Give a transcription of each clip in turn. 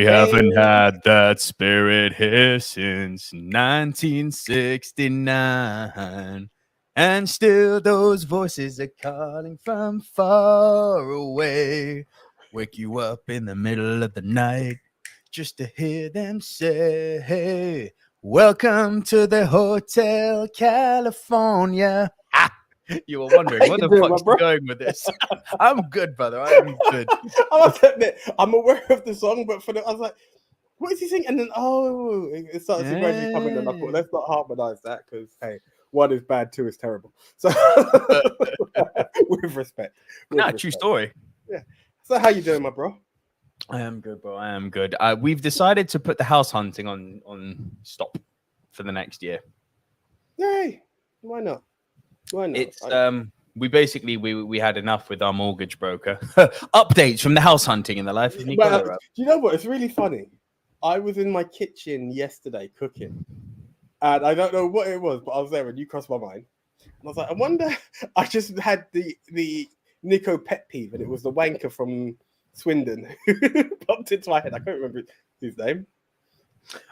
We haven't had that spirit here since 1969. And still those voices are calling from far away. Wake you up in the middle of the night just to hear them say, hey, welcome to the Hotel California. You were wondering, where the fuck's he going with this? I'm good, brother. I'm good. I must admit, I'm aware of the song, but I was like, what is he singing? And then, it started to gradually come in, and I thought, let's not harmonize that, because, hey, one is bad, two is terrible. So, with respect. True story. Yeah. So, how you doing, my bro? I am good, bro. I am good. We've decided to put the house hunting on stop for the next year. Yay! Why not? Why not? It's we had enough with our mortgage broker. Updates from the house hunting in the life of Nico Lurot. Do you know what? It's really funny. I was in my kitchen yesterday cooking, and I don't know what it was, but I was there and you crossed my mind. And I was like, I wonder. I just had the Nico pet peeve, and it was the wanker from Swindon who popped into my head. I can't remember his name.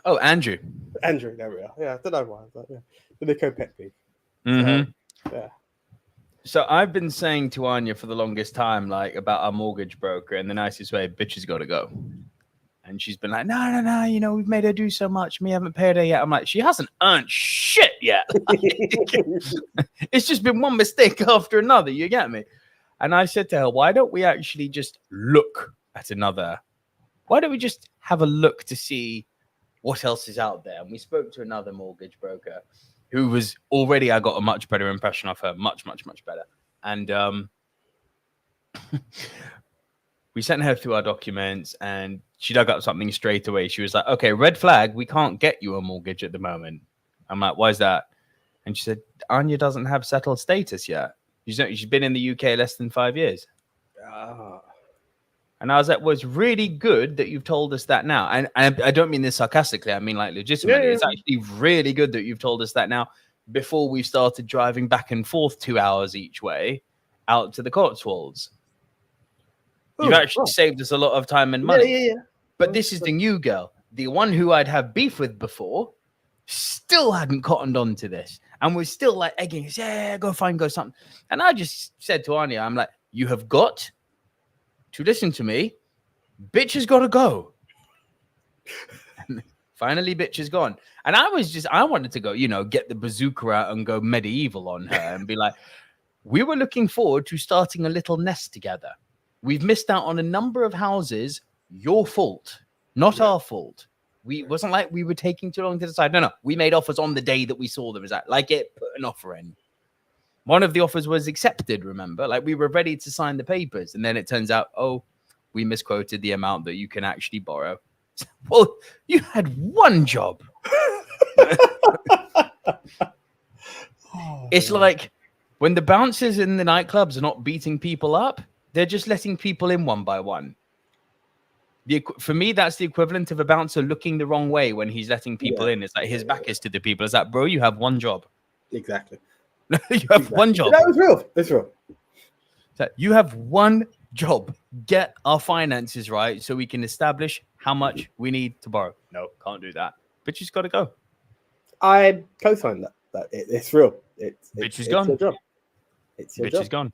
Oh, Andrew. Andrew, there we are. Yeah, I don't know why. But yeah, the Nico pet peeve. Mm-hmm. Yeah. So I've been saying to Anya for the longest time, like, about our mortgage broker in the nicest way, bitch has got to go. And she's been like, no, you know, we've made her do so much. We haven't paid her yet. I'm like, she hasn't earned shit yet. It's just been one mistake after another. You get me? And I said to her, why don't we actually just look at another? Why don't we just have a look to see what else is out there? And we spoke to another mortgage broker who was already, I got a much better impression of her, much, much, much better. And we sent her through our documents and she dug up something straight away. She was like, okay, red flag, we can't get you a mortgage at the moment. I'm like, why is that? And she said, Anya doesn't have settled status yet. She's been in the UK less than 5 years. And I was like, well, it's really good that you've told us that now. And I don't mean this sarcastically. I mean, like, legitimately. Yeah. It's actually really good that you've told us that now before we started driving back and forth 2 hours each way out to the Cotswolds. You've actually saved us a lot of time and money. Yeah. But this is the new girl. The one who I'd have beef with before still hadn't cottoned on to this. And we're still like egging us, go something. And I just said to Anya, I'm like, you have got to listen to me. Bitch has got to go. And finally, bitch is gone. And I wanted to go, get the bazooka out and go medieval on her and be like, we were looking forward to starting a little nest together. We've missed out on a number of houses. Your fault, not our fault. It wasn't like we were taking too long to decide. No. We made offers on the day that we saw them. Put an offer in. One of the offers was accepted, remember? Like, we were ready to sign the papers. And then it turns out, we misquoted the amount that you can actually borrow. Well, you had one job. It's like when the bouncers in the nightclubs are not beating people up, they're just letting people in one by one. For me, that's the equivalent of a bouncer looking the wrong way when he's letting people in. It's like his back is to the people. It's like, bro, you have one job. Exactly. You have one job. That was real. It's real. So you have one job. Get our finances right so we can establish how much we need to borrow. No, can't do that. Bitch has got to go. I co-sign that. It's real. Bitch is gone. Your job. It's your job. Bitch is gone.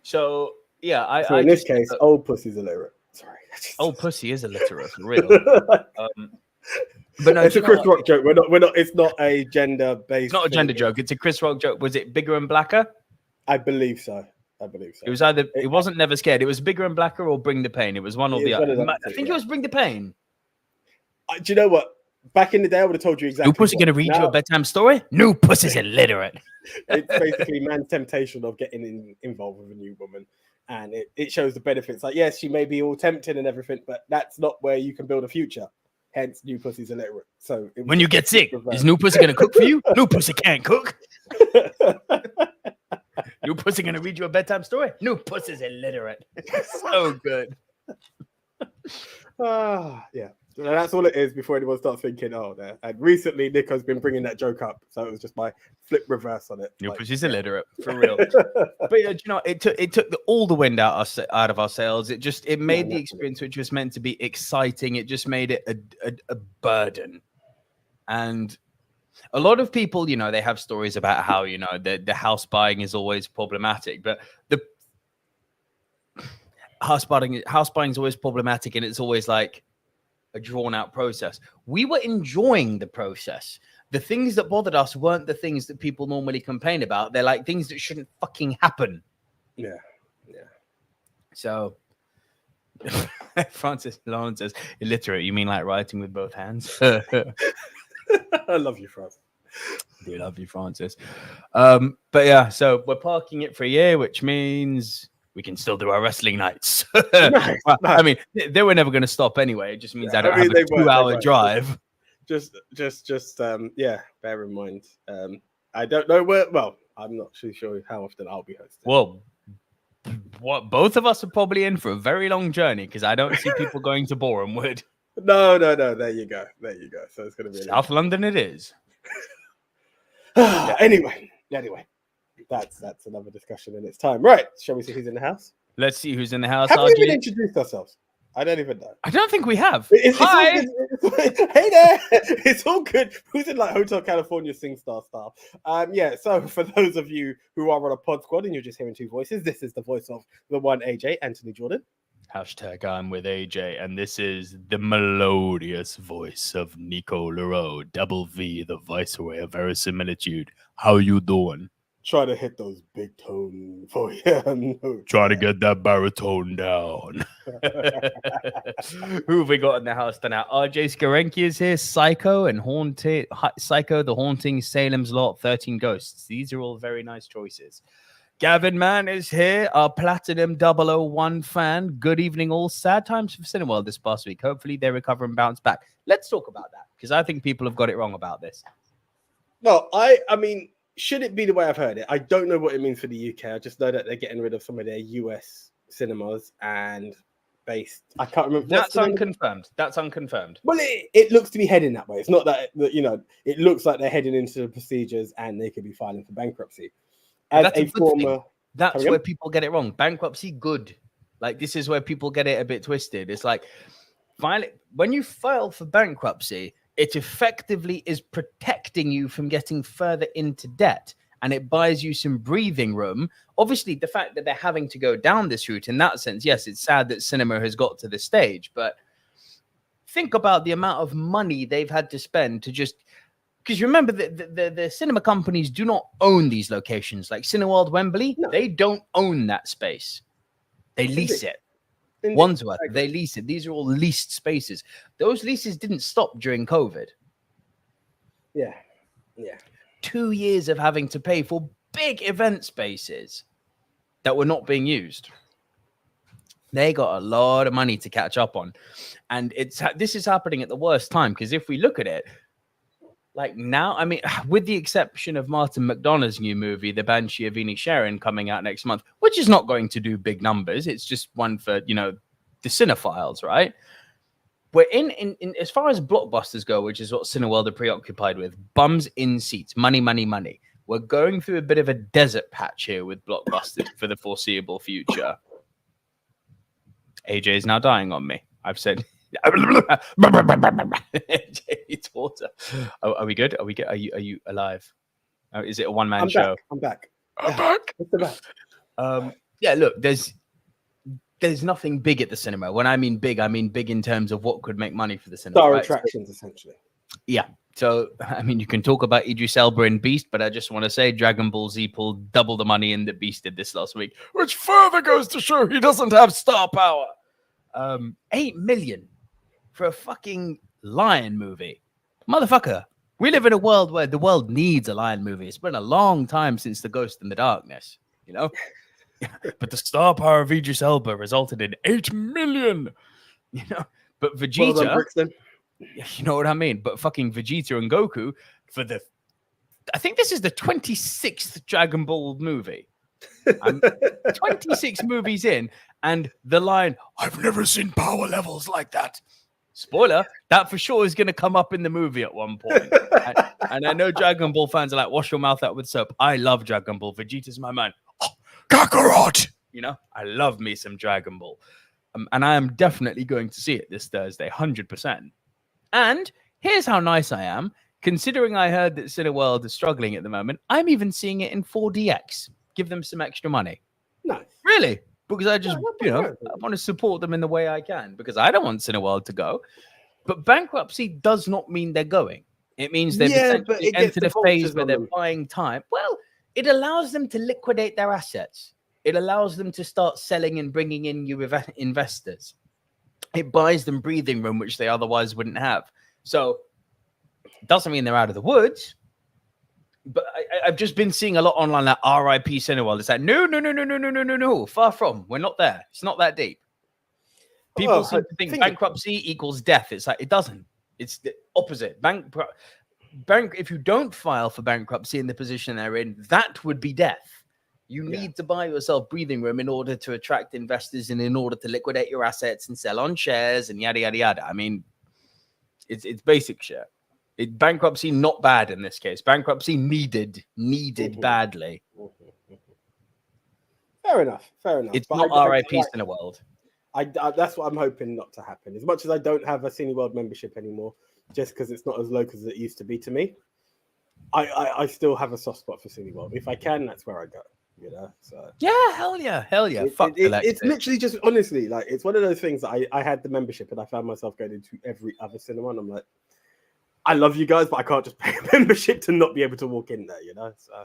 So, yeah. In this case, old pussy's illiterate. Sorry. Old pussy is illiterate, for real. But no, it's a Chris Rock joke. We're not. It's not a gender-based. It's not a gender joke. It's a Chris Rock joke. Was it Bigger and Blacker? I believe so. It was either. It wasn't Never Scared. It was Bigger and Blacker or Bring the Pain. It was one or the other. I think it was Bring the Pain. Do you know what? Back in the day, I would have told you exactly. New pussy gonna read you a bedtime story? New pussy's illiterate. It's basically man's temptation of getting involved with a new woman. And it shows the benefits. Like, yes, she may be all tempting and everything, but that's not where you can build a future. Hence, new pussy's illiterate. So when you get sick, is new pussy going to cook for you? New pussy can't cook. New pussy going to read you a bedtime story? New pussy's illiterate. So good. Yeah. So that's all it is before anyone starts thinking, oh, there. And recently, Nico's been bringing that joke up, so it was just my flip reverse on it. You're she's illiterate for real. But you know, it took all the wind out of our sails. It made the experience, which was meant to be exciting, it just made it a burden. And a lot of people, you know, they have stories about how, you know, the house buying is always problematic, but the house buying is always problematic, and it's always like a drawn out process. We were enjoying the process. The things that bothered us weren't the things that people normally complain about. They're like things that shouldn't fucking happen. Yeah. So Francis Lawrence says, illiterate, you mean like writing with both hands? I love you, Francis. I do love you, Francis. But yeah, so we're parking it for a year, which means we can still do our wrestling nights. Nice. I mean, they were never going to stop anyway. It just means I don't have a 2-hour drive. Just bear in mind. I don't know where. Well, I'm not too sure how often I'll be hosting. Well, both of us are probably in for a very long journey because I don't see people going to Boreham Wood. No. There you go. So it's going to be South London. It is. Anyway, that's another discussion in its time. Right? Shall we see who's in the house? Let's see who's in the house. Have we even introduced ourselves? I don't even know. I don't think we have. Hi. Hey there. It's all good. Who's in like Hotel California SingStar style? Yeah. So for those of you who are on a pod squad and you're just hearing two voices, this is the voice of the one AJ, Anthony Jordan. Hashtag I'm with AJ, and this is the melodious voice of Nico Lurot, double V, the viceroy of verisimilitude. How you doing? Try to hit those big tone for you. Try to get that baritone down. Who have we got in the house tonight? RJ Skarenki is here. Psycho and Psycho, The Haunting, Salem's Lot, 13 Ghosts. These are all very nice choices. Gavin Mann is here, our Platinum 001 fan. Good evening, all. Sad times for Cineworld this past week. Hopefully they recover and bounce back. Let's talk about that, because I think people have got it wrong about this. Well, I mean, should it be the way I've heard it? I don't know what it means for the UK. I just know that they're getting rid of some of their US cinemas and based. I can't remember. That's unconfirmed. That's unconfirmed. Well, it looks to be heading that way. It's not that, you know, it looks like they're heading into the procedures and they could be filing for bankruptcy. As that's a former, that's where people get it wrong. Bankruptcy, good. Like, this is where people get it a bit twisted. It's like, when you file for bankruptcy, it effectively is protecting you from getting further into debt, and it buys you some breathing room. Obviously, the fact that they're having to go down this route, in that sense, yes, it's sad that cinema has got to this stage, but think about the amount of money they've had to spend to just... Because remember, the cinema companies do not own these locations. Like Cineworld, Wembley, They don't own that space. They lease it. Wandsworth, they lease it. These are all leased spaces. Those leases didn't stop during COVID. Yeah. 2 years of having to pay for big event spaces that were not being used. They got a lot of money to catch up on. And this is happening at the worst time, because if we look at it, like now, I mean, with the exception of Martin McDonagh's new movie, The Banshee of Inisherin, coming out next month, which is not going to do big numbers. It's just one for, you know, the cinephiles, right? We're in as far as blockbusters go, which is what Cineworld are preoccupied with, bums in seats, money. We're going through a bit of a desert patch here with blockbusters for the foreseeable future. AJ is now dying on me. I've said... It's water. Are we good? Are we good? Are you alive? Is it a one-man show? I'm back. Yeah, look, there's nothing big at the cinema. When I mean big in terms of what could make money for the cinema. Star attractions, essentially. Yeah. So, I mean, you can talk about Idris Elba and Beast, but I just want to say Dragon Ball Z pulled double the money in that Beast did this last week, which further goes to show he doesn't have star power. 8 million for a fucking lion movie. Motherfucker, we live in a world where the world needs a lion movie. It's been a long time since The Ghost in the Darkness, you know? But the star power of Idris Elba resulted in 8 million, you know? But Vegeta, well done, Brixton. You know what I mean? But fucking Vegeta and Goku for I think this is the 26th Dragon Ball movie. I'm 26 movies in, and the line, "I've never seen power levels like that." Spoiler, that for sure is going to come up in the movie at one point. And I know Dragon Ball fans are like, wash your mouth out with soap. I love Dragon Ball. Vegeta's my man. Oh, Kakarot! You know, I love me some Dragon Ball. And I am definitely going to see it this Thursday, 100%. And here's how nice I am. Considering I heard that Cineworld is struggling at the moment, I'm even seeing it in 4DX. Give them some extra money. Nice. Really? Because I just, I want to support them in the way I can. Because I don't want Cineworld to go. But bankruptcy does not mean they're going. It means they've essentially entered a phase where they're buying time. Well, it allows them to liquidate their assets. It allows them to start selling and bringing in new investors. It buys them breathing room, which they otherwise wouldn't have. So it doesn't mean they're out of the woods. But I've just been seeing a lot online like RIP Cineworld. It's like, no. Far from. We're not there. It's not that deep. People seem to think bankruptcy equals death. It's like, it doesn't. It's the opposite. If you don't file for bankruptcy in the position they're in, that would be death. You need to buy yourself breathing room in order to attract investors and in order to liquidate your assets and sell on shares and yada, yada, yada. I mean, it's basic shit. Bankruptcy, not bad in this case. Bankruptcy needed badly. Fair enough. It's but not RIP Cineworld. That's what I'm hoping not to happen. As much as I don't have a Cineworld membership anymore, just because it's not as local as it used to be to me, I still have a soft spot for Cineworld. If I can, that's where I go. You know, so yeah, hell yeah. It's literally just honestly like it's one of those things that I had the membership and I found myself going into every other cinema and I'm like, I love you guys, but I can't just pay a membership to not be able to walk in there, you know. So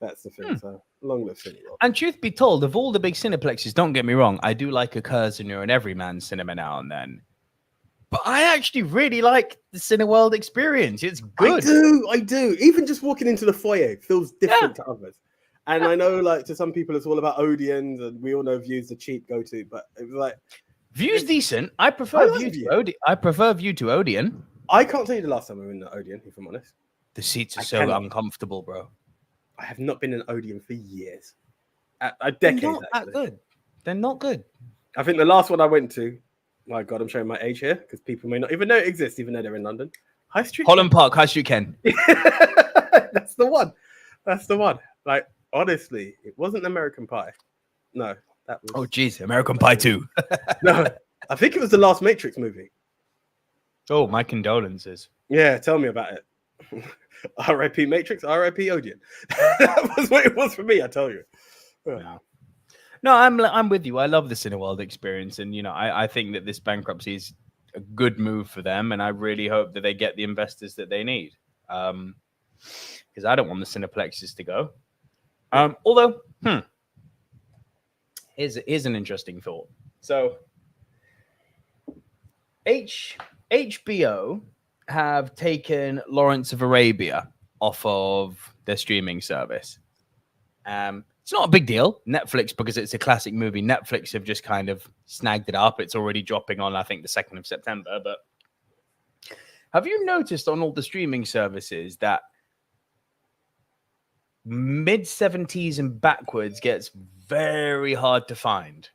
that's the thing. So long live Cineworld. And truth be told, of all the big cineplexes, don't get me wrong, I do like a Curzon or an Everyman cinema now and then. But I actually really like the Cineworld experience. It's good. I do. Even just walking into the foyer feels different to others. And I know, like, to some people, it's all about Odeons, and we all know View's the cheap go-to, but it was like... View's decent. I prefer View to Odeon. I prefer View to Odeon. I can't tell you the last time we were in the Odeon, if I'm honest. The seats are so uncomfortable, bro. I have not been in an Odeon for years. A decade, They're not that good. They're not good. I think the last one I went to, my God, I'm showing my age here, because people may not even know it exists, even though they're in London. High Street Holland Park, High Street Ken. That's the one. That's the one. Like, honestly, it wasn't American Pie. No, that was... Oh, jeez, American Pie 2. No, I think it was the last Matrix movie. Oh, my condolences. Yeah, tell me about it. R.I.P. Matrix, R.I.P. Odeon. That was what it was for me, I tell you. Yeah. No, I'm with you. I love the Cineworld experience. And, you know, I think that this bankruptcy is a good move for them. And I really hope that they get the investors that they need. Because I don't want the Cineplexes to go. Although, here's an interesting thought. So, HBO have taken Lawrence of Arabia off of their streaming service. It's not a big deal. Netflix, because it's a classic movie, Netflix have just kind of snagged it up. It's already dropping on, I think, the 2nd of September. But have you noticed on all the streaming services that mid-70s and backwards gets very hard to find?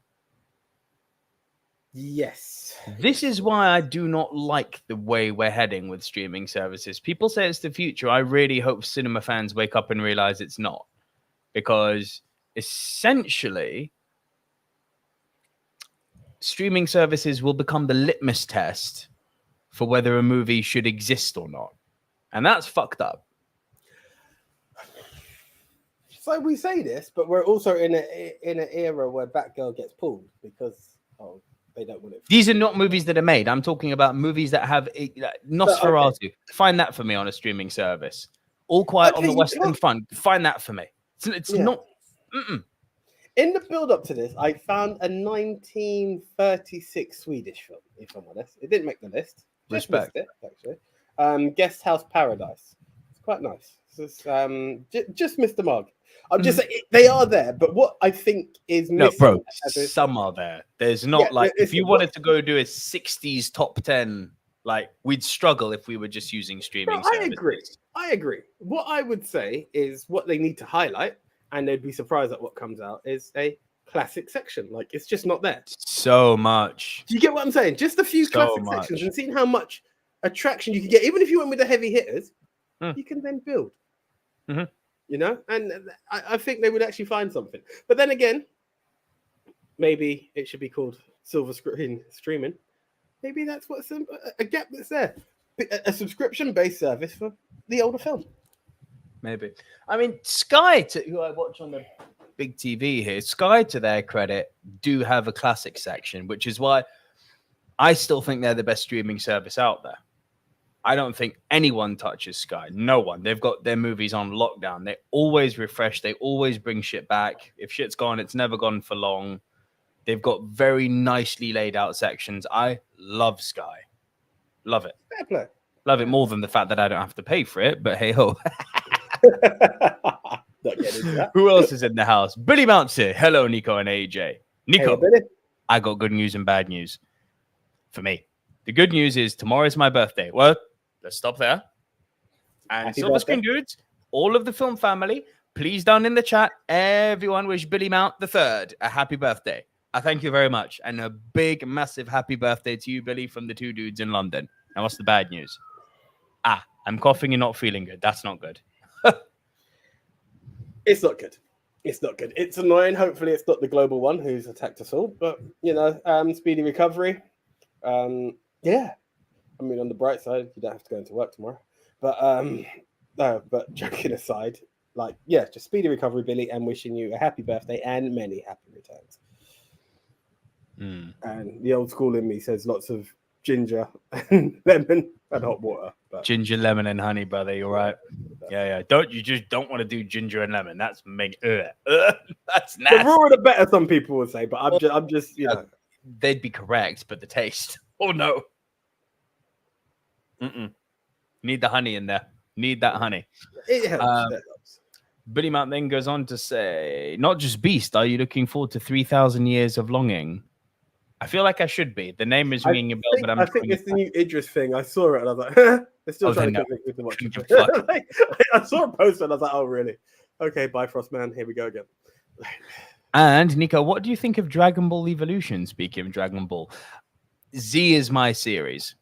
Yes. This is why I do not like the way we're heading with streaming services. People say it's the future. I really hope cinema fans wake up and realize it's not. Because essentially, streaming services will become the litmus test for whether a movie should exist or not. And that's fucked up. So we say this, but we're also in an era where Batgirl gets pulled because they don't want it. These are not movies that are made. I'm talking about movies that have Nosferatu. Okay. Find that for me on a streaming service. All Quiet on the Western Front. Find that for me. It's not. In the build-up to this, I found a 1936 Swedish film. If I'm honest, it didn't make the list. Just Respect. missed it, actually. Guest House Paradise. It's quite nice. Just missed the mark. I'm just saying they are there, but what I think is missing. No, bro, some are there. There's not if you wanted to go do a 60s top 10, like we'd struggle if we were just using streaming services. I agree. What I would say is what they need to highlight, and they'd be surprised at what comes out, is a classic section. Like, it's just not there. So much. Do you get what I'm saying? Just a few So classic much. sections, and seeing how much attraction you can get, even if you went with the heavy hitters, you can then build. You know, and I think they would actually find something. But then again, maybe it should be called silver screen streaming. Maybe that's what's a gap that's there. A subscription-based service for the older film. Maybe. I mean, Sky, who I watch on the big TV here, Sky, to their credit, do have a classic section, which is why I still think they're the best streaming service out there. I don't think anyone touches Sky. No one. They've got their movies on lockdown. They always refresh. They always bring shit back. If shit's gone, it's never gone for long. They've got very nicely laid out sections. I love Sky. Love it. Fair play. Love it more than the fact that I don't have to pay for it, but hey ho. Who else is in the house? Billy Mount's here. Hello, Nico and AJ. Nico, Hey, Billy. I got good news and bad news for me. The good news is tomorrow's my birthday. Well, let's stop there. And Happy Silver birthday. Screen Dudes, all of the film family, please down in the chat, everyone wish Billy Mount III a happy birthday. I thank you very much. And a big, massive happy birthday to you, Billy, from the two dudes in London. Now, what's the bad news? I'm coughing and not feeling good. That's not good. It's not good. It's not good. It's annoying. Hopefully, it's not the global one who's attacked us all. But, you know, speedy recovery. Yeah. I mean, on the bright side, you don't have to go into work tomorrow. But, no, but joking aside, like, yeah, just speedy recovery, Billy, and wishing you a happy birthday and many happy returns. And the old school in me says lots of ginger and lemon and hot water. But Ginger, lemon, and honey, brother. You're right. Yeah. You just don't want to do ginger and lemon. That's me. That's nasty. the rawer the better, some people would say, but I'm just, you know. They'd be correct, but the taste. Oh no. Need the honey in there. Need that honey. It helps. It helps. Billy Mount then goes on to say, not just Beast, are you looking forward to 3,000 Years of Longing? I feel like I should be. The name is ringing a bell, but I think it's the new Idris thing. I saw it and I was like, they're still trying to convict me to watch it. I saw a poster and I was like, oh, really? Okay, Bifrost Man, here we go again. And Nico, what do you think of Dragon Ball Evolution? Speaking of Dragon Ball, Z is my series.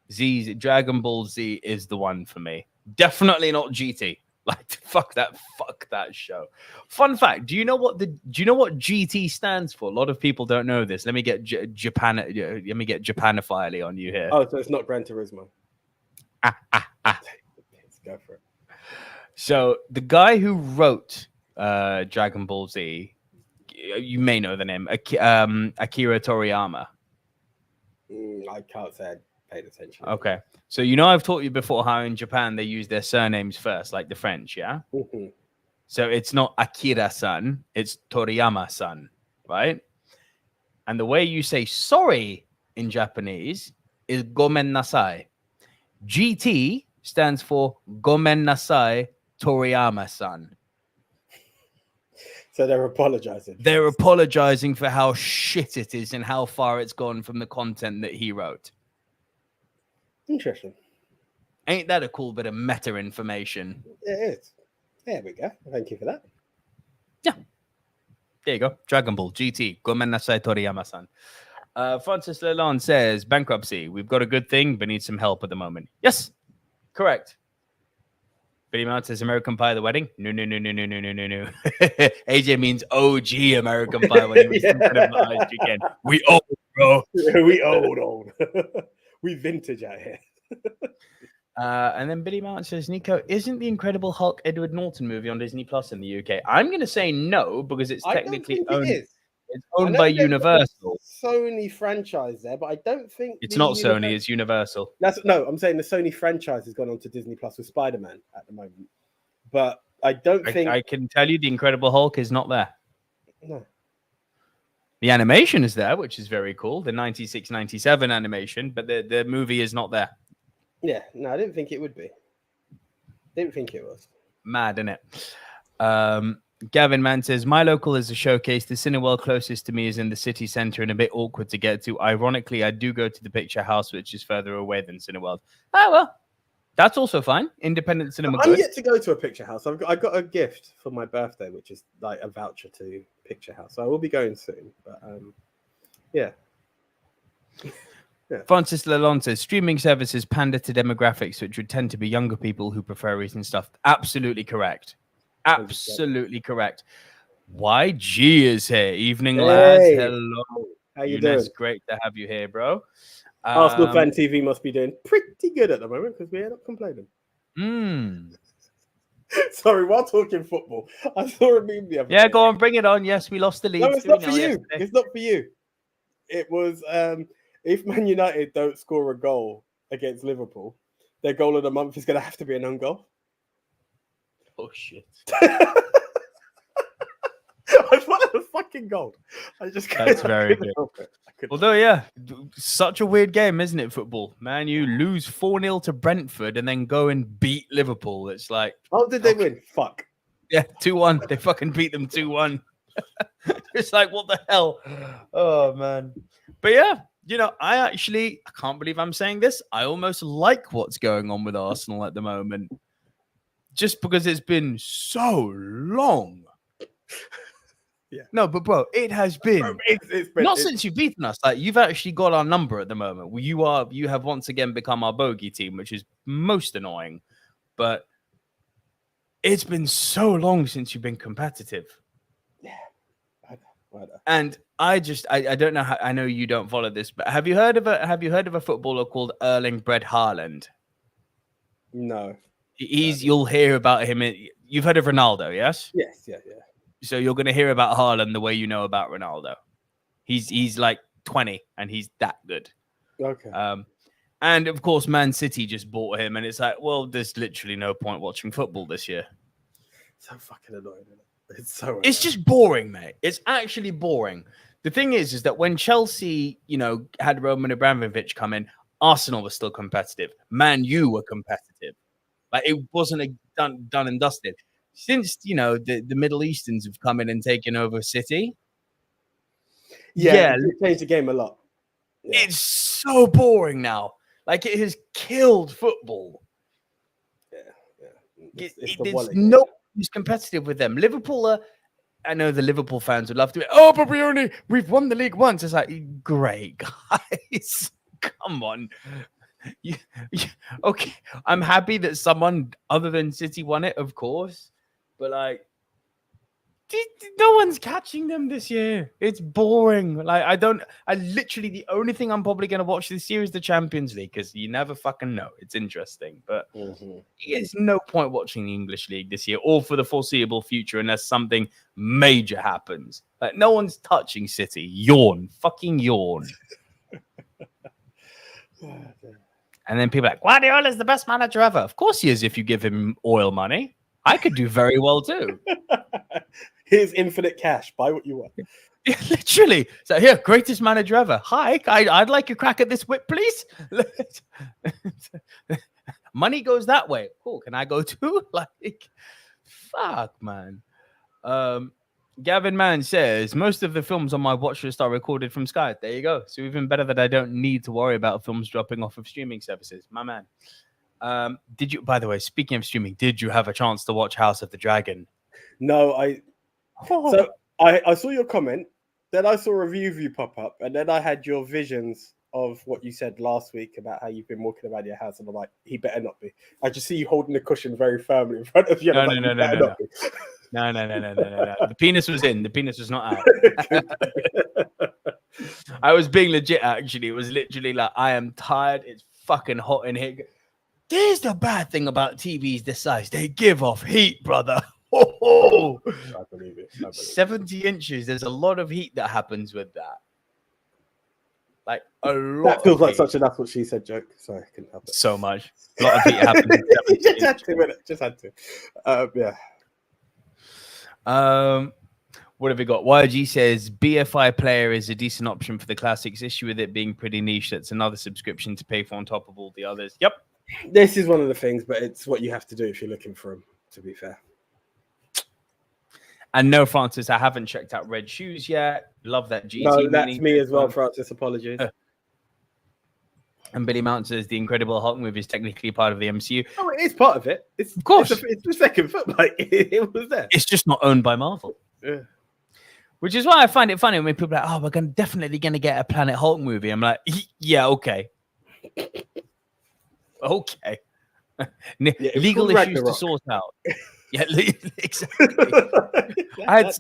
Dragon Ball Z is the one for me. Definitely not GT. Like fuck that show. Fun fact: do you know what GT stands for? A lot of people don't know this. Let me get Japanophile on you here. Oh, so it's not Gran Turismo. Let's go for it. So the guy who wrote Dragon Ball Z, you may know the name, Akira Toriyama. I can't say I paid attention. Okay. So, you know, I've taught you before how in Japan they use their surnames first, like the French, yeah? So it's not Akira-san, it's Toriyama-san, right? And the way you say sorry in Japanese is gomen nasai. GT stands for gomen nasai Toriyama-san. So they're apologizing. They're apologizing for how shit it is and how far it's gone from the content that he wrote. Interesting. Ain't that a cool bit of meta information? It is. There we go. Thank you for that. Yeah. There you go. Dragon Ball GT. Gomen nasai Toriyama-san. Francis Lalonde says, bankruptcy. We've got a good thing, but need some help at the moment. Yes. Correct. Billy Mount says American Pie the Wedding. No. AJ means OG American Pie when he was again. We old, bro. We old. We vintage out here. And then Billy Mount says, Nico, isn't the Incredible Hulk Edward Norton movie on Disney Plus in the UK? I'm going to say no, because it's technically owned. It's owned by Universal. Sony franchise there, but I don't think it's not Sony. It's Universal. I'm saying the Sony franchise has gone on to Disney Plus with Spider-Man at the moment, but I don't think I can tell you the Incredible Hulk is not there. No. The animation is there, which is very cool. The 96-97 animation, but the movie is not there. Yeah, no, I didn't think it would be. Didn't think it was. Mad, isn't it? Gavin Mann says, my local is a showcase. The Cineworld closest to me is in the city center and a bit awkward to get to. Ironically, I do go to the Picture House, which is further away than Cineworld. Oh, well, that's also fine. Independent cinema. I'm yet to go to a Picture House. I got a gift for my birthday, which is like a voucher to picture house. So I will be going soon. But yeah. Francis Lalonde says streaming services pander to demographics which would tend to be younger people who prefer recent stuff. Absolutely correct. Absolutely correct. YG is here. Evening, lads. Hello. How you doing? Great to have you here, bro. Arsenal Fan TV must be doing pretty good at the moment because we are not complaining. Sorry, while talking football, I saw a meme the other day. Yeah, go on, bring it on. Yes, we lost the lead. No, it's not for you. It's not for you. It was if Man United don't score a goal against Liverpool, their goal of the month is going to have to be an own goal. Oh, shit. I thought it was fucking gold. That's very good. Although, yeah, such a weird game, isn't it, football? Man, you lose 4-0 to Brentford and then go and beat Liverpool. It's like... Oh, did they win? Fuck. Yeah, 2-1. They fucking beat them 2-1. It's like, what the hell? Oh, man. But yeah, you know, I can't believe I'm saying this. I almost like what's going on with Arsenal at the moment. Just because it's been so long. Yeah. No, but bro, it has been, it's been not since you've beaten us. Like you've actually got our number at the moment. You have once again become our bogey team, which is most annoying. But it's been so long since you've been competitive. Yeah. I know. And I don't know how. I know you don't follow this, but have you heard of a footballer called Erling Bred Haaland? No. You'll hear about him. You've heard of Ronaldo, yes? Yes, yeah. So you're going to hear about Haaland the way you know about Ronaldo. He's like 20 and he's that good. Okay. And of course, Man City just bought him, and it's like, well, there's literally no point watching football this year. So fucking annoying. It's so annoying. It's just boring, mate. It's actually boring. The thing is that when Chelsea, you know, had Roman Abramovich come in, Arsenal was still competitive. Man U were competitive. Like it wasn't done and dusted. Since, you know, the Middle Easterns have come in and taken over City. Yeah. It changed the game a lot. Yeah. It's so boring now. Like it has killed football. Yeah. There's no who's competitive with them. Liverpool I know the Liverpool fans would love to be, oh, but we've won the league once. It's like, great, guys. Come on. Okay, I'm happy that someone other than City won it, of course. But like, no one's catching them this year. It's boring. Like, I literally, the only thing I'm probably going to watch this year is the Champions League because you never fucking know. It's interesting. But there's no point watching the English League this year or for the foreseeable future unless something major happens. Like, no one's touching City. Yawn. Fucking yawn. And then people are like, Guardiola's the best manager ever. Of course he is if you give him oil money. I could do very well too. Here's infinite cash. Buy what you want. Yeah, literally. So here, greatest manager ever. Hi, I'd like a crack at this whip, please. Money goes that way. Cool. Can I go too? Like, fuck, man. Gavin Mann says, most of the films on my watch list are recorded from Sky. There you go. So even better that I don't need to worry about films dropping off of streaming services. My man. Did you, by the way, speaking of streaming, did you have a chance to watch House of the Dragon? No, So I saw your comment, then I saw a review of you pop up, and then I had your visions of what you said last week about how you've been walking around your house, and I'm like, he better not be. I just see you holding the cushion very firmly in front of you. No. No. The penis was in. The penis was not out. I was being legit, actually. It was literally like, I am tired. It's fucking hot in here. There's the bad thing about TVs this size. They give off heat, brother. Oh, I believe it. 70 inches. There's a lot of heat that happens with that. Like a lot. That feels like such a that's what she said joke. Sorry, I couldn't help it. So much. A lot of heat happens. Just had to. Yeah. What have we got? YG says BFI player is a decent option for the classics. Issue with it being pretty niche. That's another subscription to pay for on top of all the others. Yep. This is one of the things, but it's what you have to do if you're looking for them, to be fair. And no, Francis, I haven't checked out Red Shoes yet. Love that GT. No, that's me as well, Francis. Apologies. And Billy Mount says the Incredible Hulk movie is technically part of the MCU. Oh, it is part of it. Of course. It's the second film. Like, it was there. It's just not owned by Marvel. Yeah. Which is why I find it funny when people are like, "Oh, we're definitely gonna get a Planet Hulk movie." I'm like, "Yeah, okay, okay." Legal issues to sort out. Yeah, exactly. I had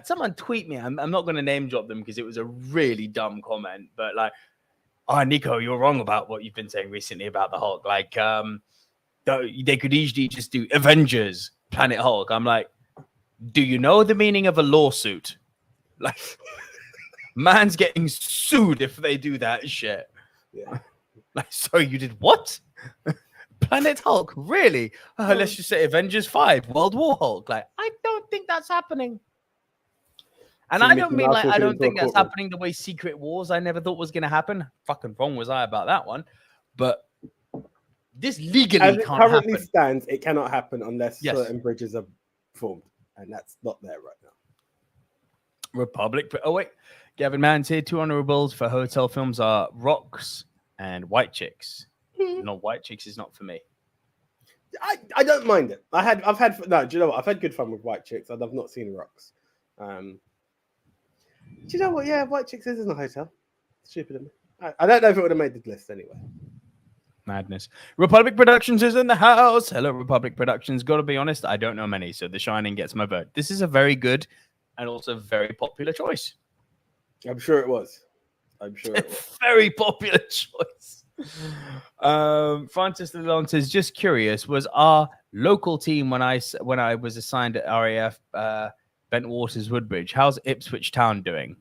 someone tweet me. I'm not going to name drop them because it was a really dumb comment, but like, "Oh, Nico, you're wrong about what you've been saying recently about the Hulk. Like, they could easily just do Avengers, Planet Hulk." I'm like, "Do you know the meaning of a lawsuit? Like, man's getting sued if they do that shit." Yeah. Like, sorry, you did what? Planet Hulk, really? Let's just say Avengers 5, World War Hulk. Like, I don't think that's happening. And I don't mean like I don't think that's happening the way Secret Wars I never thought was going to happen. Fucking wrong was I about that one. But this legally as it can't currently happen. Stands, it cannot happen unless certain bridges are formed, and that's not there right now. Republic. Oh wait, Gavin Mann's here. 2 honorables for hotel films are Rocks and White Chicks. No, White Chicks is not for me. I don't mind it. Do you know what? I've had good fun with White Chicks, and I've not seen Rocks. Do you know what? Yeah, White Chicks is in a hotel. Stupid of me. I don't know if it would have made the list anyway. Madness. Republic Productions is in the house. Hello, Republic Productions. Got to be honest, I don't know many, so The Shining gets my vote. This is a very good and also very popular choice. I'm sure it was. Very popular choice. Francis Lalonde says, just curious, was our local team when I was assigned at RAF Bentwaters Woodbridge, how's Ipswich Town doing?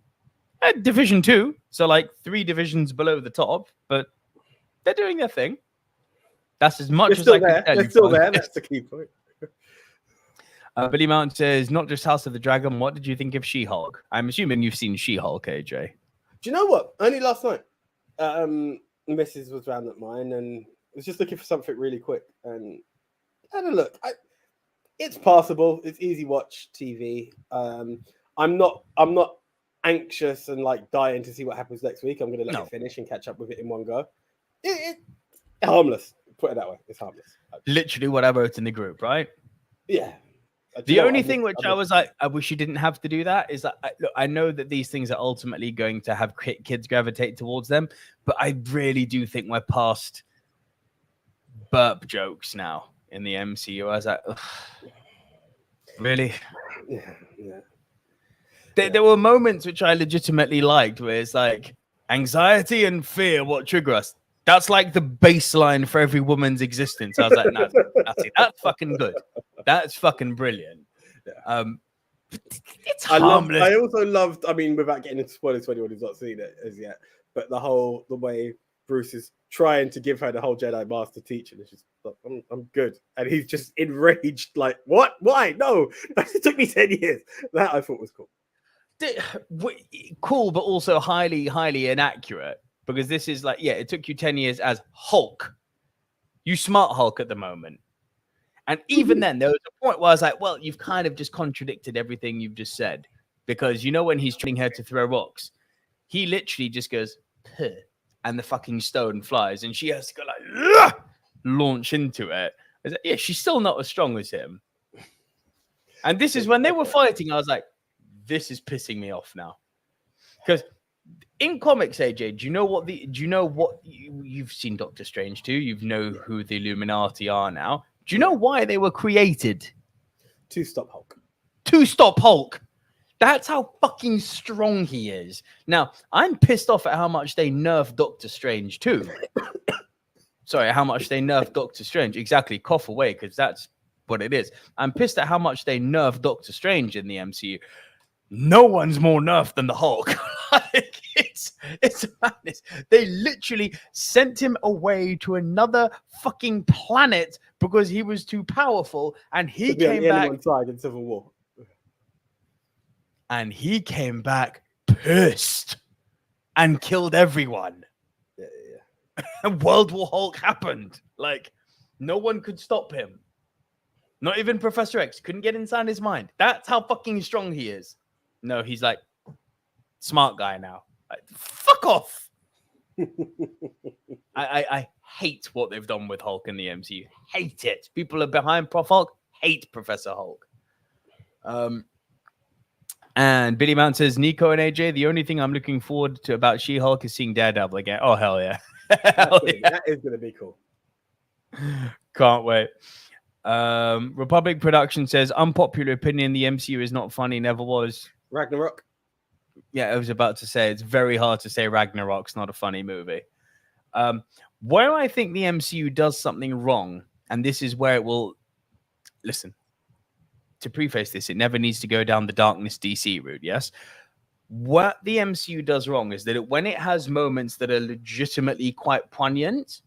Division 2, so like 3 divisions below the top, but they're doing their thing. That's as much as I can tell you. They're still there. That's the key point. Billy Mountain says, not just House of the Dragon. What did you think of She-Hulk? I'm assuming you've seen She-Hulk, AJ. Do you know what? Only last night, Mrs. was round at mine and was just looking for something really quick. And I had a look. It's passable. It's easy watch TV. I'm not anxious and like dying to see what happens next week. I'm going to let it finish and catch up with it in one go. It's harmless. Put it that way. It's harmless. Literally what I wrote in the group, right? Yeah. The only thing which I was like, I wish you didn't have to do that is that look, I know that these things are ultimately going to have kids gravitate towards them, but I really do think we're past burp jokes now in the MCU. I was like, ugh, really? Yeah. There were moments which I legitimately liked where it's like anxiety and fear what trigger us. That's like the baseline for every woman's existence. I was like, no, that's fucking good. That's fucking brilliant. Yeah. It's harmless. I also loved, I mean, without getting into spoilers for anyone who's not seen it as yet, but the way Bruce is trying to give her the whole Jedi Master teaching. It's just like, I'm good. And he's just enraged, like, what? Why? No, it took me 10 years. That I thought was cool. Cool, but also highly, highly inaccurate. Because this is like, it took you 10 years as Hulk. You smart Hulk at the moment. And even then, there was a point where I was like, well, you've kind of just contradicted everything you've just said. Because you know when he's training her to throw rocks, he literally just goes, puh, and the fucking stone flies. And she has to go like, launch into it. I was like, yeah, she's still not as strong as him. And this is when they were fighting, I was like, this is pissing me off now. Because in comics, AJ, do you know what you've seen Doctor Strange too? You know who the Illuminati are now. Do you know why they were created? To stop Hulk. To stop Hulk. That's how fucking strong he is. Now, I'm pissed off at how much they nerfed Doctor Strange too. Sorry, how much they nerfed Doctor Strange. Exactly, cough away, because that's what it is. I'm pissed at how much they nerfed Doctor Strange in the MCU. No one's more nerfed than the Hulk. Like, it's madness. They literally sent him away to another fucking planet because he was too powerful, and he came back in Civil War. And he came back pissed and killed everyone. Yeah. And World War Hulk happened. Like, no one could stop him. Not even Professor X couldn't get inside his mind. That's how fucking strong he is. No, he's like smart guy now. Like, fuck off. I hate what they've done with Hulk in the MCU. Hate it. People are behind Prof Hulk. Hate Professor Hulk. And Billy Mount says, Nico and AJ, the only thing I'm looking forward to about She-Hulk is seeing Daredevil again. Oh, hell yeah. That is going to be cool. Can't wait. Republic Production says, unpopular opinion, the MCU is not funny, never was. Ragnarok. Yeah, I was about to say, it's very hard to say Ragnarok's not a funny movie. Where I think the MCU does something wrong, and this is where it will... Listen, to preface this, it never needs to go down the darkness DC route, yes? What the MCU does wrong is that when it has moments that are legitimately quite poignant,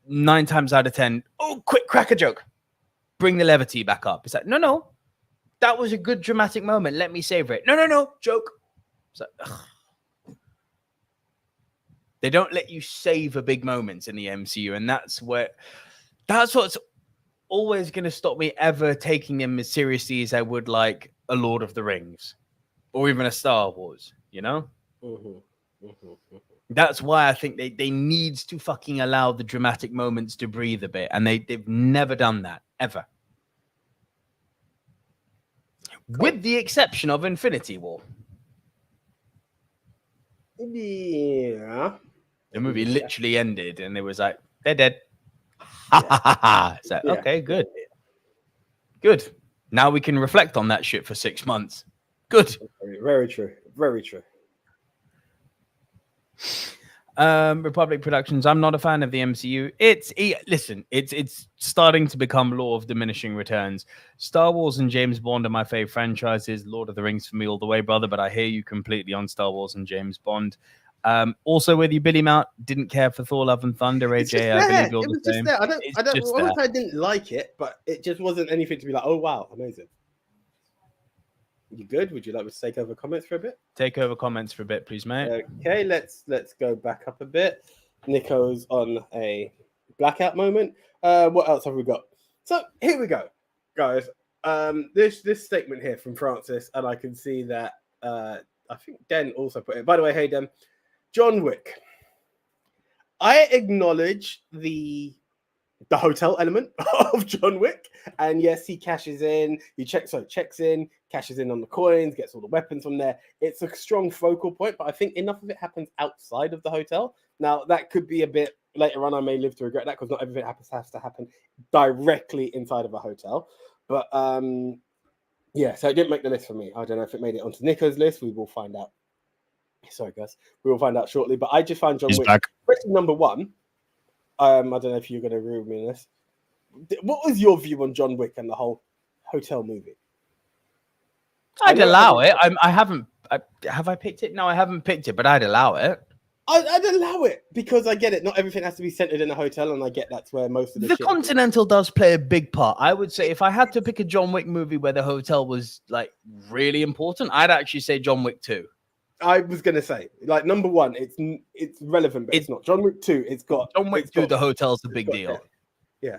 9 times out of 10, oh, quick, crack a joke. Bring the levity back up. It's like, no. That was a good dramatic moment. Let me savor it. No, joke. It's like, ugh. They don't let you savor big moments in the MCU, and that's what's always going to stop me ever taking them as seriously as I would like a Lord of the Rings or even a Star Wars, you know? That's why I think they need to fucking allow the dramatic moments to breathe a bit, and they've never done that, ever. Cool. With the exception of Infinity War. Yeah. The movie literally ended, and it was like, they're dead. It's like, okay, good. Now we can reflect on that shit for 6 months. Good. Very true. Very true. Republic Productions. I'm not a fan of the MCU. It's starting to become law of diminishing returns. Star Wars and James Bond are my favorite franchises. Lord of the Rings for me all the way, brother. But I hear you completely on Star Wars and James Bond. Also with you, Billy Mount, didn't care for Thor: Love and Thunder. AJ, I believe you're the same. I didn't like it, but it just wasn't anything to be like, oh wow, amazing. You good? Would you like to take over comments for a bit? Take over comments for a bit, please, mate. Okay, let's go back up a bit. Nico's on a blackout moment. What else have we got? So here we go, guys. This statement here from Francis, and I can see that I think Den also put it. By the way, hey Den. John Wick. I acknowledge the hotel element of John Wick, and yes, he cashes in. Checks in, cashes in on the coins, gets all the weapons from there. It's a strong focal point, but I think enough of it happens outside of the hotel. Now that could be a bit later on. I may live to regret that because not everything has to happen directly inside of a hotel. But yeah, so it didn't make the list for me. I don't know if it made it onto Nico's list. We will find out. Sorry, guys. We will find out shortly. But I just found John Wick, especially number one. I don't know if you're going to agree with me on this. What was your view on John Wick and the whole hotel movie? I'd allow it. I haven't. Have I picked it? No, I haven't picked it, but I'd allow it. I'd allow it because I get it. Not everything has to be centered in a hotel, and I get that's where most of the Continental does play a big part. I would say if I had to pick a John Wick movie where the hotel was like really important, I'd actually say John Wick 2. I was going to say, like, number one, it's relevant, but it's not. John Wick 2, it's got... John Wick 2, the hotel's a big deal. Yeah.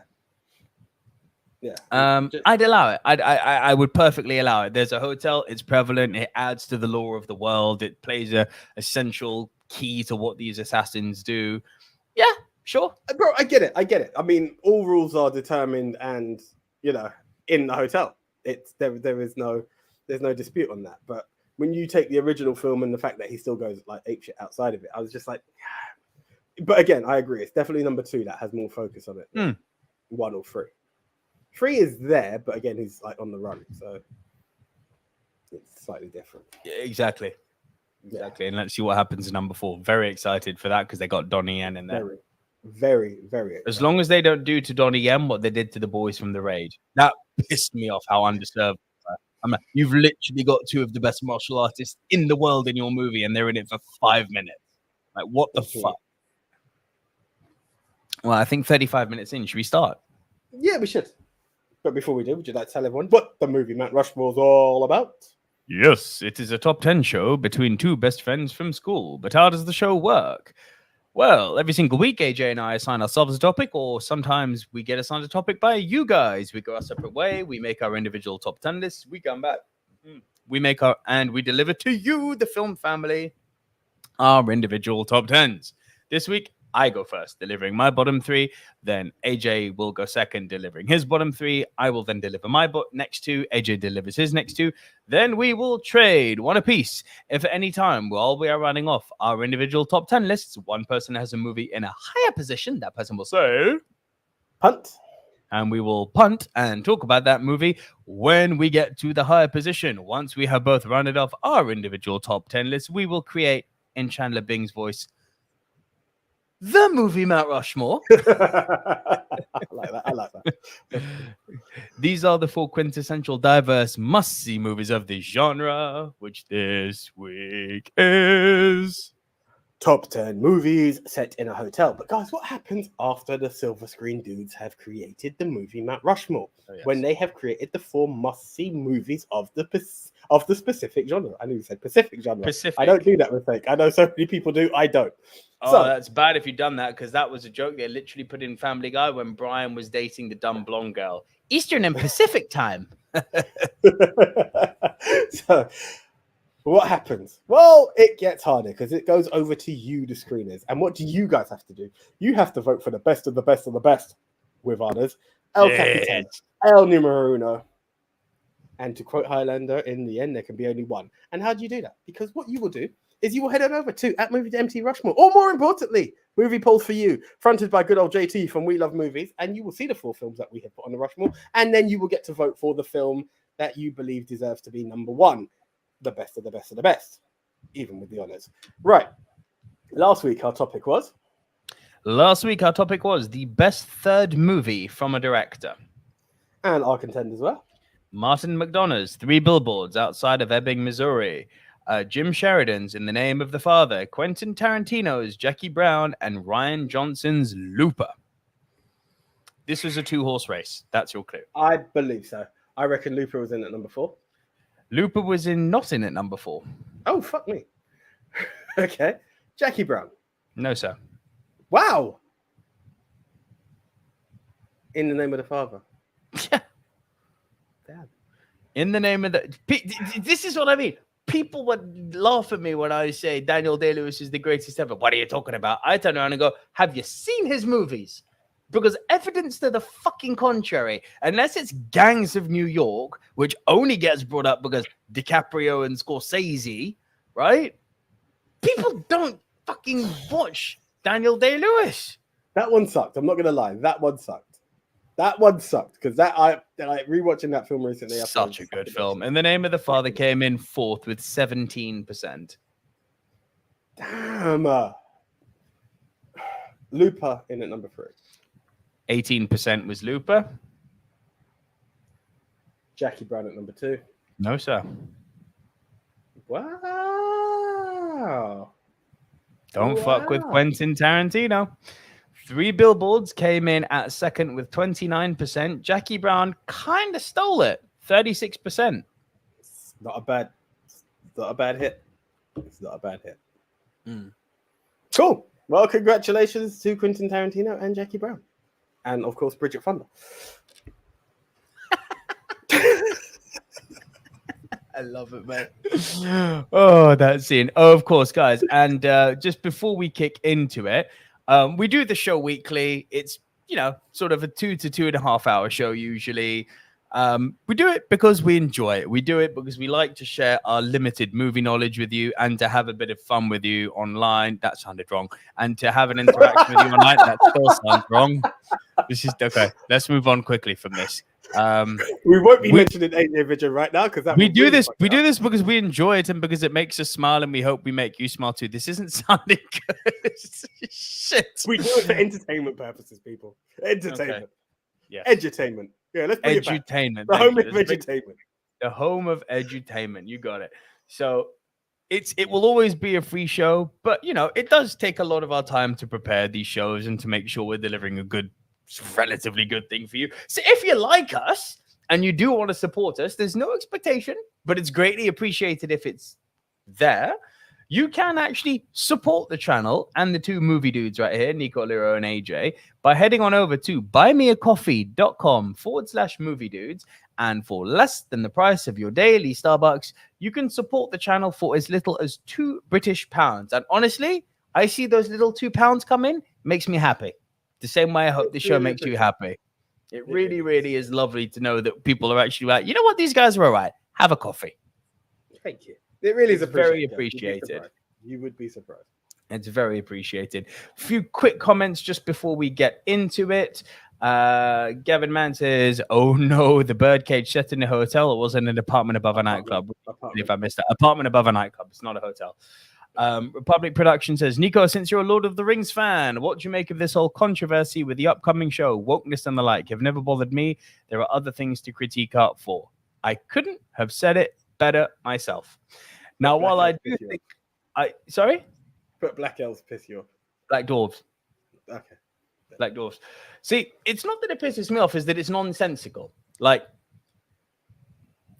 I'd allow it. I would perfectly allow it. There's a hotel, it's prevalent, it adds to the lore of the world, it plays a essential key to what these assassins do. Yeah, sure. Bro, I get it. I mean, all rules are determined and, in the hotel. There's no dispute on that, but when you take the original film and the fact that he still goes like apeshit outside of it, I was just like, but again, I agree. It's definitely number 2 that has more focus on it than 1 or 3. 3 is there, but again, he's like on the run, so it's slightly different. Yeah, exactly. And let's see what happens in number 4. Very excited for that because they got Donnie Yen in there. Very, very excited. As long as they don't do to Donnie Yen what they did to the boys from the raid, that pissed me off. How undeserved. You've literally got 2 of the best martial artists in the world in your movie, and they're in it for 5 minutes. Like, what the fuck? Well, I think 35 minutes in. Should we start? Yeah, we should. But before we do, would you like to tell everyone what the movie Mount Rushmore is all about? Yes, it is a top 10 show between 2 best friends from school. But how does the show work? Well, every single week, AJ and I assign ourselves a topic, or sometimes we get assigned a topic by you guys. We go our separate way. We make our individual top 10 lists. We come back. We deliver to you, the film family, our individual top 10s. This week, I go first, delivering my bottom three. Then AJ will go second, delivering his bottom three. I will then deliver my next two. AJ delivers his next two. Then we will trade one apiece. If at any time while we are running off our individual top 10 lists, one person has a movie in a higher position, that person will say, punt. And we will punt and talk about that movie when we get to the higher position. Once we have both rounded off our individual top 10 lists, we will create, in Chandler Bing's voice, the movie Mount Rushmore. I like that. These are the 4 quintessential diverse must-see movies of the genre, which this week is... Top 10 movies set in a hotel. But guys, what happens after the silver screen dudes have created the movie Mount Rushmore? Oh, yes. When they have created the 4 must-see movies of the specific genre. I knew you said Pacific genre. Pacific. I don't do that mistake. I know so many people do. I don't. Oh, so, that's bad if you've done that, because that was a joke they literally put in Family Guy when Brian was dating the dumb blonde girl. Eastern and Pacific time. So... what happens? Well, it gets harder because it goes over to you, the screeners. And what do you guys have to do? You have to vote for the best of the best of the best with honors. El Capitan, El Numero Uno. And to quote Highlander, in the end, there can be only one. And how do you do that? Because what you will do is you will head on over to @MovieMT Rushmore. Or more importantly, Movie Polls for You, fronted by good old JT from We Love Movies. And you will see the 4 films that we have put on the Rushmore. And then you will get to vote for the film that you believe deserves to be number 1. The best of the best of the best, even with the honors. Right. Last week, our topic was the best third movie from a director. And our contenders were Martin McDonagh's 3 Billboards Outside of Ebbing, Missouri, Jim Sheridan's In the Name of the Father, Quentin Tarantino's Jackie Brown, and Rian Johnson's Looper. This was a 2-horse race. That's your clue. I believe so. I reckon Looper was in at number 4. Looper was not in at number 4. Oh, fuck me. Okay. Jackie Brown. No, sir. Wow. In the Name of the Father. Yeah. Damn. In the Name of the... This is what I mean. People would laugh at me when I say Daniel Day-Lewis is the greatest ever. What are you talking about? I turn around and go, have you seen his movies? Because evidence to the fucking contrary, unless it's Gangs of New York, which only gets brought up because DiCaprio and Scorsese, right? People don't fucking watch Daniel Day-Lewis. That one sucked. I'm not going to lie. That one sucked. Because I rewatching that film recently. Such a good film. And The Name of the Father came in 4th with 17%. Damn. Looper in at number 3. 18% was Looper. Jackie Brown at number 2. No, sir. Wow. Don't fuck with Quentin Tarantino. 3 Billboards came in at 2nd with 29%. Jackie Brown kind of stole it. 36%. It's not a bad hit. It's not a bad hit. Cool. Well, congratulations to Quentin Tarantino and Jackie Brown. And, of course, Bridget Fonda. I love it, mate. Oh, that scene. Oh, of course, guys. And just before we kick into it, we do the show weekly. It's, sort of a 2 to 2.5 hour show usually. We do it because we enjoy it. We do it because we like to share our limited movie knowledge with you and to have a bit of fun with you online. That sounded wrong. And to have an interaction with you online. That still sounds wrong. This is okay. Let's move on quickly from this. We won't be mentioning AJ Vision right now because we do this. We do this because we enjoy it and because it makes us smile, and we hope we make you smile too. This isn't sounding good. Shit. We do it for entertainment purposes, people. Entertainment. Okay. Yeah. Edutainment. Yeah, let's bring edutainment. It back. The home of edutainment. The home of edutainment. You got it. So it will always be a free show, but it does take a lot of our time to prepare these shows and to make sure we're delivering a good, relatively good thing for you. So if you like us and you do want to support us, there's no expectation, but it's greatly appreciated if it's there. You can actually support the channel and the 2 movie dudes right here, Nico Lurot and AJ, by heading on over to buymeacoffee.com/movie dudes. And for less than the price of your daily Starbucks, you can support the channel for as little as £2 British. And honestly, I see those little £2 come in makes me happy. The same way I hope the show really makes you is. happy. It really, really is lovely to know that people are actually like, you know what, these guys are all right. Have a coffee. Thank you. It really is It's very appreciated. appreciated. You would be surprised. It's very appreciated. A few quick comments just before we get into it. Gavin Mann says, "Oh no, the birdcage set in a hotel. It wasn't an apartment above a nightclub." If I missed that, apartment above a nightclub. It's not a hotel. Republic Production says, "Nico, since you're a Lord of the Rings fan, what do you make of this whole controversy with the upcoming show, wokeness and the like? Have never bothered me. There are other things to critique art for. I couldn't have said it better myself." Now, while I do think, sorry, but black elves piss you off. Black dwarves. Okay. Black dwarfs. See, it's not that it pisses me off, is that it's nonsensical. Like,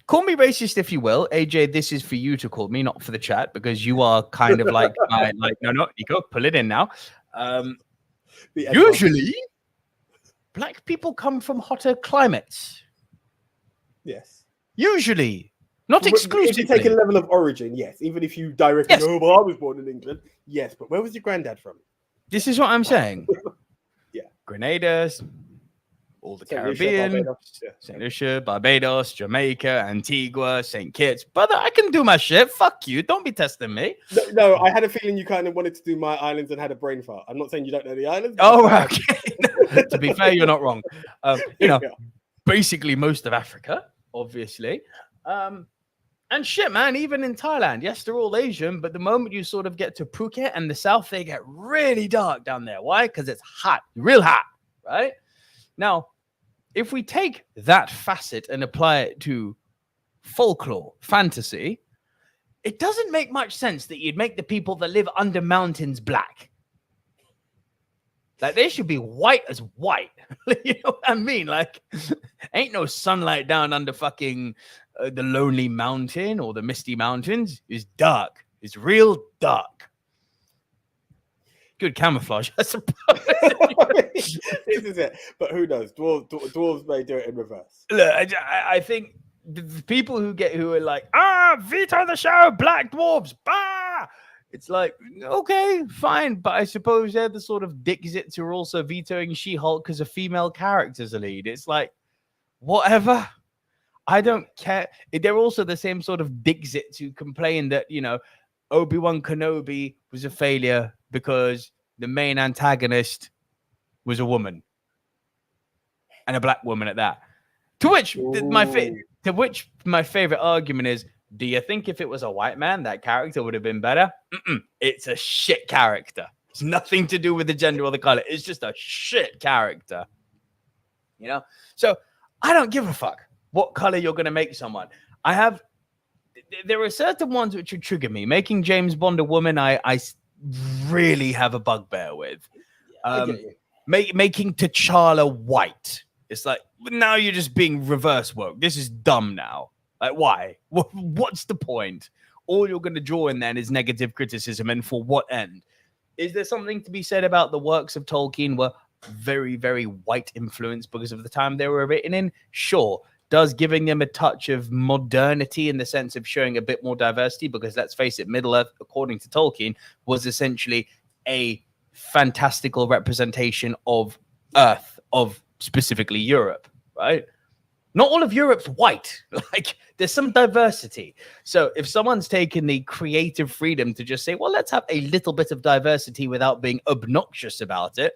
call me racist if you will. AJ, this is for you to call me, not for the chat, because you are kind of like, no, Nico, pull it in now. Usually, black people come from hotter climates. Yes. Usually. Not exclusively. If you take a level of origin, yes. Even if you directly go, well, I was born in England. Yes, but where was your granddad from? This is what I'm saying. Yeah. Grenada, all the Caribbean, St. Lucia, Barbados, Jamaica, Antigua, St. Kitts. Brother, I can do my shit. Fuck you. Don't be testing me. No, I had a feeling you kind of wanted to do my islands and had a brain fart. I'm not saying you don't know the islands. Oh, okay. To be fair, you're not wrong. Basically most of Africa, obviously. And shit, man, even in Thailand, yes, they're all Asian, but the moment you sort of get to Phuket and the south, they get really dark down there. Why? Because it's hot, real hot, right? Now, if we take that facet and apply it to folklore, fantasy, it doesn't make much sense that you'd make the people that live under mountains black. Like, they should be white as white. You know what I mean? Like, ain't no sunlight down under fucking the Lonely Mountain or the Misty Mountains. It's dark. It's real dark. Good camouflage, I suppose. This is it. But who knows? Dwarves may do it in reverse. Look, I think the people who are like, veto the show, black dwarves, bah! It's like, okay, fine. But I suppose they're the sort of dickzits who are also vetoing She-Hulk because a female character's a lead. It's like, whatever. I don't care. They're also the same sort of dickzits who complain that, Obi-Wan Kenobi was a failure because the main antagonist was a woman. And a black woman at that. To which my favorite argument is, do you think if it was a white man, that character would have been better? It's a shit character. It's nothing to do with the gender or the color. It's just a shit character. So I don't give a fuck what color you're going to make someone. There are certain ones which would trigger me. Making James Bond a woman, I really have a bugbear with. Making T'Challa white. It's like, now you're just being reverse woke. This is dumb now. Like, why? What's the point? All you're going to draw in then is negative criticism, and for what end? Is there something to be said about the works of Tolkien were very, very white influenced because of the time they were written in? Sure. Does giving them a touch of modernity in the sense of showing a bit more diversity? Because let's face it, Middle-earth, according to Tolkien, was essentially a fantastical representation of Earth, of specifically Europe, right? Not all of Europe's white. Like, there's some diversity. So if someone's taken the creative freedom to just say, well, let's have a little bit of diversity without being obnoxious about it,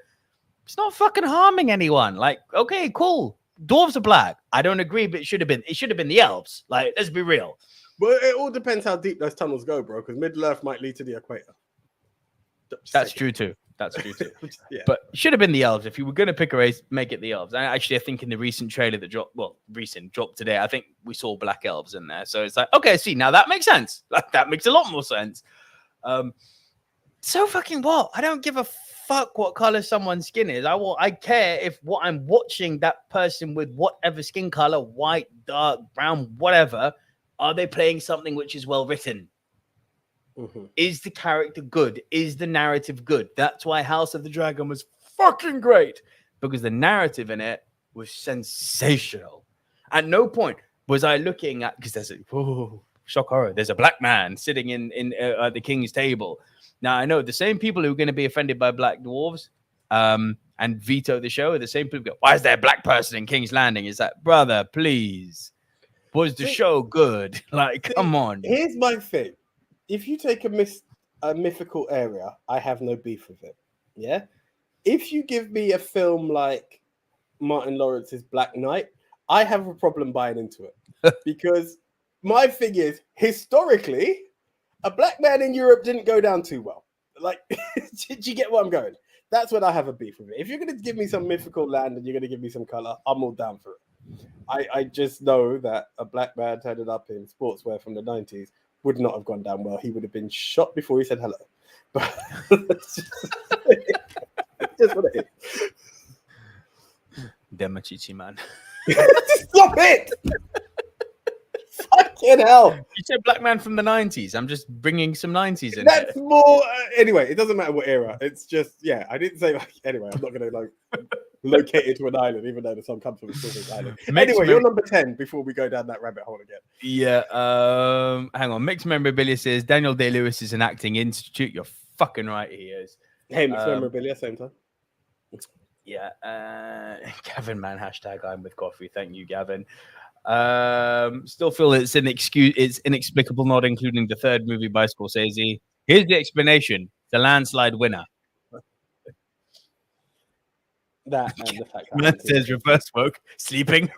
it's not fucking harming anyone. Like, okay, cool. Dwarves are black. I don't agree, but it should have been the elves. Like, let's be real. Well, it all depends how deep those tunnels go, bro, because Middle-earth might lead to the equator. That's true too. Yeah. But it should have been the elves. If you were going to pick a race, make it the elves. And actually, I think in the recent trailer that dropped today, I think we saw black elves in there. So it's like, okay, see, now that makes sense. Like, that makes a lot more sense. So fucking what? I don't give a fuck what color someone's skin is. I care if what I'm watching that person with whatever skin color, white, dark, brown, whatever, are they playing something which is well written? Mm-hmm. Is the character good? Is the narrative good? That's why House of the Dragon was fucking great, because the narrative in it was sensational. At no point was I looking at, because there's shock horror. There's a black man sitting at the king's table. Now I know the same people who are going to be offended by black dwarves and veto the show. The same people go, "Why is there a black person in King's Landing?" Is that, brother? Please, was the show good? Like, come on. Here's my thing: if you take a mythical area, I have no beef with it. Yeah. If you give me a film like Martin Lawrence's Black Knight, I have a problem buying into it because my thing is, historically, a black man in Europe didn't go down too well. Like, did you get what I'm going? That's when I have a beef with it. If you're going to give me some mythical land and you're going to give me some color, I'm all down for it. I just know that a black man turning up in sportswear from the 90s would not have gone down well. He would have been shot before he said hello. But that's just what it is. Demachichi, man. Stop it! Fucking hell. You said black man from the 90s. I'm just bringing some 90s in. That's more. Anyway, it doesn't matter what era. It's just, yeah, I didn't say, like, anyway, I'm not going to, like, locate it to an island, even though the song comes from a specific island. Anyway, you're number 10 before we go down that rabbit hole again. Yeah. Hang on. Mixed Memorabilia says Daniel Day-Lewis is an acting institute. You're fucking right, he is. Hey, Mixed Memorabilia, same time. Yeah. Gavin, man, hashtag I'm with coffee. Thank you, Gavin. Still feel it's inexplicable not including the third movie by Scorsese. Here's the explanation: the landslide winner. That and the fact that Man says reverse woke, sleeping.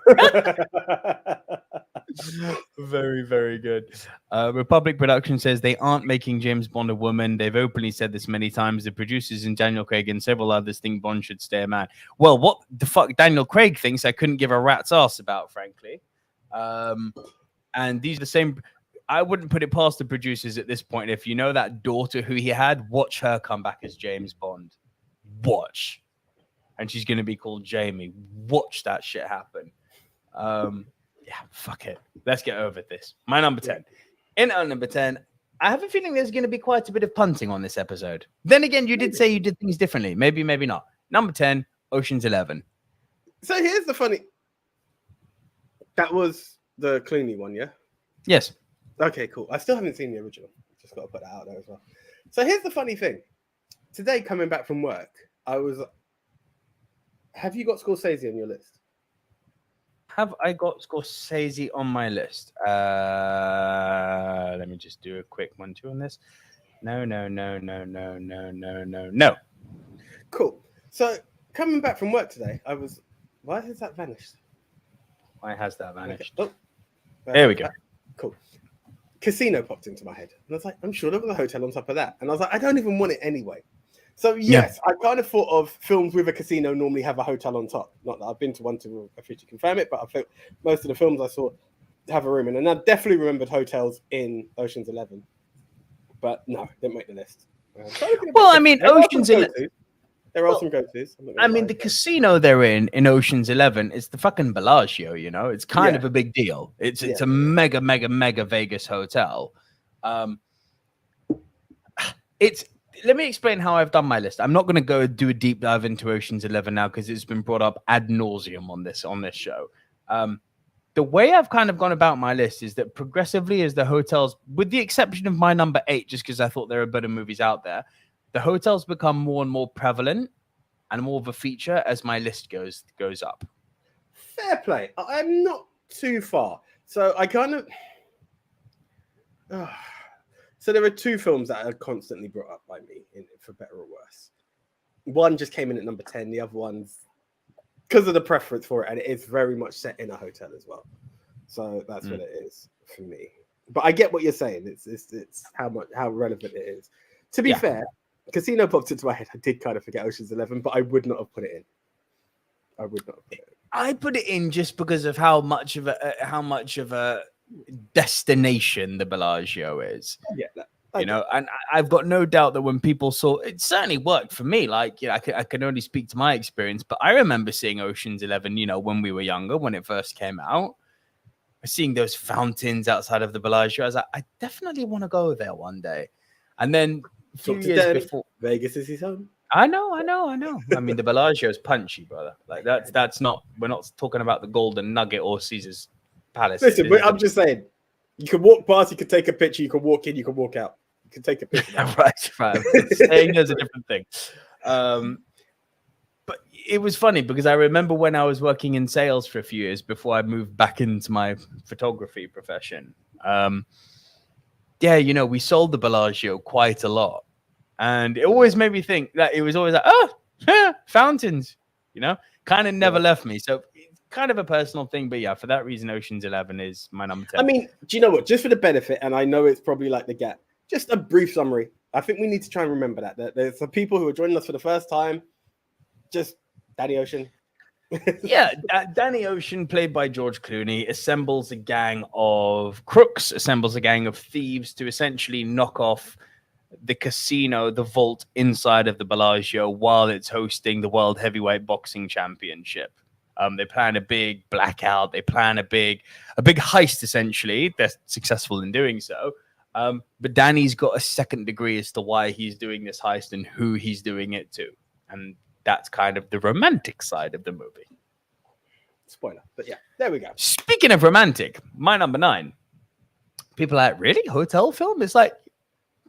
Very, very good. Republic Production says they aren't making James Bond a woman. They've openly said this many times. The producers and Daniel Craig and several others think Bond should stay a man. Well, what the fuck Daniel Craig thinks, I couldn't give a rat's ass about, frankly. And these are the same. I wouldn't put it past the producers at this point. If you know that daughter who he had, watch her come back as James Bond. Watch. And she's going to be called Jamie. Watch that shit happen. Yeah, fuck it. Let's get over this. My number 10. In our number 10, I have a feeling there's going to be quite a bit of punting on this episode. Then again, you did say you did things differently. Maybe, maybe not. Number 10, Ocean's 11. So here's the funny. That was the Clooney one, yeah? Yes. Okay, cool. I still haven't seen the original. Just got to put that out there as well. So here's the funny thing. Today, coming back from work, I was... Have you got Scorsese on your list? Have I got Scorsese on my list? Let me just do a quick 1-2 on this. No. Cool. So coming back from work today, I was... Why has that vanished? Why has that vanished? Okay. Oh, there we go. Cool. Casino popped into my head. And I was like, I'm sure there was a hotel on top of that. And I was like, I don't even want it anyway. So, yes, I kind of thought of films with a casino normally have a hotel on top. Not that I've been to one to officially confirm it, but I feel most of the films I saw have a room in. And I definitely remembered hotels in Ocean's 11. But no, didn't make the list. Well, I mean, Ocean's 11. There are some go-tos. I mean, the casino they're in Ocean's 11 is the fucking Bellagio, you know? It's kind of a big deal. It's a mega Vegas hotel. Let me explain how I've done my list. I'm not going to go do a deep dive into Ocean's 11 now because it's been brought up ad nauseum on this show. The way I've kind of gone about my list is that progressively as the hotels, with the exception of my number 8, just because I thought there are better movies out there, the hotels become more and more prevalent and more of a feature as my list goes up. Fair play. I'm not too far. So I kind of... So there are 2 films that are constantly brought up by me, for better or worse. One just came in at number 10. The other one's because of the preference for it, and it is very much set in a hotel as well. So that's what it is for me. But I get what you're saying. It's how relevant it is. To be fair, Casino popped into my head. I did kind of forget Ocean's 11, but I would not have put it in. I put it in just because of how much of a destination the Bellagio is. Yeah, you know, and I've got no doubt that when people saw it, certainly worked for me. Like, you know, I can only speak to my experience, but I remember seeing Ocean's 11, you know, when we were younger, when it first came out, seeing those fountains outside of the Bellagio. I was like, I definitely want to go there one day. And then a few years before, Vegas is his home. I know. I mean, the Bellagio is punchy, brother. Like that's not. We're not talking about the Golden Nugget or Caesar's Palace. Listen, I'm just saying, you can walk past, you can take a picture, you can walk in, you can walk out. You can take a picture. Right. Saying there's a different thing. But it was funny because I remember when I was working in sales for a few years before I moved back into my photography profession. We sold the Bellagio quite a lot. And it always made me think that it was always like, fountains, kind of never left me. So it's kind of a personal thing. But yeah, for that reason, Ocean's 11 is my number 10. I mean, do you know what? Just for the benefit, and I know it's probably like the gap, just a brief summary. I think we need to try and remember that there's some people who are joining us for the first time. Just Danny Ocean. Danny Ocean, played by George Clooney, assembles a gang of crooks, assembles a gang of thieves to essentially knock off the casino, the vault inside of the Bellagio while it's hosting the World Heavyweight Boxing Championship. They plan a big blackout. They plan a big heist, essentially. They're successful in doing so. But Danny's got a second degree as to why he's doing this heist and who he's doing it to. And that's kind of the romantic side of the movie. Spoiler. But yeah, there we go. Speaking of romantic, my number 9. People are like, really? Hotel film? It's like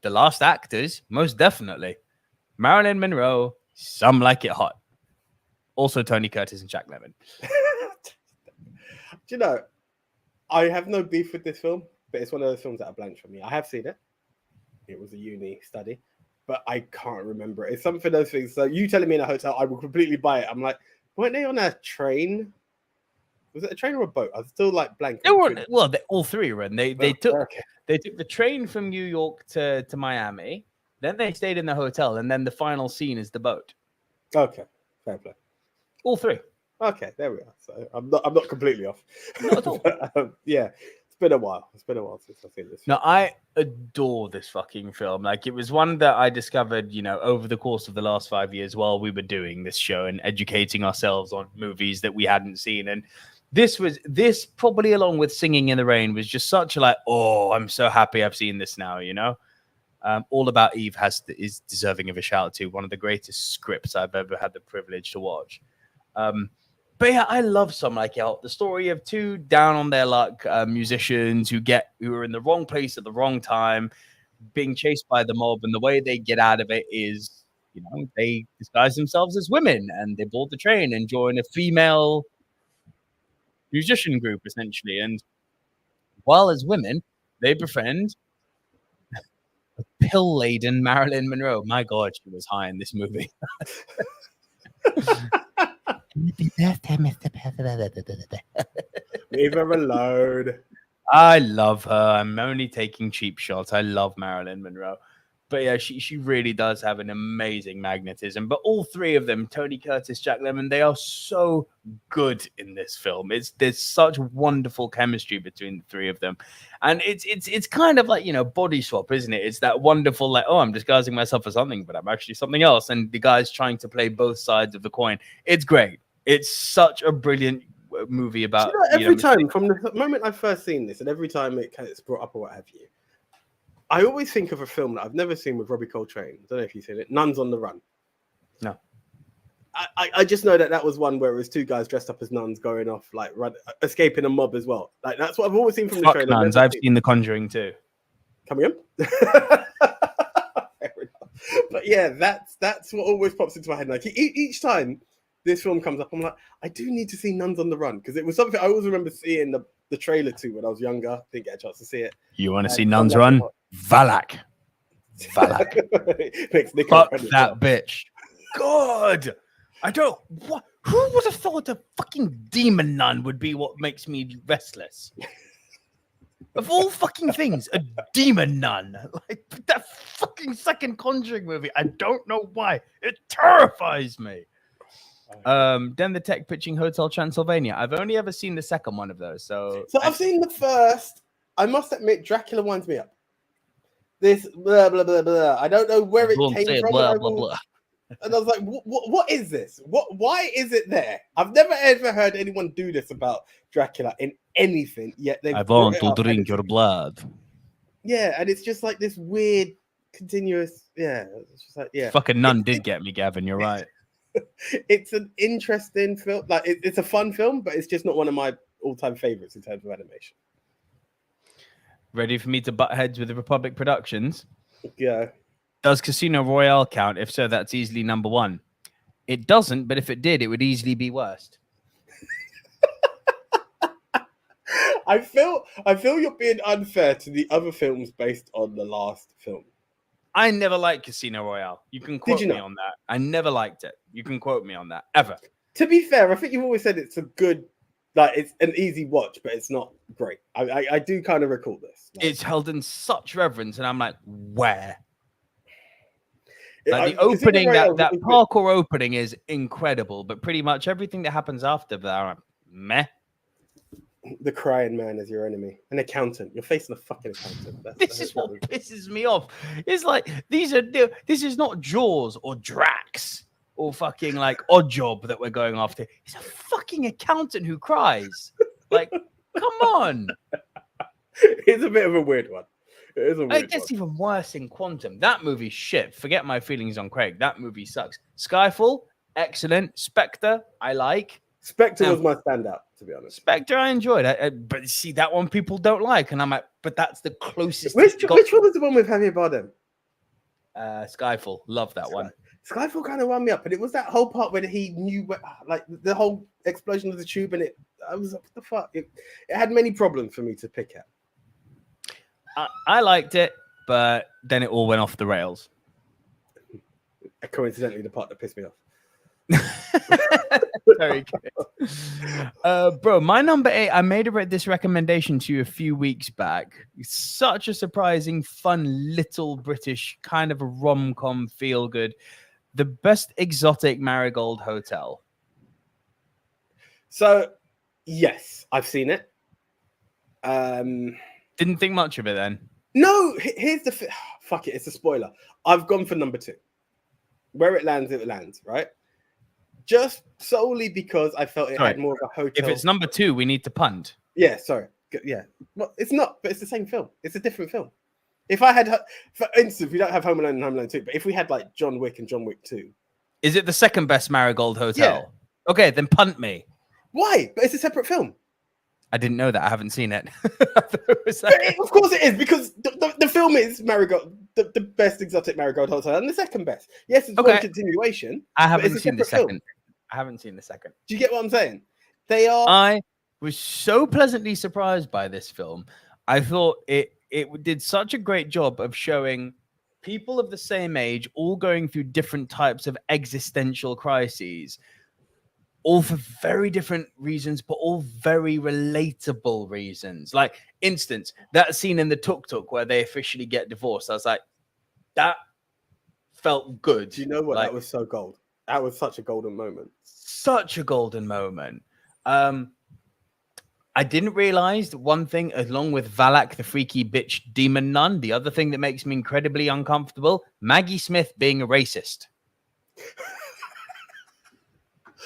The Last Actors, most definitely. Marilyn Monroe, Some Like It Hot. Also Tony Curtis and Jack Lemmon. Do you know, I have no beef with this film, but it's one of those films that are blank for me. I have seen it. It was a uni study, but I can't remember it. It's something of those things. So you telling me in a hotel, I will completely buy it. I'm like, weren't they on a train? Was it a train or a boat? I was still like blank. All three were in. They took the train from New York to Miami. Then they stayed in the hotel, and then the final scene is the boat. Okay, fair play. All three. Okay, there we are. So I'm not completely off. Not at all. But, yeah, it's been a while. It's been a while since I've seen this. No, I adore this fucking film. Like, it was one that I discovered, over the course of the last 5 years while we were doing this show and educating ourselves on movies that we hadn't seen. And this probably, along with Singing in the Rain, was just such a like, oh, I'm so happy I've seen this now, All About Eve is deserving of a shout to one of the greatest scripts I've ever had the privilege to watch. But yeah, I love Some Like It Hot. The story of two down on their luck musicians who are in the wrong place at the wrong time, being chased by the mob, and the way they get out of it is, they disguise themselves as women and they board the train and join a female musician group, essentially. And while as women, they befriend a pill-laden Marilyn Monroe. My God, she was high in this movie. Leave her alone. I love her. I'm only taking cheap shots. I love Marilyn Monroe. But yeah, she really does have an amazing magnetism. But all three of them, Tony Curtis, Jack Lemmon, they are so good in this film. There's such wonderful chemistry between the three of them. And it's kind of like, body swap, isn't it? It's that wonderful, like, oh, I'm disguising myself as something, but I'm actually something else. And the guy's trying to play both sides of the coin. It's great. It's such a brilliant movie about... every time, from the moment I've first seen this, and every time it's brought up or what have you, I always think of a film that I've never seen with Robbie Coltrane. I don't know if you've seen it. Nuns on the Run. No. I just know that was one where it was two guys dressed up as nuns going off, like escaping a mob as well. Like, that's what I've always seen from the trailer. Nuns. I've seen The Conjuring too. Coming in. But yeah, that's what always pops into my head. Like each time this film comes up, I'm like, I do need to see Nuns on the Run, because it was something I always remember seeing the trailer to when I was younger. Didn't get a chance to see it. You want to see Nuns Run? Valak. Fuck that bitch. God. Who would have thought a fucking demon nun would be what makes me restless? Of all fucking things, a demon nun. Like, that fucking second Conjuring movie. I don't know why. It terrifies me. Then the tech pitching Hotel Transylvania. I've only ever seen the second one of those. So I've seen the first. I must admit, Dracula winds me up. This blah blah blah blah. I don't know where it came from. Blah, blah, blah. And I was like, what is this? Why is it there? I've never ever heard anyone do this about Dracula in anything. Yet I want to drink your blood. Yeah, and it's just like this weird, continuous. Yeah, it's just like Fucking nun did get me, Gavin. You're right. It's an interesting film. Like it's a fun film, but it's just not one of my all-time favorites in terms of animation. Ready for me to butt heads with the Republic Productions? Yeah. Does Casino Royale count? If so, that's easily number 1. It doesn't, but if it did, it would easily be worse. I feel you're being unfair to the other films based on the last film. I never liked Casino Royale. You can quote me on that. I never liked it. You can quote me on that, ever. To be fair, I think you've always said it's a good, like, it's an easy watch, but it's not great. I do kind of recall this. Like, it's held in such reverence, and I'm like, where? Like, the opening, that parkour opening is incredible, but pretty much everything that happens after that, I'm like, meh. The crying man is your enemy. An accountant. You're facing a fucking accountant. This is what pisses me off. It's like, this is not Jaws or Drax or fucking like Odd Job that we're going after. It's a fucking accountant who cries. Like, come on. It's a bit of a weird one. It is a weird It gets even worse in Quantum. That movie's shit. Forget my feelings on Craig. That movie sucks. Skyfall, excellent. Spectre, I like. Spectre was my standout, to be honest. Spectre, I enjoyed. But see, that one people don't like. And I'm like, but that's the closest. Which one was the one with Javier Bardem? Skyfall. Love that one. Skyfall kind of wound me up. And it was that whole part where he knew, like, the whole explosion of the tube. And I was like, what the fuck? It had many problems for me to pick at. I liked it, but then it all went off the rails. Coincidentally, the part that pissed me off. Very good. Bro, my number 8, I made this recommendation to you a few weeks back. It's such a surprising, fun, little British kind of a rom-com feel good. The Best Exotic Marigold Hotel. So, yes, I've seen it. Didn't think much of it then. No, here's the fuck it. It's a spoiler. I've gone for number 2. Where it lands, right? Just solely because I felt it had more of a hotel. If it's number 2, we need to punt. Yeah, sorry. Yeah. Well, it's not, but it's the same film. It's a different film. If I had, for instance, we don't have Home Alone and Home Alone 2, but if we had like John Wick and John Wick 2. Is it the second best Marigold Hotel? Yeah. Okay, then punt me. Why? But it's a separate film. I didn't know that. I haven't seen it. Of course it is, because the film is Marigold, the best exotic Marigold Hotel, and the second best. Yes, it's one continuation. I haven't seen the second. I haven't seen the second. Do you get what I'm saying? They are. I was so pleasantly surprised by this film. I thought it did such a great job of showing people of the same age all going through different types of existential crises, all for very different reasons, but all very relatable reasons. Like, instance, that scene in the tuk-tuk where they officially get divorced. I was like, that felt good. Do you know what? Like, that was so gold. That was such a golden moment. Such a golden moment. I didn't realize one thing, along with Valak, the freaky bitch demon nun, the other thing that makes me incredibly uncomfortable, Maggie Smith being a racist.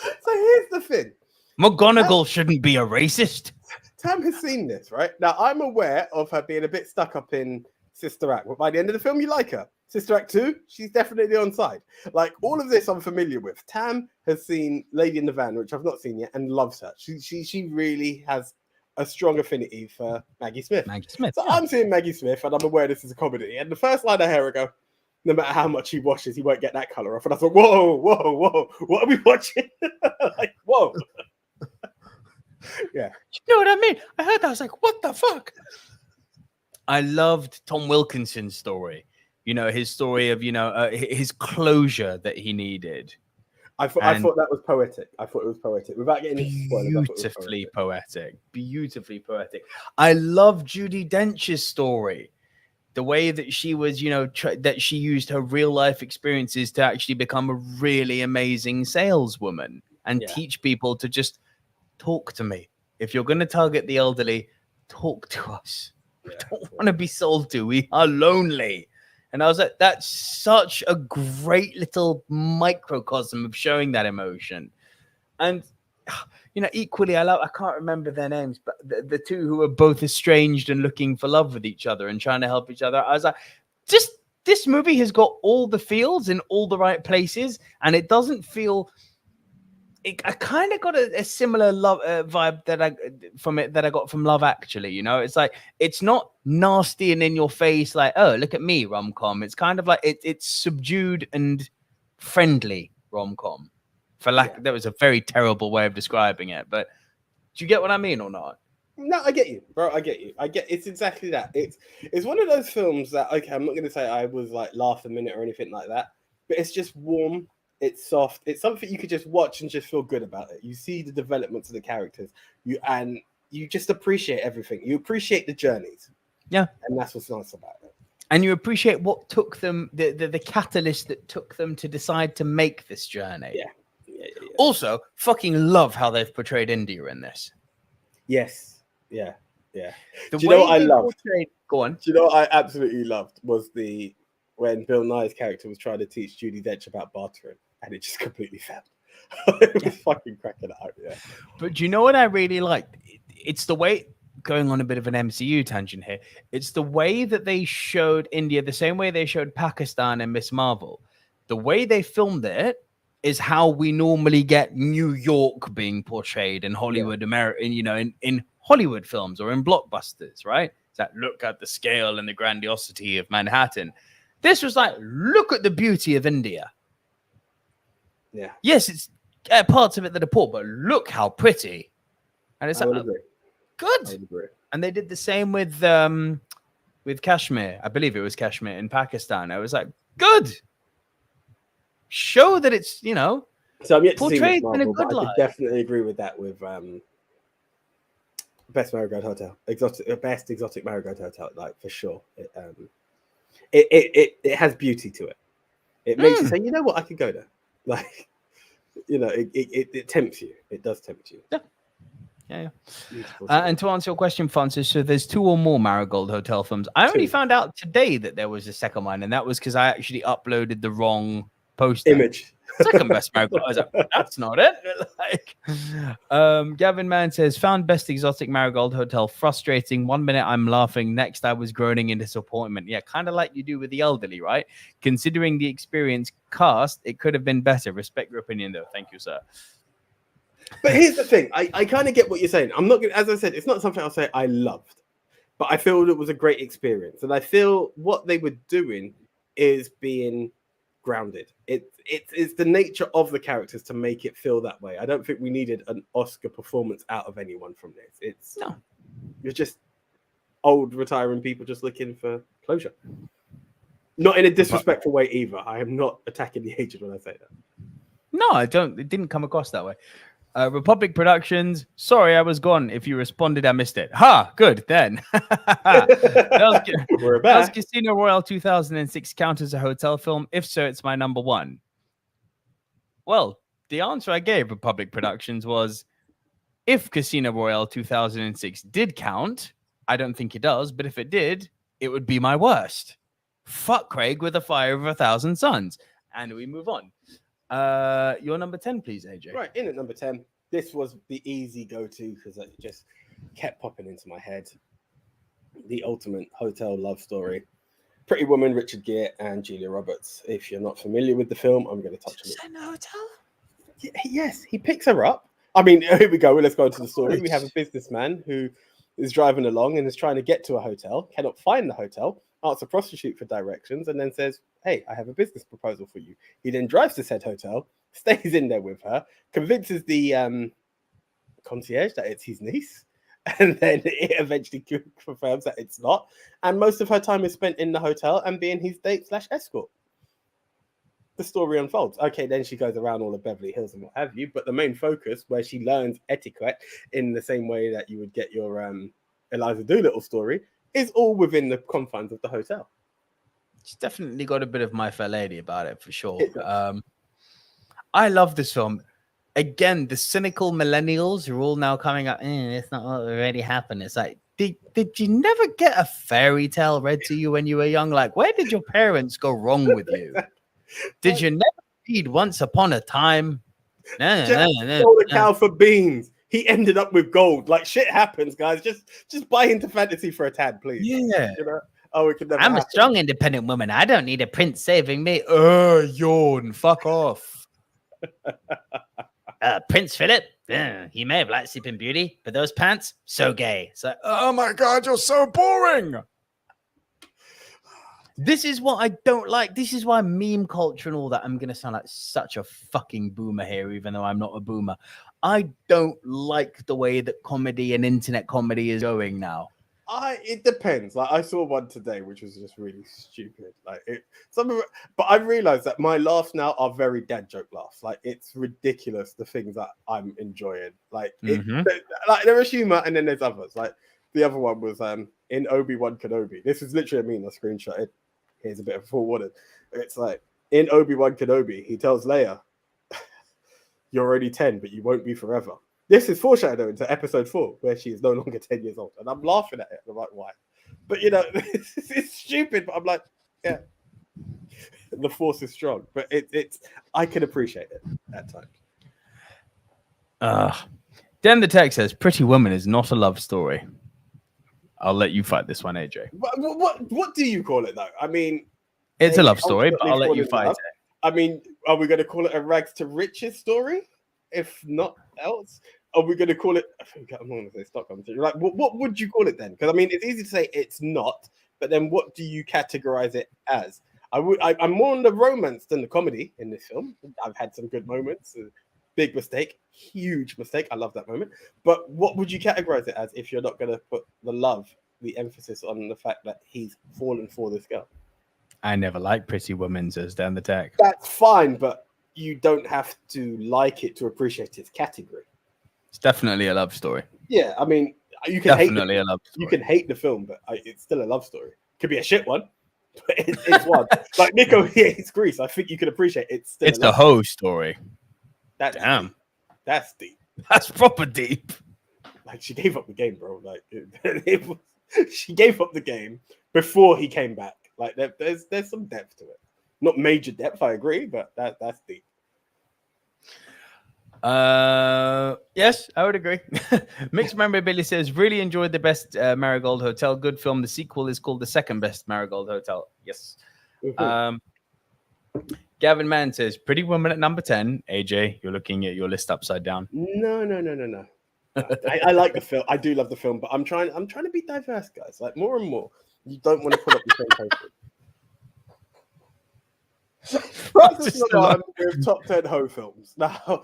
So here's the thing. McGonagall shouldn't be a racist. Tam has seen this, right? Now, I'm aware of her being a bit stuck up in Sister Act, but by the end of the film, you like her. Sister Act 2, she's definitely on side. Like, all of this I'm familiar with. Tam has seen Lady in the Van, which I've not seen yet, and loves her. She really has a strong affinity for Maggie Smith. So I'm seeing Maggie Smith, and I'm aware this is a comedy. And the first line I hear, I go, no matter how much he washes, he won't get that color off. And I thought, whoa, what are we watching? Like, whoa. Yeah. You know what I mean? I heard that. I was like, what the fuck? I loved Tom Wilkinson's story. You know, his story of, his closure that he needed. I thought that was poetic. I thought it was poetic. Without getting into spoilers, beautifully poetic. Beautifully poetic. I love Judi Dench's story. The way that she was, that she used her real life experiences to actually become a really amazing saleswoman and teach people to just talk to me. If you're going to target the elderly, talk to us. We don't want to be sold to. We are lonely. And I was like, that's such a great little microcosm of showing that emotion. And, equally, I can't remember their names, but the two who are both estranged and looking for love with each other and trying to help each other. I was like, this movie has got all the feels in all the right places. And it doesn't feel... I kind of got a similar love vibe that I got from Love Actually. It's like, it's not nasty and in your face like, oh, look at me, rom-com. It's kind of like it's subdued and friendly rom-com. That was a very terrible way of describing it. But do you get what I mean or not? No, I get you, bro. I get you. It's exactly that. It's one of those films that, okay, I'm not going to say I was like laugh a minute or anything like that, but it's just warm. It's soft. It's something you could just watch and just feel good about it. You see the developments of the characters, you just appreciate everything. You appreciate the journeys. Yeah, and that's what's nice about it. And you appreciate what took them, the catalyst that took them to decide to make this journey. Yeah. Also, fucking love how they've portrayed India in this. Yes. Yeah. The Do you way know what I they loved? Go on. Do you know what I absolutely loved was when Bill Nye's character was trying to teach Judi Dench about bartering, and it just completely failed. It was fucking cracking it out. Yeah. But do you know what I really liked? It's the way, going on a bit of an MCU tangent here, it's the way that they showed India the same way they showed Pakistan and Miss Marvel. The way they filmed it is how we normally get New York being portrayed in Hollywood, in Hollywood films or in blockbusters, right? It's like, look at the scale and the grandiosity of Manhattan. This was like, look at the beauty of India. Yeah. Yes, it's parts of it that are poor, but look how pretty. And it's like, good. And they did the same with Kashmir. I believe it was Kashmir in Pakistan. I was like, good. Show that it's, so I'm yet to see Miss Marvel, in a good but light. I could definitely agree with that with Best Marigold Hotel, Best Exotic Marigold Hotel, like for sure. It has beauty to it. It makes you say, you know what, I could go there. Like, it tempts you. It does tempt you. Yeah. And to answer your question, Francis, so there's 2 or more Marigold Hotel films. I only found out today that there was a second one, and that was because I actually uploaded the wrong poster. Image. Second best Marigold. I was like, that's not it. Gavin Mann says, found Best Exotic Marigold Hotel frustrating. 1 minute I'm laughing, next I was groaning in disappointment. Yeah, kind of like you do with the elderly, right? Considering the experience cast, it could have been better. Respect your opinion, though. Thank you, sir. But here's the thing. I kind of get what you're saying. I'm not going to, as I said, it's not something I'll say I loved, but I feel it was a great experience. And I feel what they were doing is being grounded. It's the nature of the characters to make it feel that way. I don't think we needed an Oscar performance out of anyone from this. You're just old retiring people just looking for closure. Not in a disrespectful way either. I am not attacking the aged when I say that. No, I don't. It didn't come across that way. Republic Productions. Sorry, I was gone. If you responded, I missed it. Good then. We're back. Does Casino Royale 2006 count as a hotel film? If so, it's my number 1. Well, the answer I gave Republic Productions was, if Casino Royale 2006 did count, I don't think it does, but if it did, it would be my worst. Fuck Craig with a Fire of 1,000 Suns. And we move on. Your number 10, please, AJ. Right, in at number 10. This was the easy go-to because it just kept popping into my head. The ultimate hotel love story. Pretty Woman, Richard Gere, and Julia Roberts. If you're not familiar with the film, I'm going to touch on it. In a hotel? Yes, he picks her up. I mean, here we go. Let's go into the story. We have a businessman who is driving along and is trying to get to a hotel, cannot find the hotel, asks a prostitute for directions, and then says, hey, I have a business proposal for you. He then drives to said hotel, stays in there with her, convinces the concierge that it's his niece, and then it eventually confirms that it's not. And most of her time is spent in the hotel and being his date/escort. The story unfolds. Okay, then she goes around all of Beverly Hills and what have you, but the main focus, where she learns etiquette in the same way that you would get your Eliza Doolittle story, is all within the confines of the hotel. It's definitely got a bit of My Fair Lady about it, for sure. I love this film. Again, the cynical millennials are all now coming up, it's not what already happened. It's like, did you never get a fairy tale read to you when you were young? Like, where did your parents go wrong with you? Did you never read Once Upon a Time? Sold a cow for beans. He ended up with gold. Like, shit happens, guys. Just buy into fantasy for a tad, please. Yeah. You know? Oh, it could never I'm happen. a strong, independent woman. I don't need a prince saving me. Yawn. Fuck off. Prince Philip, he may have liked Sleeping Beauty, but those pants, so gay. So, oh my God, you're so boring. This is what I don't like. This is why meme culture and all that. I'm going to sound like such a fucking boomer here, even though I'm not a boomer. I don't like the way that comedy and internet comedy is going now. It depends. Like I saw one today, which was just really stupid. But I realized that my laughs now are very dad joke laughs. Like it's ridiculous the things that I'm enjoying. Like there is humor, and then there's others. Like the other one was in Obi-Wan Kenobi. This is literally a meme I screenshotted. Here's a bit of a forewarning. It's like in Obi-Wan Kenobi, he tells Leia, "You're already 10, but you won't be forever." This is foreshadowing to episode 4, where she is no longer 10 years old. And I'm laughing at it. I'm like, why? But, it's stupid. But I'm like, yeah, the force is strong. But I can appreciate it at times. Dan the Tech says, Pretty Woman is not a love story. I'll let you fight this one, AJ. What do you call it, though? I mean... It's a love story, but I'll let you fight it. I mean, are we going to call it a rags to riches story? If not else, are we going to call it? I'm not going to say Stockholm. Like, what would you call it then? Because I mean, it's easy to say it's not, but then what do you categorize it as? I'm more on the romance than the comedy in this film. I've had some good moments. Big mistake, huge mistake. I love that moment. But what would you categorize it as if you're not going to put the emphasis on the fact that he's fallen for this girl? I never liked Pretty Woman, says Dan the Tech. That's fine, but you don't have to like it to appreciate its category. It's definitely a love story. Yeah, I mean, you can definitely a love story. You can hate the film, but it's still a love story. Could be a shit one, but it's one. Like Nico hates Greece. I think you can appreciate it's the hoe story. Damn, that's deep. That's proper deep. Like she gave up the game, bro. Like she gave up the game before he came back. Like there's some depth to it. Not major depth, I agree, but that's deep. Yes, I would agree. Mixed Memorabilia says, really enjoyed the best Marigold Hotel. Good film. The sequel is called The Second Best Marigold Hotel. Yes. Gavin Mann says, Pretty Woman at number 10. AJ, you're looking at your list upside down. No. I like the film. I do love the film, but I'm trying to be diverse, guys. Like more and more. You don't want to put up the same poster. Francis Lamar with top 10 hoe films. Now,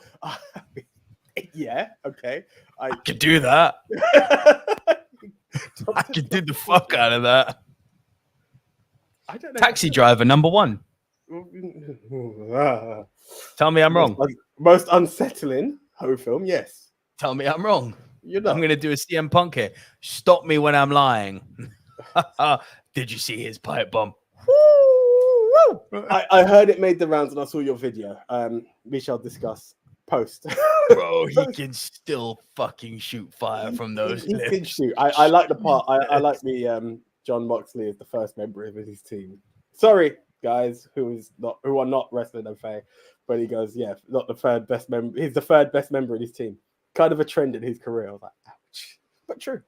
yeah, okay. I could do that. I could do the fuck out of that. I don't know. Taxi Driver, number 1. Tell me I'm wrong. Most unsettling hoe film, yes. Tell me I'm wrong. You're not. I'm going to do a CM Punk here. Stop me when I'm lying. Did you see his pipe bomb? I heard it made the rounds and I saw your video. We shall discuss post. Bro, he can still fucking shoot fire from those He lips. can shoot. I like the part. I like the John Moxley is the first member of his team. Sorry, guys, who are not wrestling okay, but he goes, yeah, not the third best member. He's the third best member of his team. Kind of a trend in his career. I was like, ouch, but true.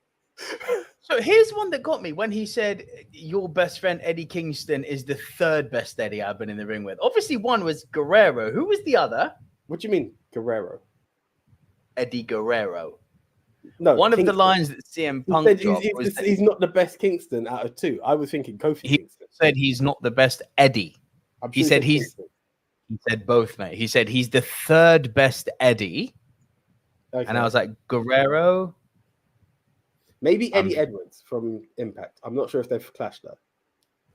So here's one that got me when he said your best friend Eddie Kingston is the third best Eddie I've been in the ring with. Obviously, one was Guerrero. Who was the other? What do you mean, Guerrero? Eddie Guerrero. No, one Kingston. of the lines that CM Punk dropped was he's not the best Kingston out of 2. I was thinking Kofi Kingston. Said he's not the best Eddie. He said Kingston. He said both, mate. He said he's the third best Eddie. Okay. And I was like, Guerrero? Maybe Eddie Edwards from Impact. I'm not sure if they've clashed though.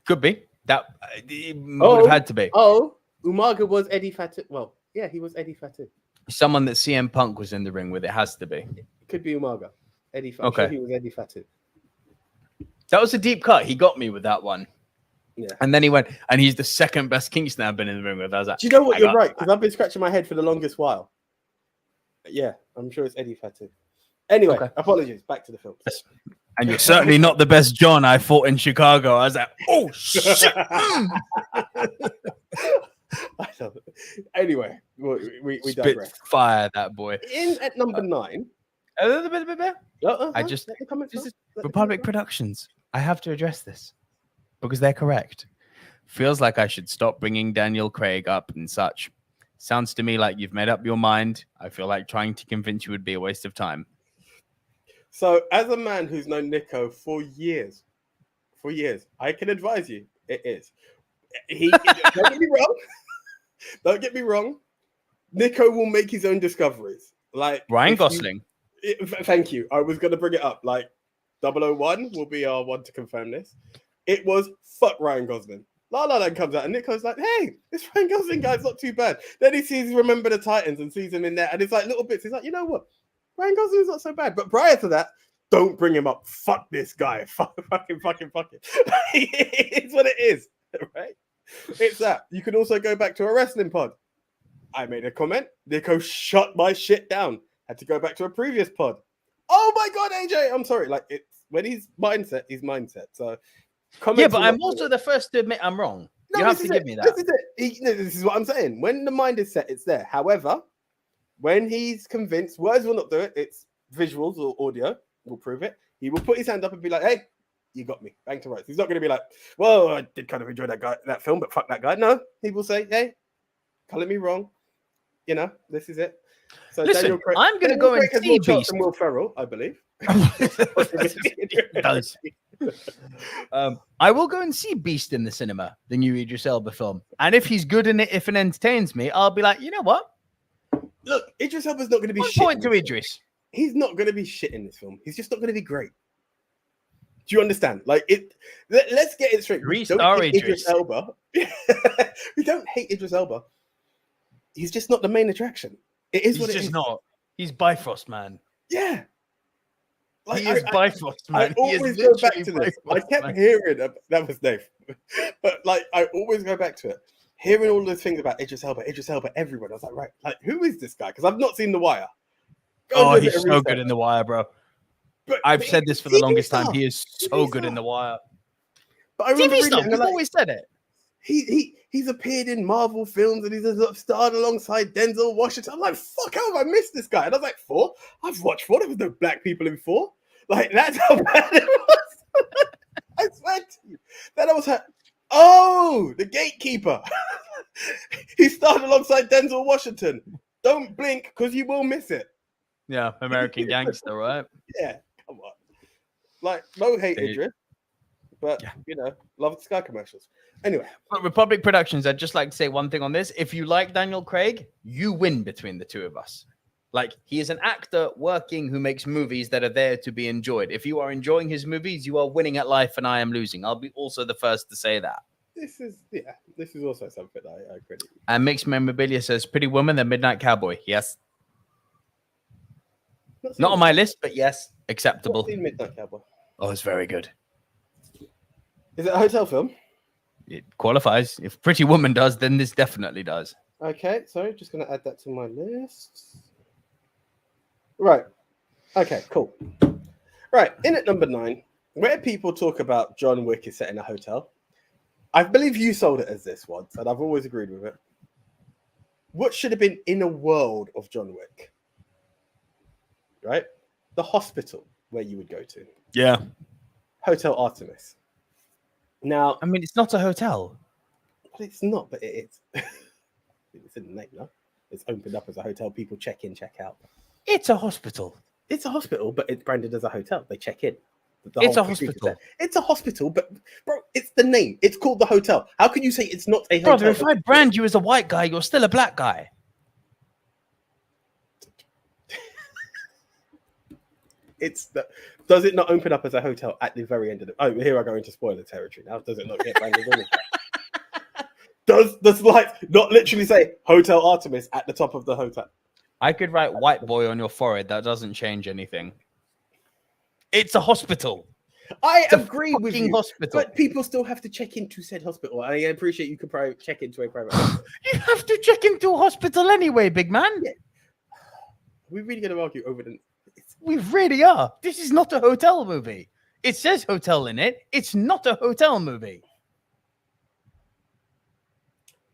Could be. That would have had to be. Oh, Umaga was Eddie Fatu. Well, yeah, he was Eddie Fatu. Someone that CM Punk was in the ring with. It has to be. It could be Umaga. Eddie Fatu. Okay. Sure he was Eddie Fatu. That was a deep cut. He got me with that one. Yeah. And then he went, and he's the second best Kingston I've been in the ring with. I was like, do you know what? You're right. Because I've been scratching my head for the longest while. Yeah, I'm sure it's Eddie Fatu. Anyway, apologies. Back to the film. Yes. And you're certainly not the best John I fought in Chicago. I was like, oh, shit. I love it. Anyway, we digress. Fire, that boy. In at number 9. I just, this is Republic Productions. I have to address this because they're correct. Feels like I should stop bringing Daniel Craig up and such. Sounds to me like you've made up your mind. I feel like trying to convince you would be a waste of time. So, as a man who's known Nico for years, I can advise you, It is. Don't get me wrong. Don't get me wrong. Nico will make his own discoveries. Like Ryan Gosling. Thank you. I was going to bring it up. Like 001 will be our one to confirm this. It was fuck Ryan Gosling. La La Land comes out and Nico's like, hey, this Ryan Gosling guy's not too bad. Then he sees Remember the Titans and sees him in there. And it's like little bits. He's like, you know what? Ryan Gosling's not so bad. But prior to that, don't bring him up. Fuck this guy. Fuck him. It's what it is. Right? It's that. You can also go back to a wrestling pod. I made a comment. Nico shut my shit down. Had to go back to a previous pod. Oh my God, AJ. I'm sorry. Like, it's when he's mindset, he's mindset. So, yeah, but I'm also the first to admit I'm wrong. No, you have to give me that. This is it. This is what I'm saying. When the mind is set, it's there. However, when he's convinced, words will not do it. It's visuals or audio will prove it. He will put his hand up and be like, hey, you got me. Bang to rights. He's not going to be like, well, I did kind of enjoy that film, but fuck that guy. No, he will say, hey, color me wrong. You know, this is it. So listen, I'm going to go and see Beast. And Will Ferrell, I believe. It does. I will go and see Beast in the cinema, the new Idris Elba film. And if he's good in it, if it entertains me, I'll be like, you know what? Look, Idris Elba's not going to be One shit. point to Idris. He's not going to be shit in this film. He's just not going to be great. Do you understand? Like it. Let's get it straight. We don't hate Idris Elba. We don't hate Idris Elba. He's just not the main attraction. It is what it is. He's just not. He's Bifrost, man. Yeah. Like, he is Bifrost, man. I always go back to this. I kept hearing that was Dave, but like I always go back to it. Hearing all those things about Idris Elba, everyone. I was like, right, like who is this guy? Because I've not seen The Wire. He's so good in The Wire, bro. I've said this for the longest time. He is so good in The Wire. But I remember TV stuff. You've always said it. He's appeared in Marvel films and he's starred alongside Denzel Washington. I'm like, fuck, how have I missed this guy? And I was like, 4? I've watched 4. There was no black people in 4. Like, that's how bad it was. I swear to you. Then I was like, oh, the gatekeeper. He starred alongside Denzel Washington. Don't blink because you will miss it. Yeah, American Gangster, right? Yeah, come on. Like, no hate Idris. But, you know, love the Sky commercials. Anyway. But Republic Productions, I'd just like to say one thing on this. If you like Daniel Craig, you win between the two of us. Like, he is an actor working who makes movies that are there to be enjoyed. If you are enjoying his movies, you are winning at life and I am losing. I'll be also the first to say that. This is also something I credit you. And Mixed Memorabilia says, Pretty Woman, The Midnight Cowboy. Yes. Not on my list, but yes, acceptable. Midnight Cowboy. Oh, it's very good. Is it a hotel film? It qualifies. If Pretty Woman does, then this definitely does. Okay, sorry, just going to add that to my list. Right. Okay, cool. Right, in at number 9, where people talk about John Wick is set in a hotel, I believe you sold it as this once, and I've always agreed with it. What should have been in a world of John Wick? Right? The hospital where you would go to. Yeah. Hotel Artemis. Now, I mean, it's not a hotel. Well, it's not, but it is. It's in the name, no? It's opened up as a hotel. People check in, check out. It's a hospital. It's a hospital, but it's branded as a hotel. They check in. It's a hospital. It's a hospital, but bro, it's the name. It's called the hotel. How can you say it's not a hotel? Brother, if I brand you as a white guy, you're still a black guy. Does it not open up as a hotel at the very end of the? Oh, here I go into spoiler territory now. Does it not get branded on it? Does the slide not literally say Hotel Artemis at the top of the hotel? I could write white boy on your forehead. That doesn't change anything. It's a hospital. I agree with you, hospital. But people still have to check into said hospital. I appreciate you could probably check into a private hospital. You have to check into a hospital anyway, big man. Yeah. We're really going to argue over the... We really are. This is not a hotel movie. It says hotel in it. It's not a hotel movie.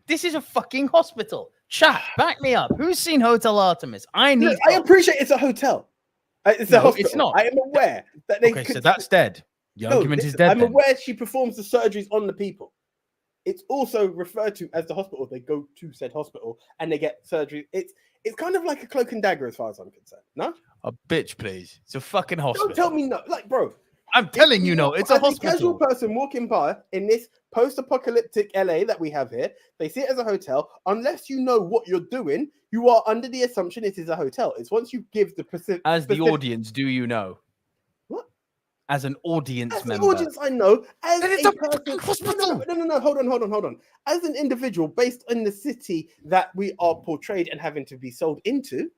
This is a fucking hospital. Chat, back me up. Who's seen Hotel Artemis? I appreciate it's a hotel. It's a hospital. It's not. I am aware that they. Okay, so that's dead. The argument is dead. I'm aware she performs the surgeries on the people. It's also referred to as the hospital. They go to said hospital and they get surgery. It's kind of like a cloak and dagger as far as I'm concerned. No? A bitch, please. It's a fucking hospital. Don't tell me no. Like, bro. I'm telling you, no, it's a as a casual hospital. person walking by in this post-apocalyptic LA that we have here, they see it as a hotel. Unless you know what you're doing, you are under the assumption it is a hotel. It's once you give the As the audience, do you know? What? As an audience As member. the audience, I know. As Then it's a a person, fucking hospital. no. Hold on. As an individual, based on the city that we are portrayed and having to be sold into,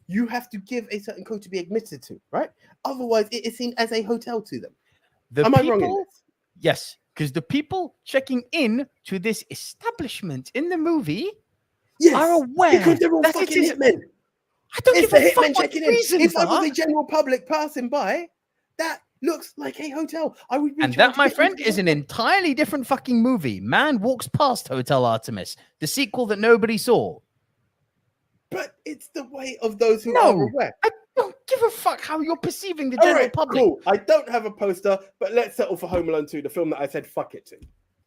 you have to give a certain code to be admitted to, right? Otherwise, it is seen as a hotel to them. Am I wrong in this? Yes, because the people checking in to this establishment in the movie are aware because they're all that fucking it is. hitmen. I don't It's give the a fuck hitmen what checking the in. reasons If I was are. a general public passing by, that looks like a hotel. I would be And trying that, to my get friend, into the is an hotel. entirely different fucking movie. Man walks past Hotel Artemis, the sequel that nobody saw. But it's the way of those who are No, aware. I don't give a fuck how you're perceiving the All general right, public. cool. I don't have a poster, but let's settle for Home Alone 2, the film that I said fuck it to.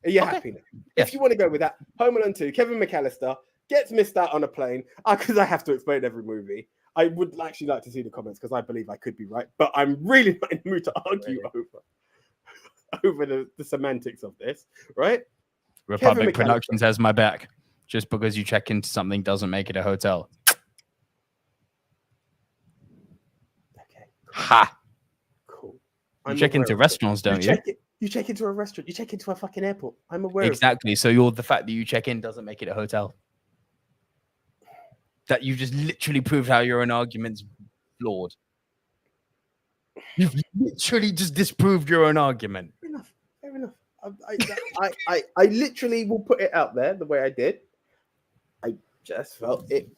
Are you Okay. happy now? Yes. If you want to go with that, Home Alone 2, Kevin McAllister gets missed out on a plane, because I have to explain every movie. I would actually like to see the comments because I believe I could be right, but I'm really not in the mood to argue over the semantics of this, right? Republic McAllister. Productions has my back. Just because you check into something doesn't make it a hotel. Okay, Ha! cool. You check into restaurants, don't you? You check into a restaurant. You check into a fucking airport. I'm aware Exactly. So the fact that you check in doesn't make it a hotel. That you just literally proved how your own argument's flawed. You've literally just disproved your own argument. Fair enough. I literally will put it out there the way I did. I just felt it.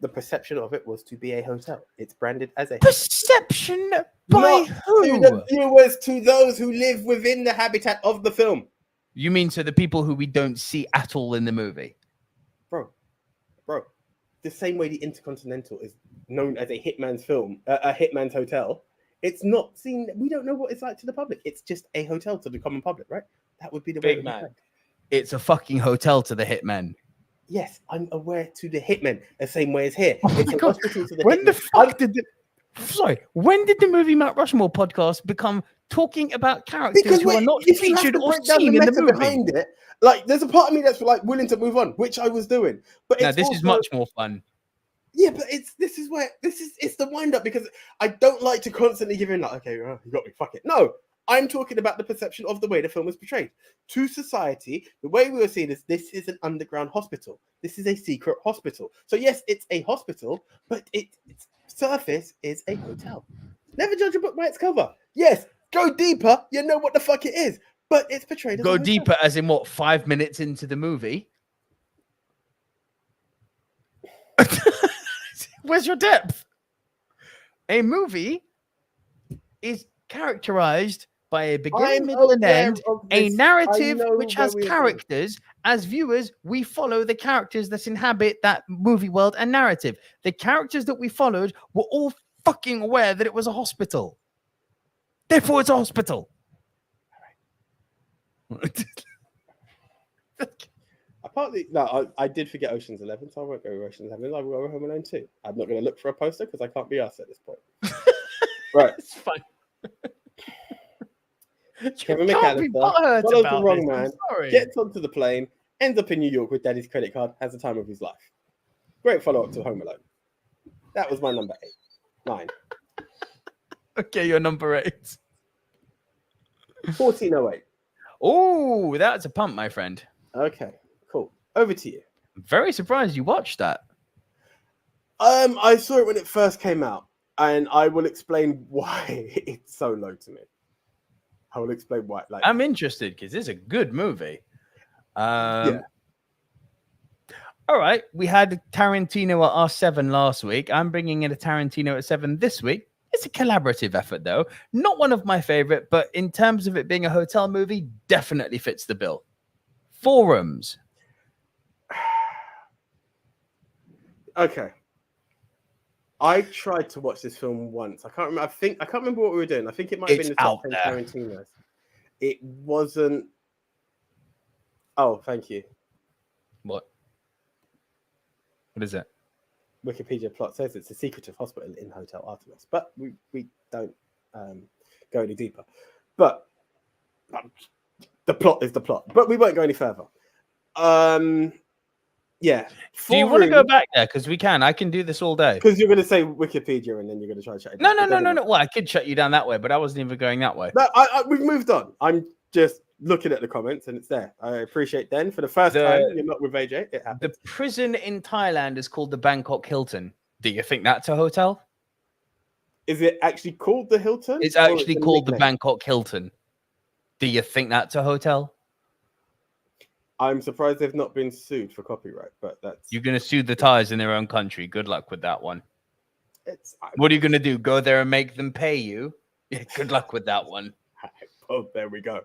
The perception of it was to be a hotel. It's branded as a perception by Not who? To the viewers, to those who live within the habitat of the film. You mean to the people who we don't see at all in the movie? Bro. The same way the Intercontinental is known as a hitman's film, a hitman's hotel. It's not seen. We don't know what it's like to the public. It's just a hotel to the common public, right? That would be the Big way. man. It's a fucking hotel to the hitmen. Yes, I'm aware to the hitmen the same way as here. It's an hospital to the when hitmen. the fuck did the... Sorry, when did the Movie Mount Rushmore podcast become talking about characters who are not featured or seen in the movie? Behind it, like, there's a part of me that's like willing to move on, which I was doing. But now this is much more fun. Yeah, but it's the wind up, because I don't like to constantly give in like, okay, you got me, fuck it. No, I'm talking about the perception of the way the film is portrayed to society. The way we were seeing this is an underground hospital. This is a secret hospital. So yes, it's a hospital, but its surface is a hotel. Never judge a book by its cover. Yes, go deeper. You know what the fuck it is, but it's portrayed as go a hotel. deeper, as in what? 5 minutes into the movie. Where's your depth? A movie is characterized by a beginning, middle, and end, a narrative which has characters. As viewers, we follow the characters that inhabit that movie world and narrative. The characters that we followed were all fucking aware that it was a hospital. Therefore, it's a hospital. I did forget Ocean's 11, so I won't go with Ocean's 11. I will go with Home Alone 2. I'm not going to look for a poster because I can't be asked at this point. Right. It's fine. Kevin McAllister follows the wrong man, gets onto the plane, ends up in New York with Daddy's credit card, has the time of his life. Great follow-up to Home Alone. That was my number 9. Okay, your number 8. 1408. Oh, that's a pump, my friend. Okay, cool. Over to you. I'm very surprised you watched that. I saw it when it first came out, and I will explain why it's so low to me. I will explain why. I'm interested because it's a good movie. Yeah. All right, we had Tarantino at R7 last week. I'm bringing in a Tarantino at 7 this week. It's a collaborative effort, though. Not one of my favorite, but in terms of it being a hotel movie, definitely fits the bill. Forums. Okay. I tried to watch this film once. I can't remember. I can't remember what we were doing. I think it might have been the top 10 Tarantinos. It wasn't. Oh, thank you. What? What is it? Wikipedia plot says it's a secretive hospital in Hotel Artemis, but we don't go any deeper. But the plot is the plot. But we won't go any further. Yeah. Do you want to go back there? Because we can. I can do this all day. Because you're going to say Wikipedia and then you're going to try to shut it No, down. no. Well, I could shut you down that way, but I wasn't even going that way. No, we've moved on. I'm just looking at the comments and it's there. I appreciate then. For the first time, you're not with AJ. It happened. The prison in Thailand is called the Bangkok Hilton. Do you think that's a hotel? Is it actually called the Hilton? It's actually called the Bangkok Hilton. Do you think that's a hotel? I'm surprised they've not been sued for copyright, but that's... You're going to sue the Thais in their own country. Good luck with that one. What are you going to do? Go there and make them pay you? Yeah, good luck with that one. Oh, there we go.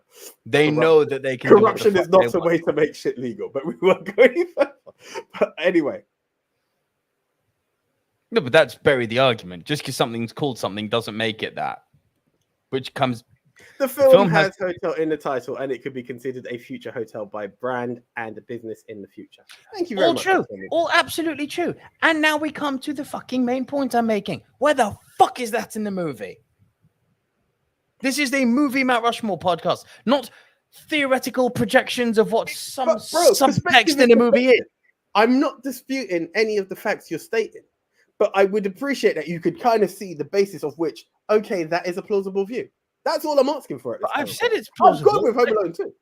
They know that they can... Corruption is not a way to make shit legal, but we won't go any further. But anyway. No, but that's bury the argument. Just because something's called something doesn't make it that. Which comes... The film has hotel in the title, and it could be considered a future hotel by brand and business in the future. Thank you very much. All true. All absolutely true. And now we come to the fucking main point I'm making. Where the fuck is that in the movie? This is the Movie Mount Rushmore podcast, not theoretical projections of what some subtext in the movie is. I'm not disputing any of the facts you're stating, but I would appreciate that you could kind of see the basis of which, okay, that is a plausible view. That's all I'm asking for. But I've said it's plausible. I've gone with Home Alone too.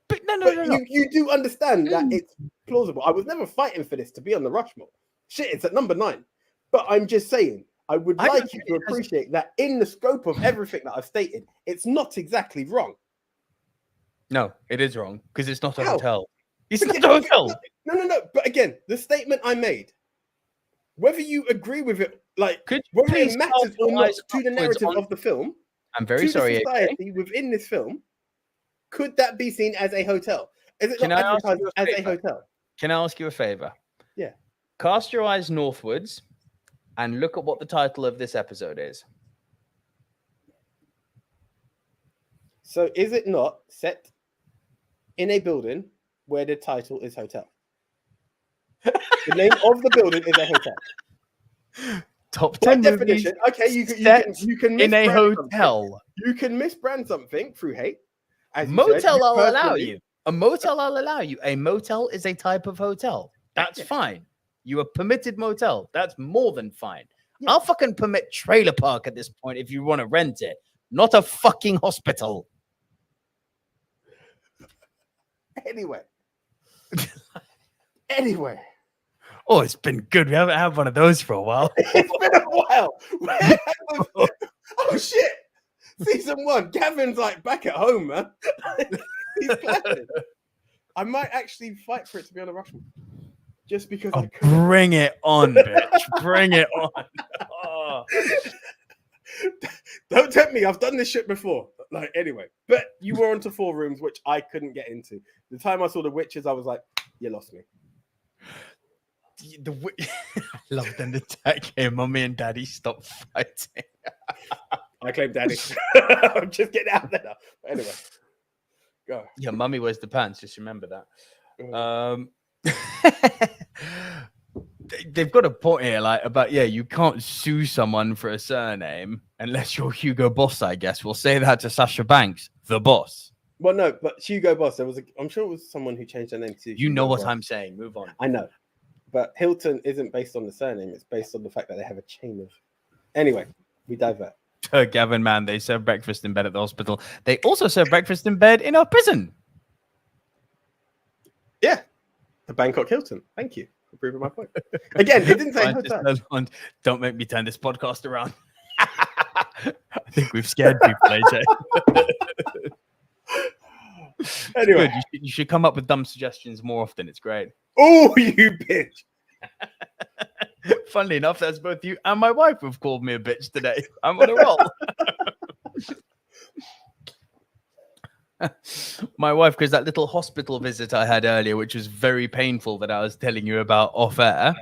But no. You do understand that it's plausible. I was never fighting for this to be on the Rushmore. Shit, it's at number 9. But I'm just saying, I would like you to appreciate that in the scope of everything that I've stated, it's not exactly wrong. No, it is wrong because it's not a hotel. It's not a hotel. No. But again, the statement I made, whether you agree with it, like whether it matters or not to the narrative of the film. I'm very sorry. Society within this film, could that be seen as a hotel? Is it not advertised as a hotel? Can I ask you a favor? Yeah. Cast your eyes northwards and look at what the title of this episode is. So is it not set in a building where the title is hotel? The name of the building is a hotel. Top 10 definition. Okay, you can in a hotel. Something. You can misbrand something through hate. Motel, I'll allow you. A motel, I'll allow you. A motel is a type of hotel. That's fine. You are permitted motel. That's more than fine. Yeah. I'll fucking permit trailer park at this point if you want to rent it, not a fucking hospital. Anyway. Oh, it's been good. We haven't had one of those for a while. It's been a while. Oh, shit. Season 1. Gavin's like back at home, man. He's clapping. I might actually fight for it to be on the Rushmore. Just because I could. Bring it on, bitch. Bring it on. Oh. Don't tempt me. I've done this shit before. Like, anyway. But you were onto 4 rooms, which I couldn't get into. The time I saw the witches, I was like, you lost me. I love them attack here. Mommy and Daddy stop fighting. I claim Daddy. I'm just getting out there now. But anyway, go. Yeah, Mummy wears the pants. Just remember that. They've got a point here, like about you can't sue someone for a surname unless you're Hugo Boss. I guess we'll say that to Sasha Banks, the boss. Well, no, but Hugo Boss. I'm sure it was someone who changed their name to. You know what I'm saying. Move on. I know. But Hilton isn't based on the surname. It's based on the fact that they have a chain of... Anyway, we divert. Gavin, man, they serve breakfast in bed at the hospital. They also serve breakfast in bed in our prison. Yeah. The Bangkok Hilton. Thank you for proving my point. Again, it didn't say hotel. Don't make me turn this podcast around. I think we've scared people, AJ. Anyway. Good. You should come up with dumb suggestions more often. It's great. Oh, you bitch. Funnily enough, that's both you and my wife who've called me a bitch today. I'm on a roll. My wife, because that little hospital visit I had earlier, which was very painful that I was telling you about off air.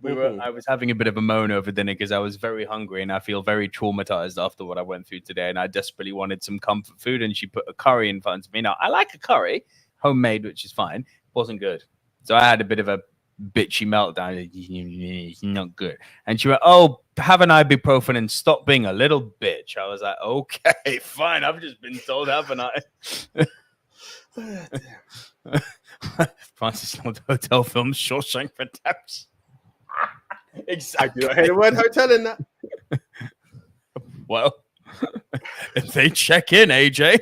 I was having a bit of a moan over dinner because I was very hungry and I feel very traumatized after what I went through today. And I desperately wanted some comfort food. And she put a curry in front of me. Now, I like a curry, homemade, which is fine. Wasn't good. So I had a bit of a bitchy meltdown. It's not good. And she went, "Oh, have an ibuprofen and stop being a little bitch." I was like, "Okay, fine. I've just been told, haven't I?" Francis Lord Hotel film Shawshank Redemption. I Exactly. do not hear the word hotel in that. Well, if they check in, AJ.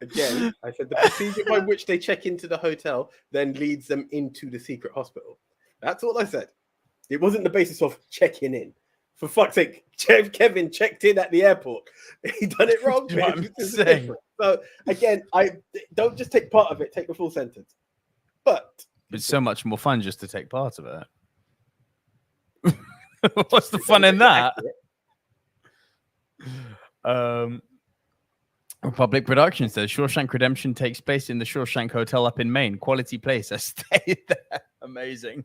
Again, I said the procedure by which they check into the hotel then leads them into the secret hospital. That's all I said. It wasn't the basis of checking in. For fuck's sake, Kevin checked in at the airport. He done it wrong. You know what I'm saying? So again, I don't just take part of it, take the full sentence. But it's so much more fun just to take part of it. What's the fun in that? Republic Productions says Shawshank Redemption takes place in the Shawshank Hotel up in Maine. Quality place. I stayed there. Amazing.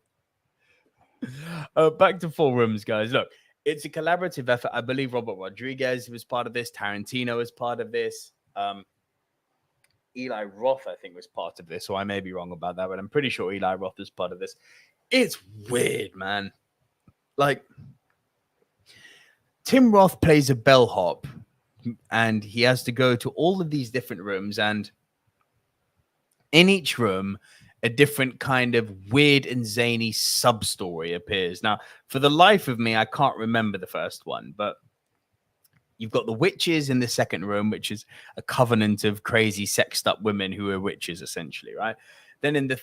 Back to Four Rooms, guys. Look, it's a collaborative effort. I believe Robert Rodriguez was part of this. Tarantino is part of this. Eli Roth, I think, was part of this. So I may be wrong about that, but I'm pretty sure Eli Roth is part of this. It's weird, man. Like, Tim Roth plays a bellhop, and he has to go to all of these different rooms, and in each room, a different kind of weird and zany sub-story appears. Now, for the life of me, I can't remember the first one, but you've got the witches in the second room, which is a covenant of crazy sexed-up women who are witches, essentially, right? Then in the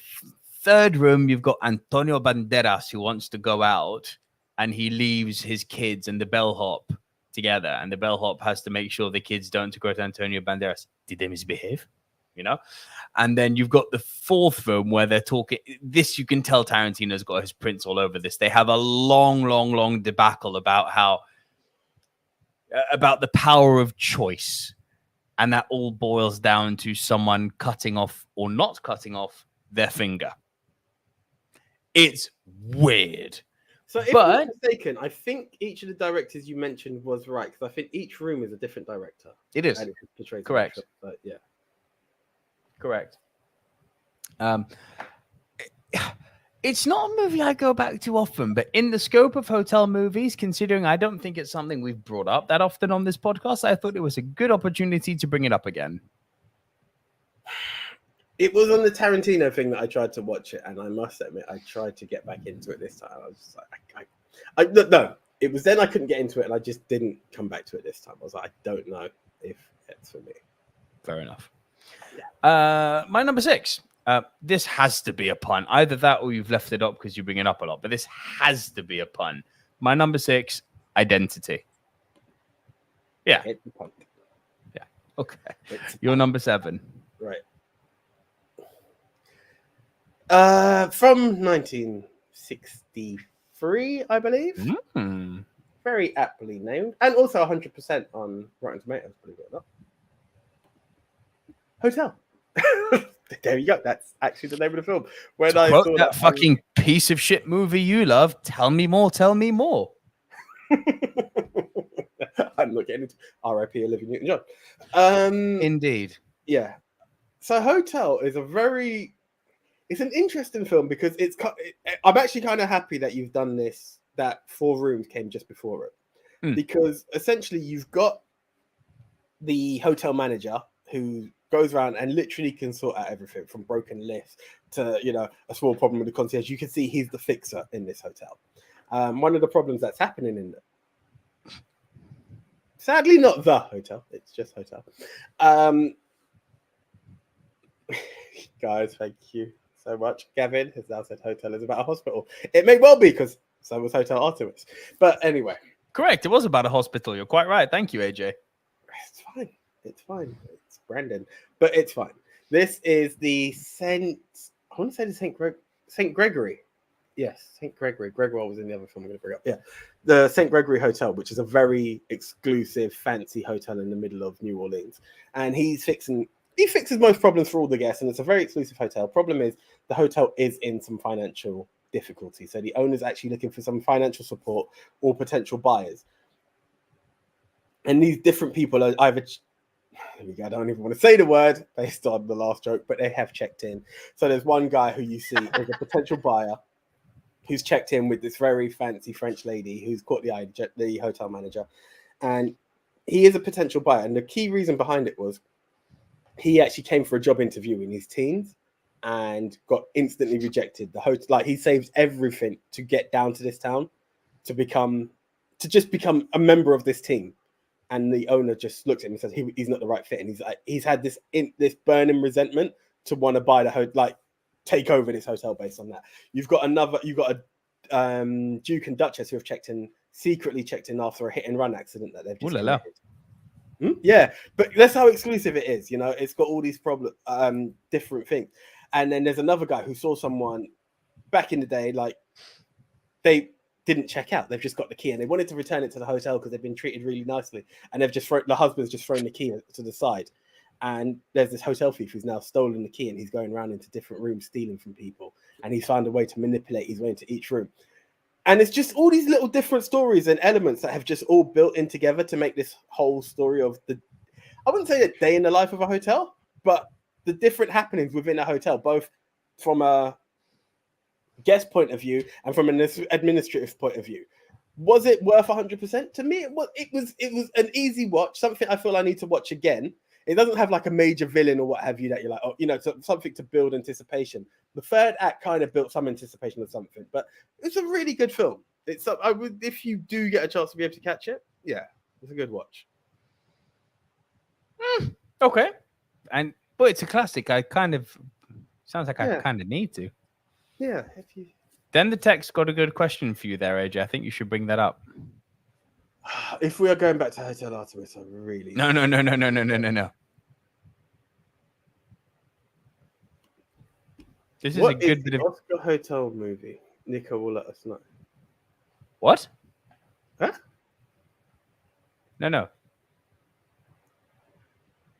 third room, you've got Antonio Banderas, who wants to go out, and he leaves his kids and the bellhop together, and the bellhop has to make sure the kids don't go to Antonio Banderas. Did they misbehave? You know? And then you've got the fourth room where they're talking. This, you can tell Tarantino's got his prints all over this. They have a long debacle about the power of choice. And that all boils down to someone cutting off or not cutting off their finger. It's weird. So if I'm not mistaken, I think each of the directors you mentioned was right, because I think each room is a different director. It is. Correct. But yeah. Correct. It's not a movie I go back to often, but in the scope of hotel movies, considering I don't think it's something we've brought up that often on this podcast, I thought it was a good opportunity to bring it up again. It was on the Tarantino thing that I tried to watch it, and I must admit, I tried to get back into it this time. I was just like, no, it was then I couldn't get into it, and I just didn't come back to it this time. I was like, I don't know if it's for me. Fair enough. Yeah. My number 6. This has to be a pun. Either that or you've left it up because you bring it up a lot, but this has to be a pun. My number 6, Identity. Yeah. It's a pun. Yeah. Okay. Your number 7. Right. From 1963, I believe. Mm. Very aptly named, and also 100% on Rotten Tomatoes, believe it or not. Hotel. There you go. That's actually the name of the film. When I saw that fucking piece of shit movie you love, tell me more. Tell me more. I'm not getting into R.I.P. Olivia Newton-John. Indeed. Yeah. So Hotel is it's an interesting film because I'm actually kind of happy that you've done this, that Four Rooms came just before it. Because essentially you've got the hotel manager who goes around and literally can sort out everything from broken lifts to, a small problem with the concierge. You can see he's the fixer in this hotel. One of the problems that's happening in it, sadly not the hotel, it's just hotel. Guys, thank you so much. Gavin has now said hotel is about a hospital. It may well be, because so was Hotel Artemis. But anyway. Correct. It was about a hospital. You're quite right. Thank you, AJ. It's fine. It's fine. It's Brandon. But it's fine. This is the St. Gregory. Yes, St. Gregory. Gregory was in the other film I'm going to bring up. Yeah. The St. Gregory Hotel, which is a very exclusive, fancy hotel in the middle of New Orleans. And he fixes most problems for all the guests, and it's a very exclusive hotel. Problem is, the hotel is in some financial difficulty. So the owner's actually looking for some financial support or potential buyers. And these different people are either I don't even want to say the word based on the last joke, but they have checked in. So there's one guy who you see as a potential buyer who's checked in with this very fancy French lady who's caught the eye, the hotel manager. And he is a potential buyer. And the key reason behind it was he actually came for a job interview in his teens and got instantly rejected. The hotel, like, he saved everything to get down to this town to just become a member of this team. And the owner just looks at him and says he's not the right fit. And he's had this burning resentment to want to buy the hotel, like take over this hotel based on that. You've got a Duke and Duchess who have secretly checked in after a hit and run accident that they've just committed. Yeah, but that's how exclusive it is. You know, it's got all these different things. And then there's another guy who saw someone back in the day, like they didn't check out. They've just got the key and they wanted to return it to the hotel because they've been treated really nicely. And the husband's just thrown the key to the side. And there's this hotel thief who's now stolen the key and he's going around into different rooms stealing from people. And he's found a way to manipulate his way into each room. And it's just all these little different stories and elements that have just all built in together to make this whole story of I wouldn't say a day in the life of a hotel, but the different happenings within a hotel, both from a guest point of view and from an administrative point of view. Was it worth 100%? To me, it was an easy watch, something I feel I need to watch again. It doesn't have like a major villain or what have you that you're like, oh, you know, something to build anticipation. The third act kind of built some anticipation of something, but it's a really good film. If you do get a chance to be able to catch it, yeah, it's a good watch. Okay, but it's a classic. Sounds like I kind of need to. Yeah. Then the text got a good question for you there, AJ. I think you should bring that up. If we are going back to Hotel Artemis, I really... No. This is a good bit of... Oscar Hotel movie? Nico will let us know. What? Huh? No.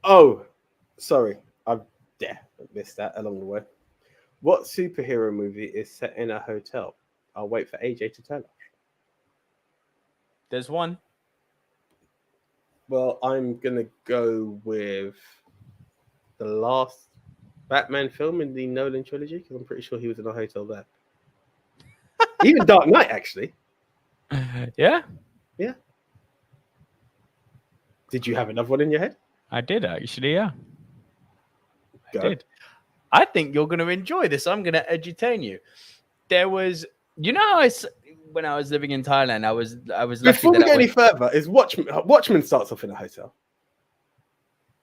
Oh, sorry. I missed that along the way. What superhero movie is set in a hotel? I'll wait for AJ to tell us. There's one. Well, I'm going to go with the last Batman film in the Nolan trilogy, because I'm pretty sure he was in a hotel there. Even Dark Knight, actually. Yeah? Yeah. Did you have another one in your head? I did, actually, yeah. Go. I did. I think you're going to enjoy this. I'm going to edutain you. There was, you know how when I was living in Thailand, I was Before we go any further, is Watchmen starts off in a hotel.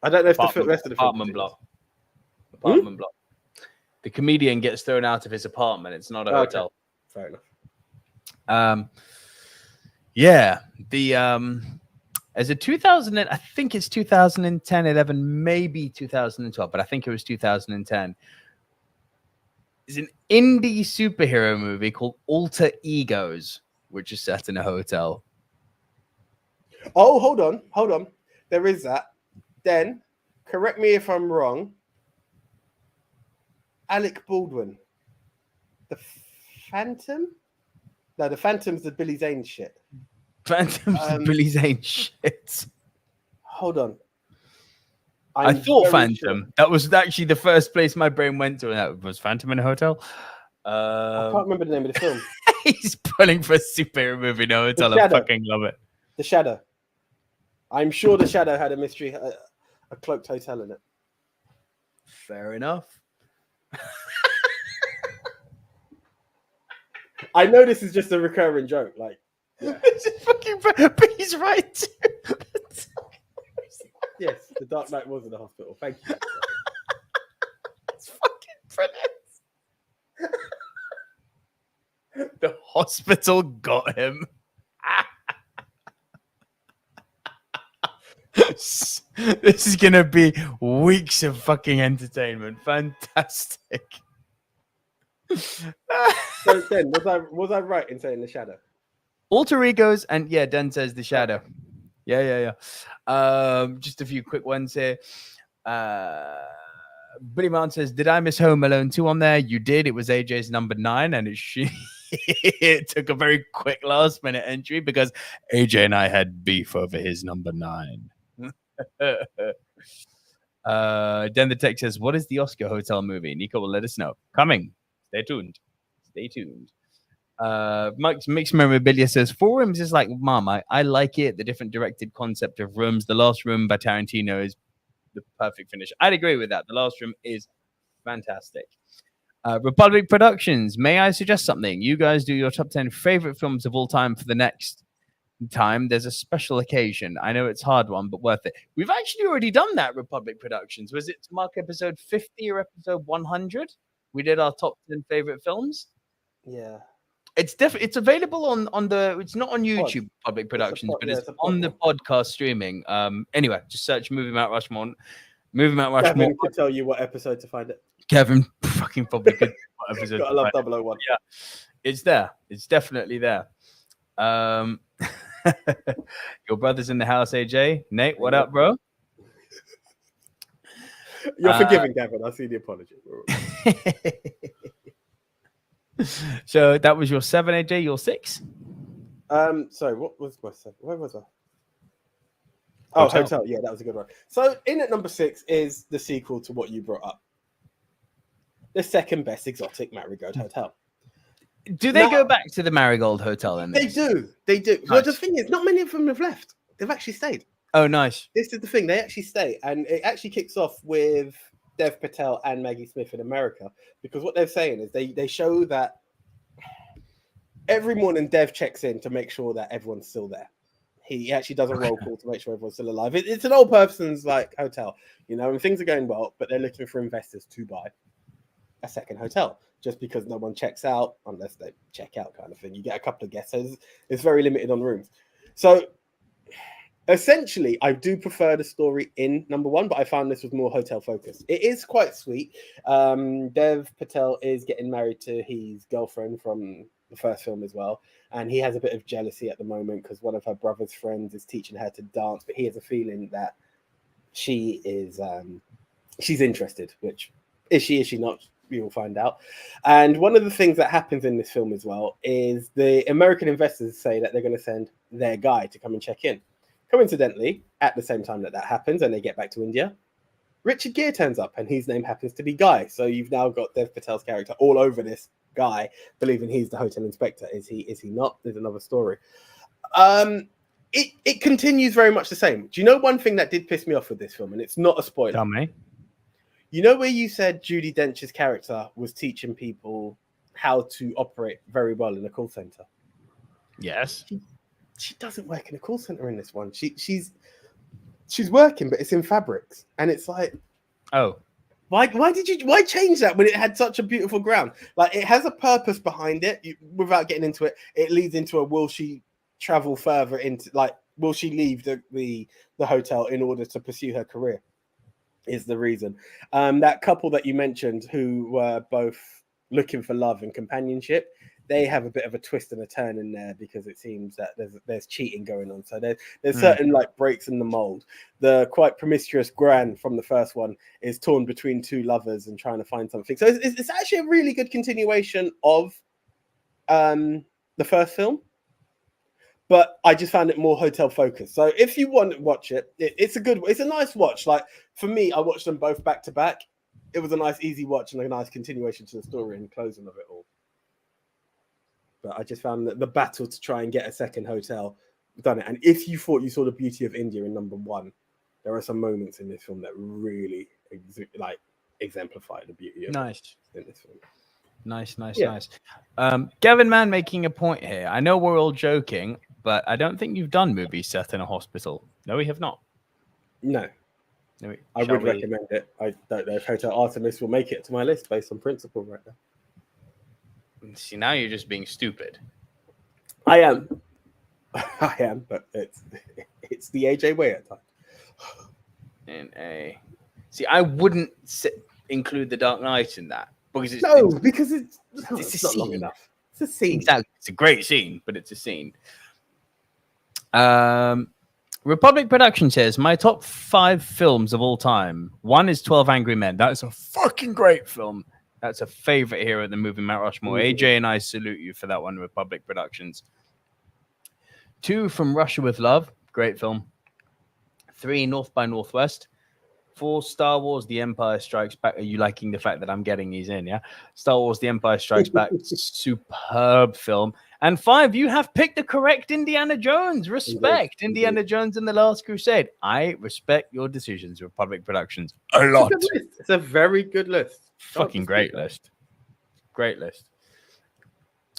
I don't know if the rest of the film apartment block. The comedian gets thrown out of his apartment. It's not a hotel. Fair enough. Yeah. As a 2000, I think it's 2010, 11, maybe 2012, but I think it was 2010. It's an indie superhero movie called Alter Egos, which is set in a hotel. Oh, hold on. There is that. Then, correct me if I'm wrong. Alec Baldwin. The Phantom? No, the Phantom's the Billy Zane shit. Phantom's the Billy Zane shit. Hold on. I thought Phantom. Sure. That was actually the first place my brain went to, and that was Phantom in a hotel. I can't remember the name of the film. He's pulling for a superhero movie in a hotel. I fucking love it. The Shadow. I'm sure The Shadow had a mystery, a cloaked hotel in it. Fair enough. I know this is just a recurring joke. Like, yeah. This is fucking, but he's right too. Yes, the Dark Knight was in the hospital. Thank you. That's fucking brilliant. The hospital got him. This is gonna be weeks of fucking entertainment. Fantastic. So then, was I right in saying The Shadow? Alter Egos, and yeah, Den says The Shadow. Yeah. Just a few quick ones here. Billy Martin says, did I miss Home Alone 2 on there? You did. It was AJ's number 9, and it took a very quick last minute entry because AJ and I had beef over his number 9. Then the text says, "What is the Oscar Hotel movie?" Nico will let us know. Coming. Stay tuned. Stay tuned. Mike's Mixed Memorabilia says, "Four Rooms is like Mom. I like it. The different directed concept of rooms. The Last Room by Tarantino is the perfect finish." I'd agree with that. The Last Room is fantastic. Republic Productions, may I suggest something? You guys do your top 10 favorite films of all time for the next time. There's a special occasion. I know it's a hard one, but worth it. We've actually already done that, Republic Productions. Was it to mark episode 50 or episode 100? We did our top 10 favorite films. Yeah. It's it's available on the, it's not on YouTube, Public Productions, but it's on the podcast streaming. Anyway, just search Movie Mount Rushmore. Movie Mount Rushmore. Kevin could tell you what episode to find it. Kevin fucking probably could. What episode? Gotta love 001. Yeah, it's there. It's definitely there. Your brother's in the house, AJ. Nate, what up, bro? You're forgiven, Kevin. I see the apology. So that was your 7, AJ. Your 6. Sorry, what was my 7? Where was I? Oh, Hotel. Yeah, that was a good one. So in at number 6 is the sequel to what you brought up, the second best exotic Marigold Hotel. Do they go back to the Marigold Hotel? In this? They do. Nice. Well, the thing is, not many of them have left. They've actually stayed. Oh, nice. This is the thing. They actually stay, and it actually kicks off with Dev Patel and Maggie Smith in America, because what they're saying is they show that every morning Dev checks in to make sure that everyone's still there. He actually does a roll call to make sure everyone's still alive. It's an old person's like hotel, you know, and things are going well, but they're looking for investors to buy a second hotel just because no one checks out unless they check out, kind of thing. You get a couple of guests, so it's very limited on rooms. So essentially, I do prefer the story in number 1, but I found this was more hotel focused. It is quite sweet. Dev Patel is getting married to his girlfriend from the first film as well, and he has a bit of jealousy at the moment because one of her brother's friends is teaching her to dance, but he has a feeling that she is she's interested, which is she not, we will find out. And one of the things that happens in this film as well is the American investors say that they're going to send their guy to come and check in. Coincidentally, at the same time that happens and they get back to India, Richard Gere turns up and his name happens to be Guy. So you've now got Dev Patel's character all over this guy, believing he's the hotel inspector. Is he not? There's another story. It continues very much the same. Do you know one thing that did piss me off with this film? And it's not a spoiler. Tell me. You know where you said Judi Dench's character was teaching people how to operate very well in a call center? Yes. She doesn't work in a call center in this one. She's working, but it's in fabrics, and it's like, oh, why change that when it had such a beautiful ground? Like, it has a purpose behind it. Without getting into it, it leads into a will she travel further into, like, will she leave the hotel in order to pursue her career? Is the reason. That couple that you mentioned who were both looking for love and companionship, they have a bit of a twist and a turn in there because it seems that there's cheating going on. So there's certain like breaks in the mold. The quite promiscuous Gran from the first one is torn between two lovers and trying to find something. So it's actually a really good continuation of the first film. But I just found it more hotel focused. So if you want to watch it, it's a nice watch. Like, for me, I watched them both back to back. It was a nice, easy watch and a nice continuation to the story and closing of it all. But I just found that the battle to try and get a second hotel done it. And if you thought you saw the beauty of India in number 1, there are some moments in this film that really exemplify the beauty of in this film. Nice. Gavin Mann making a point here. I know we're all joking, but I don't think you've done movies set in a hospital. No, we have not. No. I would recommend it. I don't know if Hotel Artemis will make it to my list based on principle right now. See, now you're just being stupid. I am, but it's the AJ way at times. See, I wouldn't include The Dark Knight in that. Because it's not long enough. It's a scene. Exactly. It's a great scene, but it's a scene. Republic Production says, my top 5 films of all time. 1 is 12 Angry Men. That is a fucking great film. That's a favorite here at the Movie Mount Rushmore. AJ and I salute you for that one, Republic Productions. 2, From Russia with Love. Great film. 3, North by Northwest. For Star Wars: The Empire Strikes Back, are you liking the fact that I'm getting these in? Yeah, Star Wars: The Empire Strikes Back, superb film. And 5, you have picked the correct Indiana Jones. Respect. Indeed. Indiana Jones and the Last Crusade. I respect your decisions, Republic Productions, a lot. It's a very good list. Fucking great list. Great list.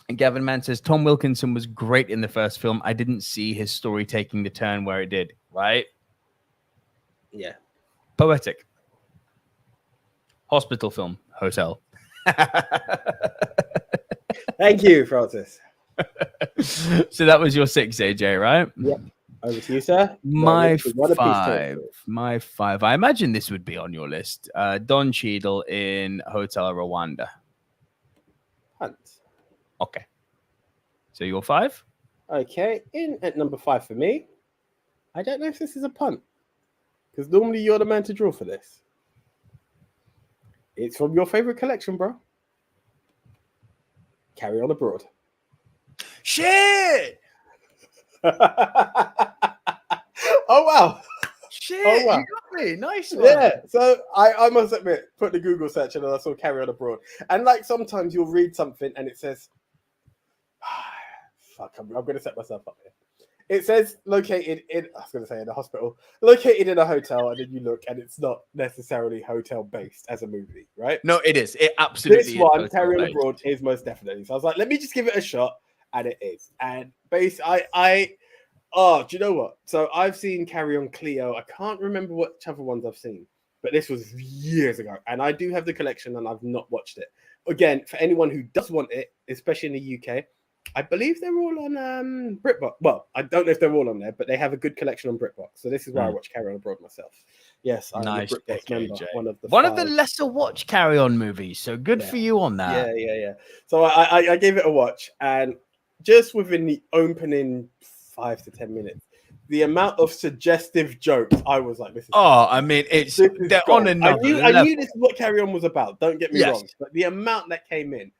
And Gavin Mann says Tom Wilkinson was great in the first film. I didn't see his story taking the turn where it did. Right? Yeah. Poetic. Hospital film. Hotel. Thank you, Francis. So that was your 6, AJ, right? Yep. Over to you, sir. My 5. I imagine this would be on your list. Don Cheadle in Hotel Rwanda. Hunt. Okay. So your 5? Okay. In at number 5 for me. I don't know if this is a punt, because normally you're the man to draw for this. It's from your favorite collection, bro. Carry On Abroad. Shit! Oh, wow. Shit, Oh, wow. you got me. Nice one. Yeah, so I must admit, put the Google search in and I saw Carry On Abroad. And like sometimes you'll read something and it says, fuck, I'm going to set myself up here. It says located in, I was going to say in a hospital, located in a hotel, and then you look and it's not necessarily hotel based as a movie, right? No, it is. It absolutely This is. one, Carry On Abroad, is most definitely. So I was like, let me just give it a shot, and it is. And do you know what? So I've seen Carry On Cleo. I can't remember which other ones I've seen, but this was years ago, and I do have the collection, and I've not watched it. Again, for anyone who does want it, especially in the UK, I believe they're all on BritBox. Well, I don't know if they're all on there, but they have a good collection on BritBox. So this is where I watch Carry On Abroad myself. Yes, I'm nice a BritBox member. AJ. One of the lesser watch Carry On movies. So good for you on that. Yeah. So I gave it a watch, and just within the opening 5 to 10 minutes, the amount of suggestive jokes, I was like, "This is." Oh, I mean, they're on another level. I knew this is what Carry On was about. Don't get me wrong, but the amount that came in,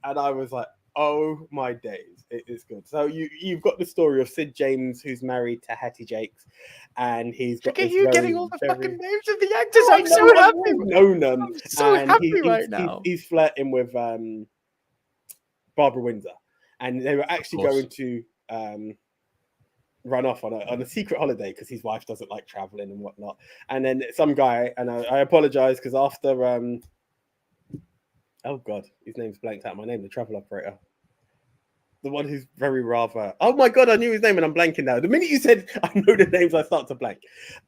and I was like, oh my days, it is good. So you've got the story of Sid James, who's married to Hattie Jakes, and he's got. Look at you getting all the fucking names of the actors. I'm so happy. I'm so happy right now. He's flirting with Barbara Windsor, and they were actually going to run off on a secret holiday because his wife doesn't like traveling and whatnot. And then some guy, and I apologize because after oh God, his name's blanked out my name, the travel operator. The one who's very rather... Oh my God, I knew his name and I'm blanking now. The minute you said I know the names, I start to blank.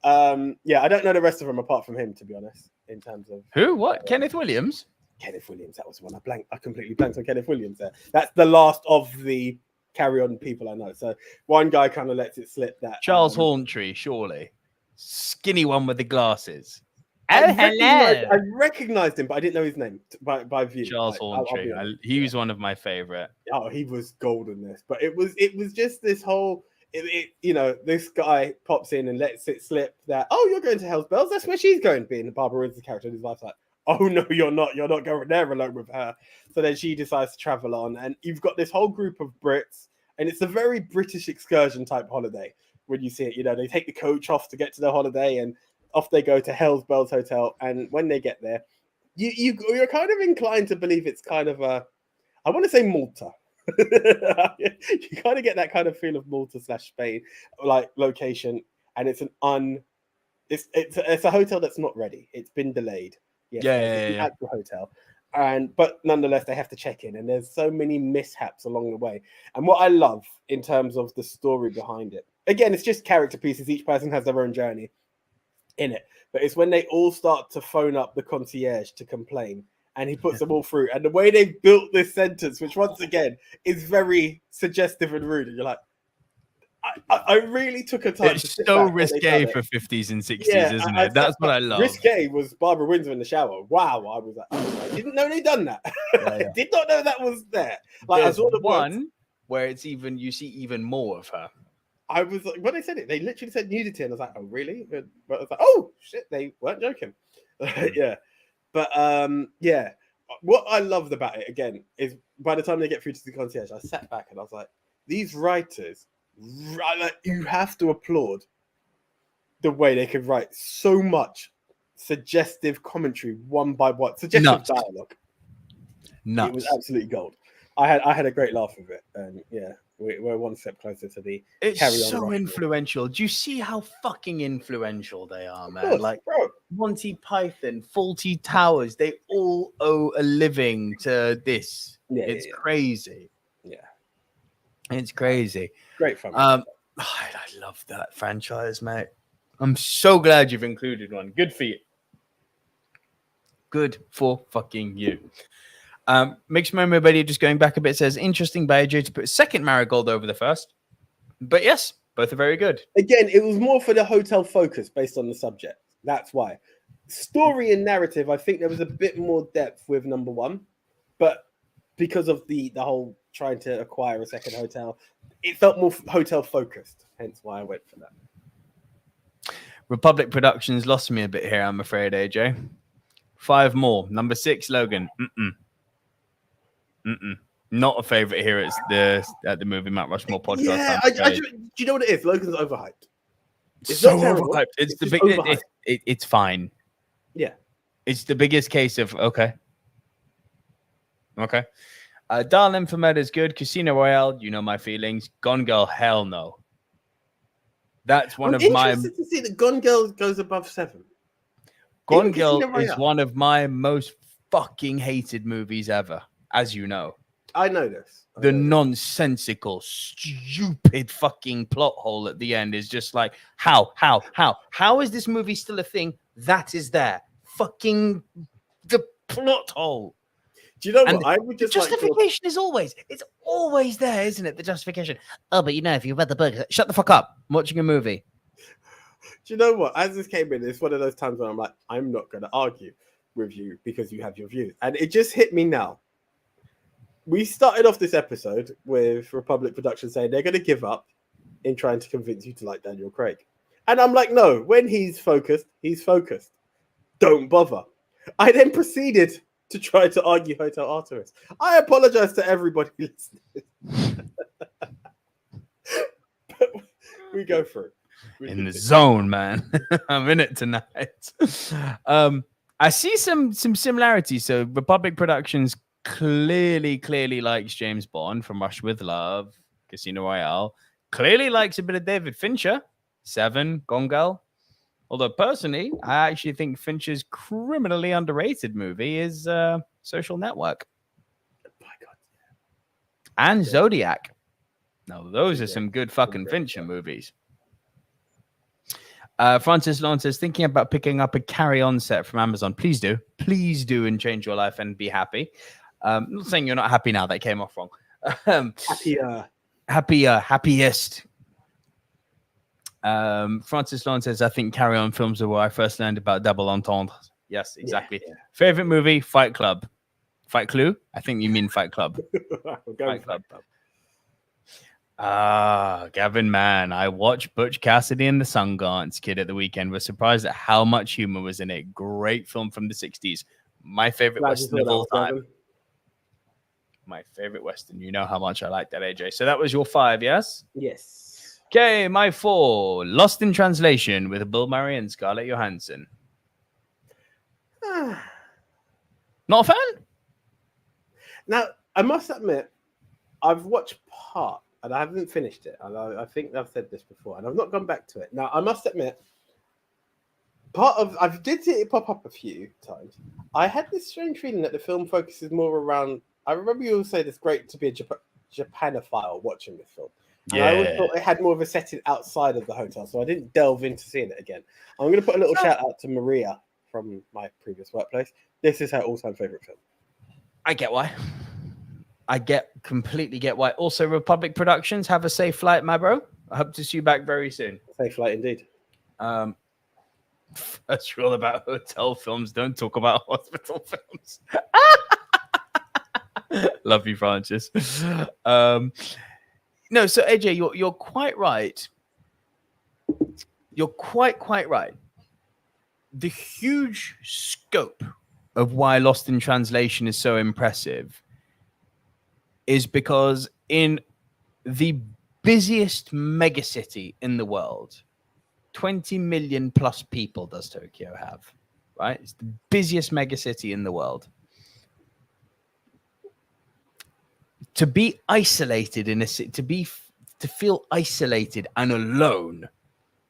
Yeah, I don't know the rest of them apart from him, to be honest, in terms of... Who? What? Kenneth Williams? Kenneth Williams, that was the one I blanked. I completely blanked on Kenneth Williams there. That's the last of the Carry On people I know. So one guy kind of lets it slip that... Charles Horntree, surely. Skinny one with the glasses. I recognized him, but I didn't know his name by view. Charles Horntree. He was one of my favorite. Oh, he was gold in this. But it was just this whole, this guy pops in and lets it slip that, oh, you're going to Hell's Bells. That's where she's going, being the Barbara Windsor character. And his wife's like, oh, no, you're not. You're not going there alone with her. So then she decides to travel on. And you've got this whole group of Brits. And it's a very British excursion type holiday when you see it. They take the coach off to get to the holiday and off they go to Hell's Bells Hotel, and when they get there, you're kind of inclined to believe it's kind of I want to say Malta. You kind of get that kind of feel of Malta / Spain, like location, and it's it's a hotel that's not ready. It's been delayed. Yes, it's an actual hotel, but nonetheless they have to check in, and there's so many mishaps along the way. And what I love in terms of the story behind it, again, it's just character pieces. Each person has their own journey in it, but it's when they all start to phone up the concierge to complain, and he puts them all through, and the way they've built this sentence, which once again is very suggestive and rude, and you're like, I really took a time. It's so risque for 50s and 60s, isn't it? That's what I love. Risque was Barbara Windsor in the shower. Wow, I was like, I didn't know they'd done that. I did not know that was there. Like, I saw the one where it's even, you see even more of her. I was like, when they said it, they literally said nudity, and I was like, oh, really? But I was like, oh, shit, they weren't joking. Yeah. But, yeah, what I loved about it, again, is by the time they get through to the concierge, I sat back and I was like, these writers, you have to applaud the way they could write so much suggestive commentary one by one, suggestive dialogue. Nuts. It was absolutely gold. I had a great laugh with it, and yeah, we're one step closer to the. It's Carry On so Rushmore. influential. Do you see how fucking influential they are, man? Course, like bro. Monty Python, Faulty Towers, they all owe a living to this. Yeah, it's crazy. Yeah, it's crazy. Great fun. I love that franchise, mate. I'm so glad you've included one. Good for you. Good for fucking you. Mixed Memory Buddy, just going back a bit, says, interesting by AJ to put a second Marigold over the first. But yes, both are very good. Again, it was more for the hotel focus based on the subject. That's why. Story and narrative, I think there was a bit more depth with number one. But because of the whole trying to acquire a second hotel, it felt more hotel focused. Hence why I went for that. Republic Productions lost me a bit here, I'm afraid, AJ. 5 more. Number 6, Logan. Not a favorite here at the Movie Mount Rushmore podcast. Yeah, do you know what it is? Logan's overhyped. It's so overhyped. It's fine. Yeah. It's the biggest case of okay. Darling for Med is good. Casino Royale, you know my feelings. Gone Girl, hell no. That's one of my. I'm interested to see that Gone Girl goes above 7. Gone Girl is one of my most fucking hated movies ever, as you know. I know this. The nonsensical, stupid fucking plot hole at the end is just like, how is this movie still a thing? That is there. Fucking the plot hole. Do you know what? I would just justification is always there, isn't it? The justification. Oh, but if you read the book, shut the fuck up. I'm watching a movie. Do you know what? As this came in, it's one of those times when I'm like, I'm not going to argue with you because you have your views. And it just hit me now. We started off this episode with Republic Productions saying they're going to give up in trying to convince you to like Daniel Craig. And I'm like, no, when he's focused, he's focused. Don't bother. I then proceeded to try to argue Hotel Artemis. I apologize to everybody listening. But we go through. In the zone, man. I'm in it tonight. I see some similarities. So Republic Productions clearly likes James Bond from Rush with Love, Casino Royale. Clearly likes a bit of David Fincher, 7, Gone Girl. Although personally, I actually think Fincher's criminally underrated movie is Social Network. My God. And Zodiac. Now, those are some good fucking Fincher movies. Francis Lawn says, thinking about picking up a Carry On set from Amazon. Please do, and change your life and be happy. I'm not saying you're not happy now. That came off wrong. Happiest. Francis Lawn says, I think Carry On films are where I first learned about double entendres. Yes, exactly. Yeah. Favorite movie, Fight Club. Fight Clue? I think you mean Fight Club. Fight Club. Gavin, man, I watched Butch Cassidy and the Sundance Kid at the weekend. Was surprised at how much humor was in it. Great film from the 60s. My favorite Western of all time. My favorite Western. You know how much I like that, AJ. So that was your 5, yes? Yes. Okay, my 4. Lost in Translation with Bill Murray and Scarlett Johansson. Not a fan? Now, I must admit, I've watched part. And I haven't finished it. And I think I've said this before. And I've not gone back to it. Now, I must admit, I did see it pop up a few times. I had this strange feeling that the film focuses more around... I remember you all say it's great to be a Japanophile watching this film. And I always thought it had more of a setting outside of the hotel. So I didn't delve into seeing it again. I'm going to put a little shout out to Maria from my previous workplace. This is her all-time favorite film. I get why. Completely get why. Also, Republic Productions, have a safe flight, my bro. I hope to see you back very soon. Safe flight indeed. First rule about hotel films, don't talk about hospital films. Love you, Francis. No, so AJ, you're quite right. You're quite right. The huge scope of why Lost in Translation is so impressive is because in the busiest megacity in the world, 20 million plus people does Tokyo have, right? It's the busiest megacity in the world. To be isolated in a city, to feel isolated and alone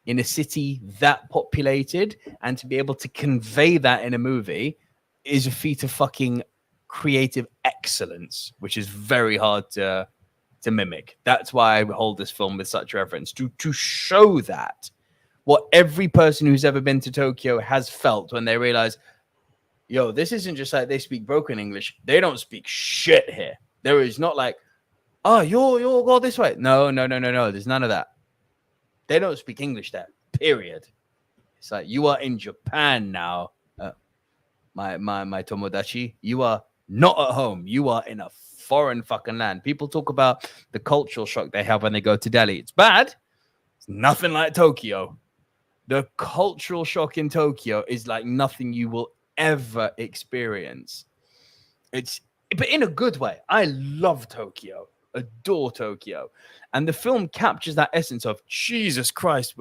in a city that populated, and to be able to convey that in a movie is a feat of fucking creative excellence, which is very hard to mimic. That's why I hold this film with such reverence, to show that what every person who's ever been to Tokyo has felt when they realize, yo, this isn't just like they speak broken English. They don't speak shit here. There is not like, oh, you'll go this way. No. There's none of that. They don't speak English there, period. It's like, you are in Japan now. My tomodachi, you are not at home. You are in a foreign fucking land. People talk about the cultural shock they have when they go to Delhi. It's bad. It's nothing like Tokyo. The cultural shock in Tokyo is like nothing you will ever experience. But in a good way. I love Tokyo. Adore Tokyo, and the film captures that essence of Jesus Christ.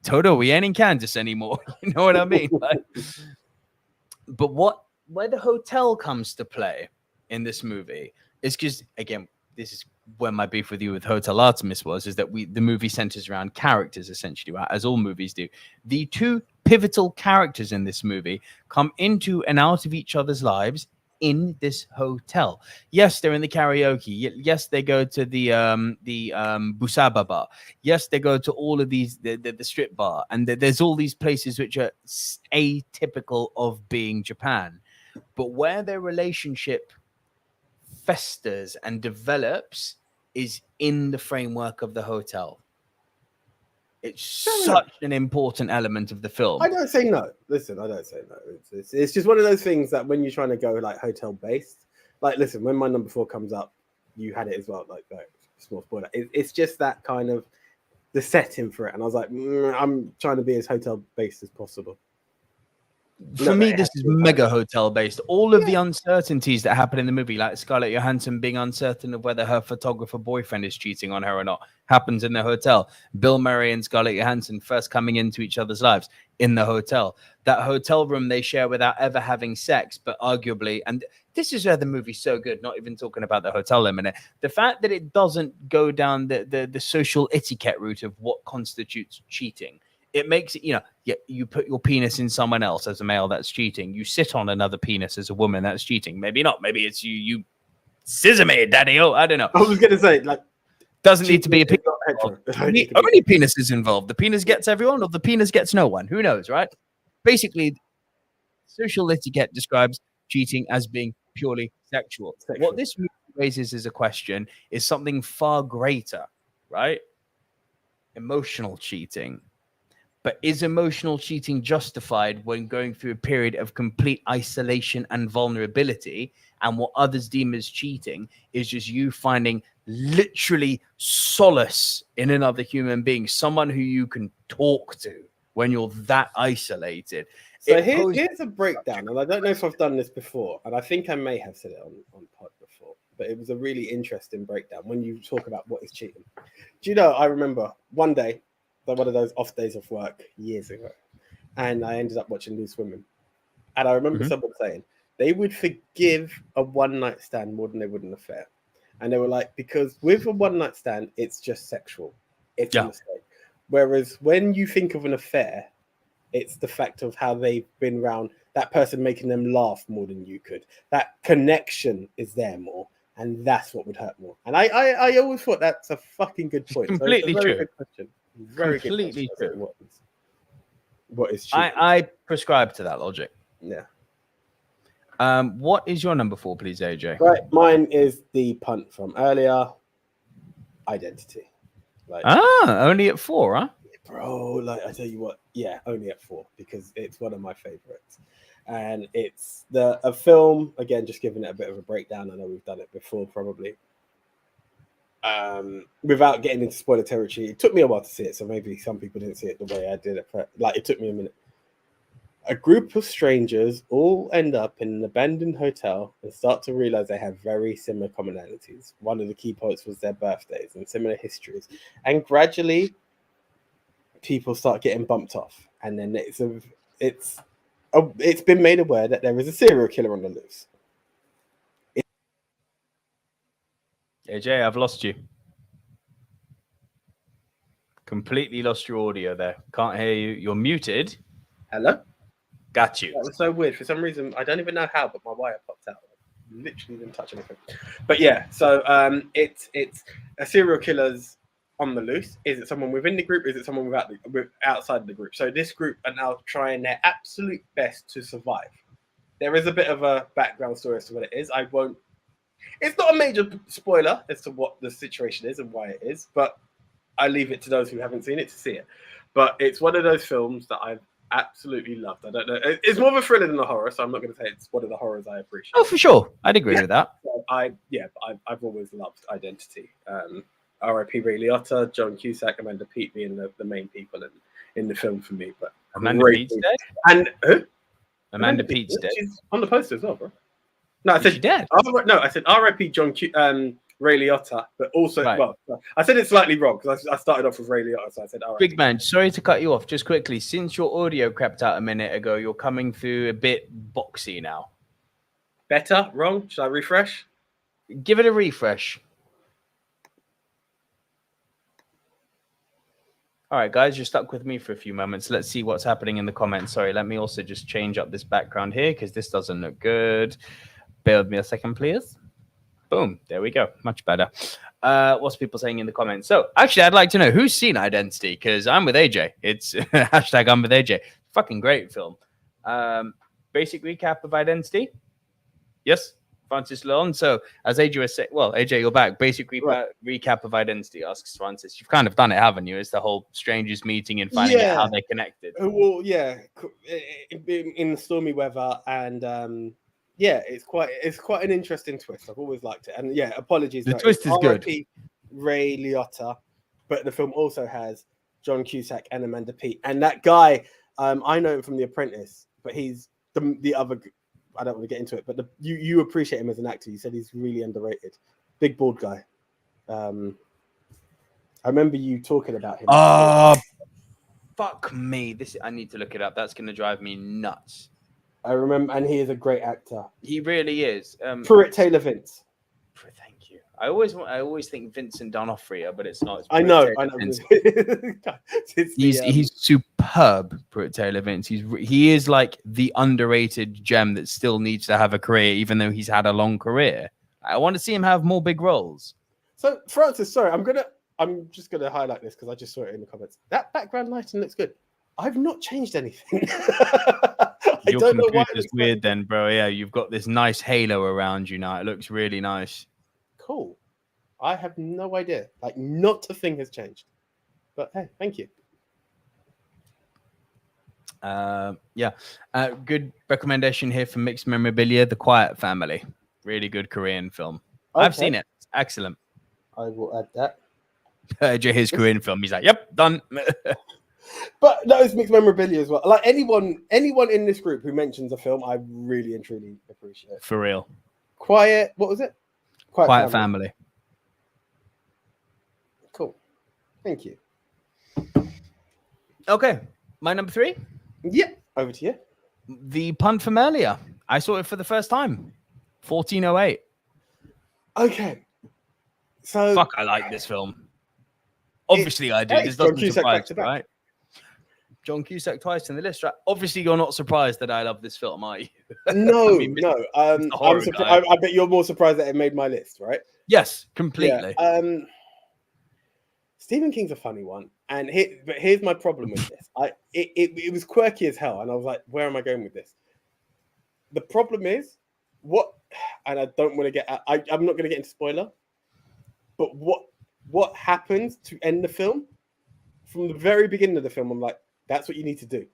Toto, we ain't in Kansas anymore. You know what I mean? Like, but where the hotel comes to play in this movie is because, again, this is where my beef with you with Hotel Artemis is that the movie centers around characters, essentially, right? As all movies do. The two pivotal characters in this movie come into and out of each other's lives in this hotel. Yes, they're in the karaoke. Yes, they go to the Busaba bar. Yes, they go to all of these the strip bar, and there's all these places which are atypical of being Japan. But where their relationship festers and develops is in the framework of the hotel. It's such an important element of the film. I don't say no. Listen, I don't say no. It's just one of those things that when you're trying to go like hotel based, like, listen, when my number 4 comes up, you had it as well. Like small spoiler. It's just that kind of the setting for it, and I was like, I'm trying to be as hotel based as possible. For me, this is mega hotel based. All of the uncertainties that happen in the movie, like Scarlett Johansson being uncertain of whether her photographer boyfriend is cheating on her or not, happens in the hotel. Bill Murray and Scarlett Johansson first coming into each other's lives in the hotel. That hotel room they share without ever having sex, but arguably, and this is where the movie's so good, not even talking about the hotel in a minute. The fact that it doesn't go down the social etiquette route of what constitutes cheating. It makes it, you put your penis in someone else as a male, that's cheating. You sit on another penis as a woman, that's cheating. Maybe not. Maybe it's you scissor me, daddy. Oh, I don't know. I was going to say, like, doesn't need to be a penis. Only penis is involved. The penis gets everyone, or the penis gets no one. Who knows, right? Basically, social etiquette describes cheating as being purely sexual. What this movie raises as a question is something far greater, right? Emotional cheating. But is emotional cheating justified when going through a period of complete isolation and vulnerability? And what others deem as cheating is just you finding literally solace in another human being, someone who you can talk to when you're that isolated. So here's a breakdown, and I don't know if I've done this before, and I think I may have said it on pod before, but it was a really interesting breakdown when you talk about what is cheating. Do you know, I remember one day, one of those off days of work years ago, and I ended up watching Loose Women, and I remember someone saying they would forgive a one-night stand more than they would an affair, and they were like, because with a one-night stand it's just sexual, it's a mistake, whereas when you think of an affair, it's the fact of how they've been around that person, making them laugh more than you could. That connection is there more, and that's what would hurt more. And I always thought that's a fucking good point. Completely so true. Good question. Very completely good true. What is cheating? I prescribe to that logic. Yeah. What is your number 4, please, AJ? Right, mine is the punt from earlier. Identity. Only at 4, huh? Bro, like, I tell you what, only at 4, because it's one of my favorites. And it's a film, again, just giving it a bit of a breakdown. I know we've done it before, probably. Without getting into spoiler territory, it took me a while to see it, so maybe some people didn't see it the way I did it. Like, it took me a minute. A group of strangers all end up in an abandoned hotel and start to realize they have very similar commonalities. One of the key points was their birthdays and similar histories. And gradually, people start getting bumped off. And then it's it's been made aware that there is a serial killer on the loose. AJ, I've lost you. Completely lost your audio there. Can't hear you. You're muted. Hello? Got you. That was so weird. For some reason, I don't even know how, but my wire popped out. Literally didn't touch anything. But yeah, so it's a serial killer's on the loose. Is it someone within the group? Is it someone outside the group? So this group are now trying their absolute best to survive. There is a bit of a background story as to what it is. It's not a major spoiler as to what the situation is and why it is, but I leave it to those who haven't seen it to see it. But it's one of those films that I've absolutely loved. I don't know. It's more of a thriller than a horror, so I'm not going to say it's one of the horrors I appreciate. Oh, for sure. I'd agree with that. So I've always loved Identity. R.I.P. Ray Liotta, John Cusack, Amanda Peet being the main people in the film for me. But Amanda Peet's dead? And who? Amanda Peet's dead. She's on the poster as well, bro. No, I said she's dead. I said R.I.P. Ray Liotta, but also, right. Well, I said it slightly wrong because I started off with Ray Liotta, so I said R.I.P. Big man, sorry to cut you off. Just quickly, since your audio crept out a minute ago, you're coming through a bit boxy now. Better? Wrong? Should I refresh? Give it a refresh. All right, guys, you're stuck with me for a few moments. Let's see what's happening in the comments. Sorry, let me also just change up this background here because this doesn't look good. Bear with me a second, please. Boom. There we go. Much better. What's people saying in the comments? So, actually, I'd like to know who's seen Identity because I'm with AJ. It's hashtag I'm with AJ. Fucking great film. Basic recap of Identity. Yes, Francis Leon. So, as AJ was saying, well, AJ, you're back. Basic recap of Identity, asks Francis. You've kind of done it, haven't you? It's the whole strangers meeting and finding out how they connected. Well, yeah. In the stormy weather and... yeah, it's quite an interesting twist. I've always liked it, and yeah, apologies. The twist is good. Ray Liotta, but the film also has John Cusack and Amanda Peet, and that guy, I know him from The Apprentice, but he's the other. I don't want to get into it, but you appreciate him as an actor. You said he's really underrated. Big bald guy. I remember you talking about him. Oh, fuck me! I need to look it up. That's going to drive me nuts. I remember, and he is a great actor. He really is. Pruitt Taylor Vince. Thank you. I always think Vincent D'Onofrio, but it's not. It's I know. He's superb, Pruitt Taylor Vince. He is like the underrated gem that still needs to have a career, even though he's had a long career. I want to see him have more big roles. So, Francis, sorry, I'm just gonna highlight this because I just saw it in the comments. That background lighting looks good. I've not changed anything. Your computer's weird then, bro. Yeah, you've got this nice halo around you now. It looks really nice. Cool. I have no idea. Like, not a thing has changed. But hey, thank you. Good recommendation here from Mixed Memorabilia, The Quiet Family. Really good Korean film. Okay. I've seen it. It's excellent. I will add that. His Korean film. He's like, yep, done. But that is Mixed Memorabilia as well. Like anyone in this group who mentions a film, I really and truly appreciate. For real. Quiet. What was it? Quiet Family. Cool. Thank you. Okay. My number 3? Yeah. Over to you. The Punt from earlier. I saw it for the first time. 1408. Okay. So fuck, I like this film. Obviously, I do. This doesn't surprise, right? John Cusack twice in the list, right? Obviously, you're not surprised that I love this film, are you? No, no. I'm surprised. I bet you're more surprised that it made my list, right? Yes, completely. Yeah. Stephen King's a funny one, and here's my problem with this. It was quirky as hell, and I was like, where am I going with this? The problem is and I don't want to get. I'm not going to get into spoiler, but what happens to end the film? From the very beginning of the film, I'm like, that's what you need to do.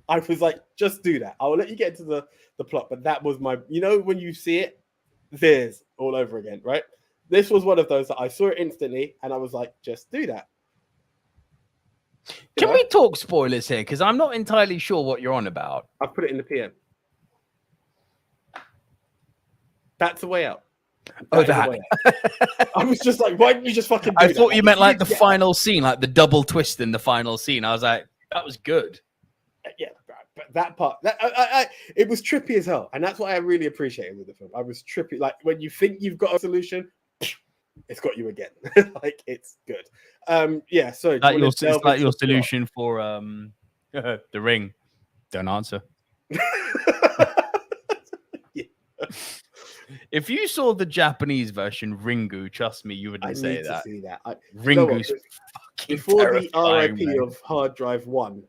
I was like, just do that. I will let you get into the plot, but that was my, when you see it, there's all over again, right? This was one of those that I saw it instantly, and I was like, just do that. Can we talk spoilers here? Because I'm not entirely sure what you're on about. I've put it in the PM. That's the way out. That. I was just like, why didn't you just fucking do I thought you meant like the final scene, like the double twist in the final scene. I was like, that was good. Yeah, But that part, it was trippy as hell, and that's what I really appreciated with the film. I was trippy, like when you think you've got a solution, it's got you again. Like it's good. Yeah. So it's like your solution for The Ring. Don't answer. Yeah. If you saw the Japanese version, Ringu, trust me, you wouldn't say need that. To see that. Ringu's fucking before the RIP man. of Hard Drive 1,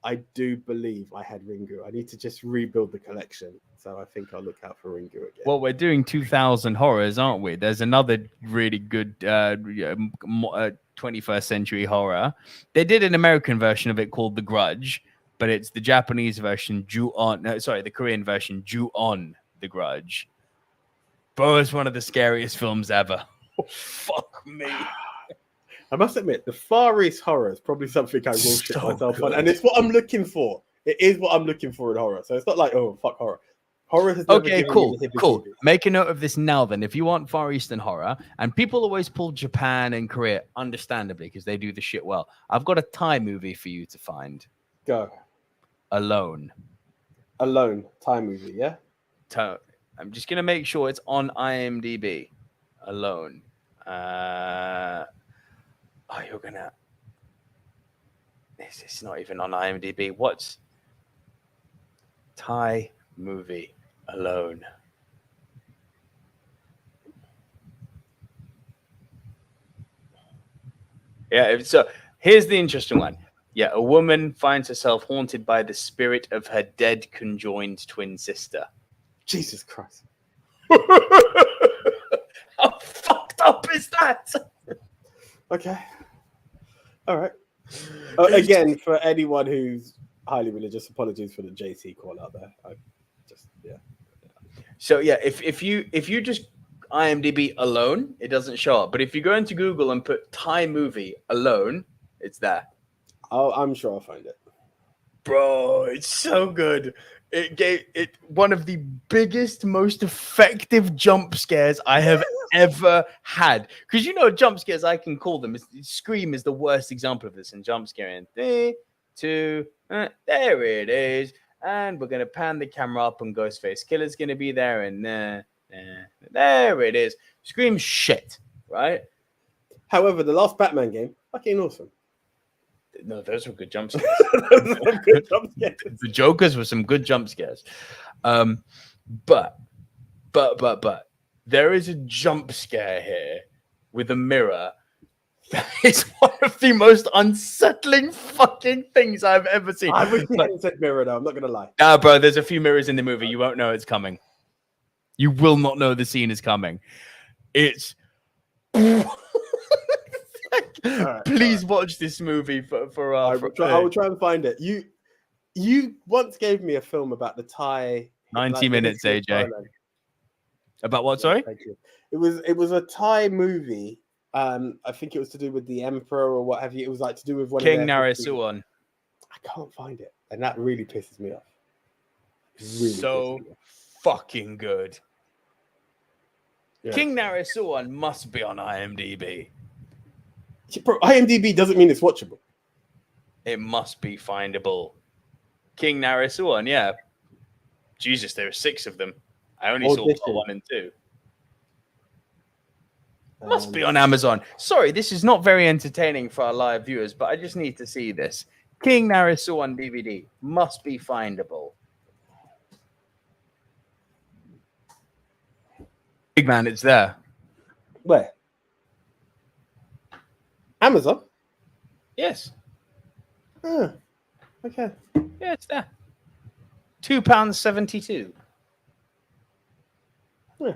I do believe I had Ringu. I need to just rebuild the collection. So I think I'll look out for Ringu again. Well, we're doing 2000 horrors, aren't we? There's another really good 21st century horror. They did an American version of it called The Grudge, but it's the Japanese version, the Korean version, Ju-on The Grudge. Bro, it's one of the scariest films ever. Oh, fuck me. I must admit, the Far East horror is probably something I will shit myself on. And it's what I'm looking for. It is what I'm looking for in horror. So it's not like, oh, fuck horror. Horror has never given me the cool. Make a note of this now then. If you want Far Eastern horror, and people always pull Japan and Korea, understandably, because they do the shit well. I've got a Thai movie for you to find. Go. Alone. Thai movie, yeah? I'm just going to make sure it's on IMDb. Alone. You're going to... It's not even on IMDb. What's Thai movie? Alone. Yeah, so here's the interesting one. Yeah, a woman finds herself haunted by the spirit of her dead conjoined twin sister. Jesus Christ. How fucked up is that? Okay. All right. Again, for anyone who's highly religious, apologies for the JT call out there. So yeah, if you just IMDb Alone, it doesn't show up. But if you go into Google and put Thai movie Alone, it's there. Oh, I'm sure I'll find it. Bro, it's so good. It gave it one of the biggest, most effective jump scares I have ever had. Because jump scares, I can call them. Scream is the worst example of this in jump scaring. 3, 2, there it is. And we're going to pan the camera up and Ghostface Killer's going to be there. And there it is. Scream shit, right? However, the last Batman game, fucking awesome. No, those were good jump scares. The Jokers were some good jump scares. But there is a jump scare here with a mirror. That is one of the most unsettling fucking things I've ever seen. I wish you hadn't said mirror, though. I'm not going to lie. Nah, bro, there's a few mirrors in the movie. You won't know it's coming. You will not know the scene is coming. It's... Please watch this movie for I will try and find it. You once gave me a film about the Thai 90 minutes, AJ. About what? Sorry, thank you. It was a Thai movie. I think it was to do with the emperor or what have you. It was like to do with one King Naresuan. I can't find it, and that really pisses me off. Really fucking good. Yeah. King Naresuan must be on IMDb. Bro, IMDb doesn't mean it's watchable. It must be findable. King Naresuan, yeah. Jesus, there are 6 of them. I only saw part 1 and 2. Must be on Amazon. Sorry, this is not very entertaining for our live viewers, but I just need to see this. King Naresuan DVD must be findable. Big man, it's there. Where? Amazon? Yes. Oh, okay. Yeah, it's there. £2.72. Yeah.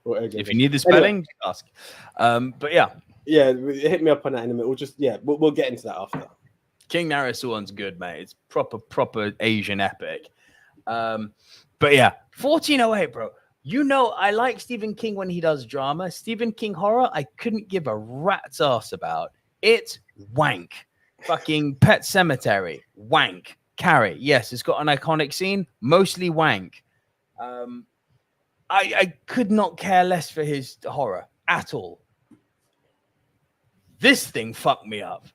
If you need the spelling, ask. But yeah. Yeah, hit me up on that in a minute. We'll get into that after. King Naresuan's good, mate. It's proper Asian epic. But yeah, 1408, bro. I like Stephen King when he does drama. Stephen King horror, I couldn't give a rat's ass about. It's wank. Fucking Pet Cemetery, wank. Carrie, yes, it's got an iconic scene, mostly wank. I could not care less for his horror at all. This thing fucked me up.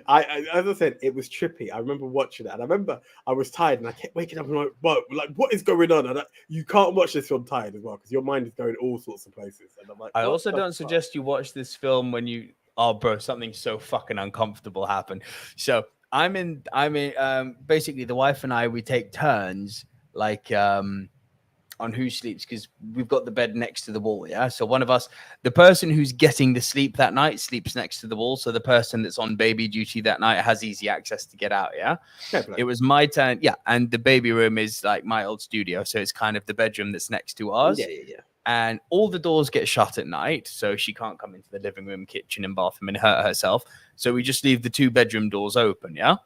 As I said, it was trippy. I remember watching it, and I remember I was tired, and I kept waking up and like, what is going on? And you can't watch this film tired as well because your mind is going all sorts of places. And I'm like, I also don't suggest you watch this film when you, oh, bro, something so fucking uncomfortable happened. So basically the wife and I, we take turns, like, on who sleeps, because we've got the bed next to the wall. Yeah. So one of us, the person who's getting the sleep that night, sleeps next to the wall. So the person that's on baby duty that night has easy access to get out. Yeah. It was my turn. Yeah. And the baby room is like my old studio. So it's kind of the bedroom that's next to ours. Yeah. And all the doors get shut at night. So she can't come into the living room, kitchen, and bathroom and hurt herself. So we just leave the 2 bedroom doors open. Yeah.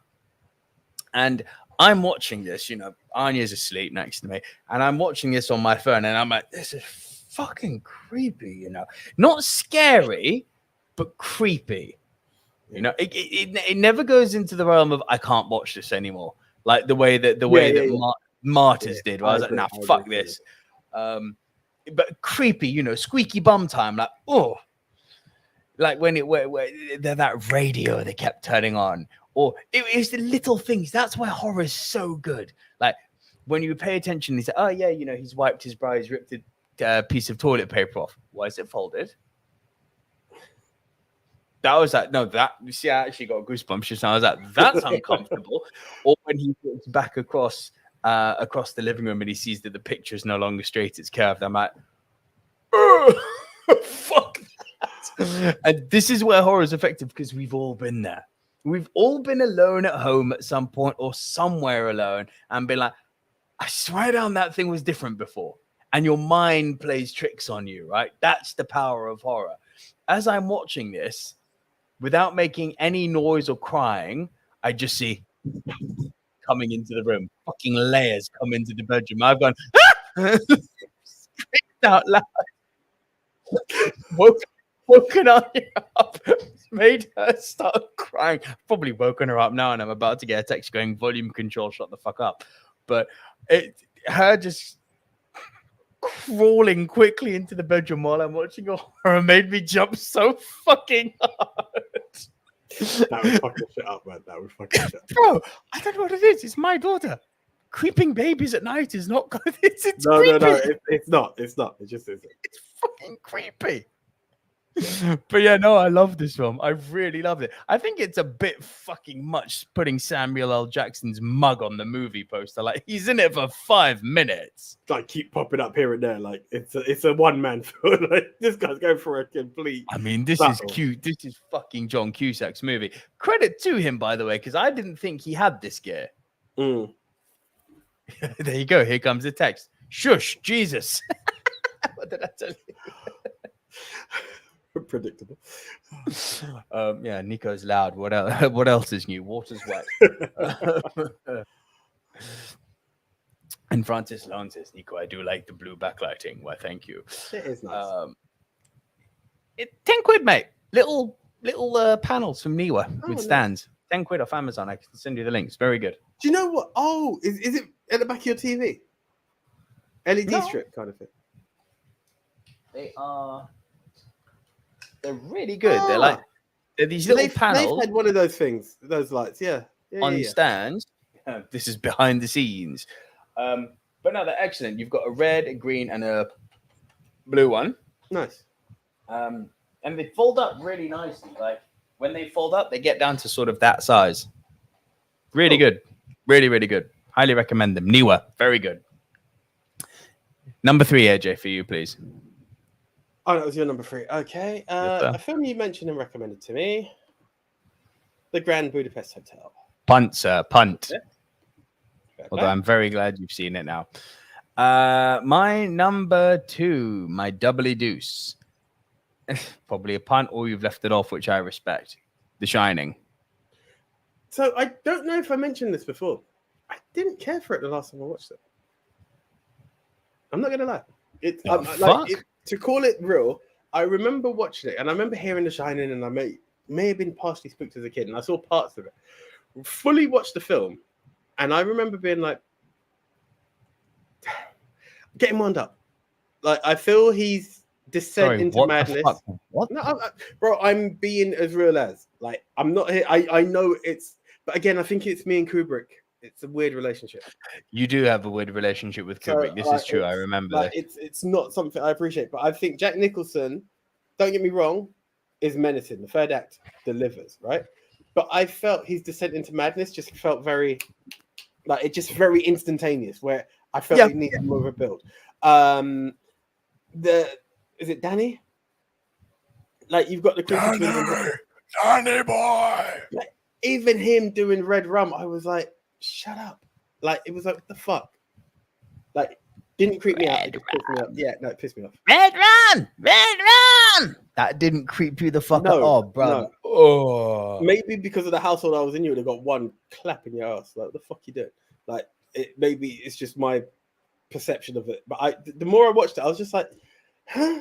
And I'm watching this, Anya's asleep next to me, and I'm watching this on my phone, and I'm like, this is fucking creepy, not scary, but creepy. It never goes into the realm of I can't watch this anymore, like the way that Martyrs did. Where I was like, nah, fuck this. But creepy, squeaky bum time, like, oh, like when that radio they kept turning on. Or it's the little things. That's why horror is so good. Like when you pay attention, he said, oh, yeah, he's wiped his brow, he's ripped a piece of toilet paper off. Why is it folded? That was like, no, you see, I actually got goosebumps just now. I was like, that's uncomfortable. Or when he looks back across the living room and he sees that the picture is no longer straight, it's curved. I'm like, fuck that. And this is where horror is effective because we've all been there. We've all been alone at home at some point or somewhere alone and been like, I swear down that thing was different before. And your mind plays tricks on you, right? That's the power of horror. As I'm watching this, without making any noise or crying, I just see coming into the room. Fucking layers come into the bedroom. I've gone, screamed out loud. Woken her up, made her start crying. Probably woken her up now, and I'm about to get a text going, volume control, shut the fuck up. But her just crawling quickly into the bedroom while I'm watching horror made me jump so fucking hard. That would fucking shit up, man. That would fucking shit up. Bro, I don't know what it is. It's my daughter. Creeping babies at night is not good. It's no, creepy. No, it's not. It's not. It just isn't. It's fucking creepy. But yeah, no, I love this film. I really loved it. I think it's a bit fucking much putting Samuel L. Jackson's mug on the movie poster. Like he's in it for 5 minutes. Like keep popping up here and there. Like it's a one-man film. Like this guy's going for a complete. I mean, this is cute. This is fucking John Cusack's movie. Credit to him, by the way, because I didn't think he had this gear. Mm. There you go. Here comes the text. Shush, Jesus. What did I tell you? Predictable. Yeah, Nico's loud. What else? What else is new? Water's wet. And Francis Lone says, Nico, I do like the blue backlighting. Why, thank you. It is nice. 10 quid, mate. Little panels from Niwa with stands. 10 quid off Amazon. I can send you the links. Very good. Do you know what? Oh, is it at the back of your TV? LED strip kind of thing. They're really good. They're these little panels. They've had one of those things, those lights, on stands. This is behind the scenes. But no, they're excellent. You've got a red, a green, and a blue one. Nice. And they fold up really nicely. Like when they fold up, they get down to sort of that size. Really good. Really, really good. Highly recommend them. Niwa, very good. Number 3, AJ, for you, please. Oh, that was your number 3. Okay. A film you mentioned and recommended to me. The Grand Budapest Hotel. Punt, sir. Punt. Yeah. Okay. Although I'm very glad you've seen it now. My number 2, my doubly deuce. Probably a punt, or you've left it off, which I respect. The Shining. So I don't know if I mentioned this before. I didn't care for it the last time I watched it. I'm not going to lie. To call it real, I remember watching it, and I remember hearing The Shining, and I may have been partially spooked as a kid, and I saw parts of it. Fully watched the film, and I remember being like, getting wound up. Like, I feel he's descent into what madness. The fuck? What? No, bro, I'm being as real as. Like, I'm not here. I know it's, but again, I think it's me and Kubrick. It's a weird relationship. You do have a weird relationship with Kubrick. This is true. I remember. Like, it's not something I appreciate, but I think Jack Nicholson, don't get me wrong, is menacing. The third act delivers, right? But I felt his descent into madness just felt very, like, it just very instantaneous. Where I felt it needed more of a build. Is it Danny? Like, you've got the creepy twins. Danny boy. Like, even him doing Red Rum, I was like, shut up. Like, it was like, what the fuck? Like, didn't creep me out. It just pissed me off. Yeah, no, it pissed me off. Red Run! That didn't creep you the fuck out. Oh, bro. No. Oh. Maybe because of the household I was in, you would have got one clap in your ass. Like, what the fuck you doing? Like, maybe it's just my perception of it. But the more I watched it, I was just like, huh?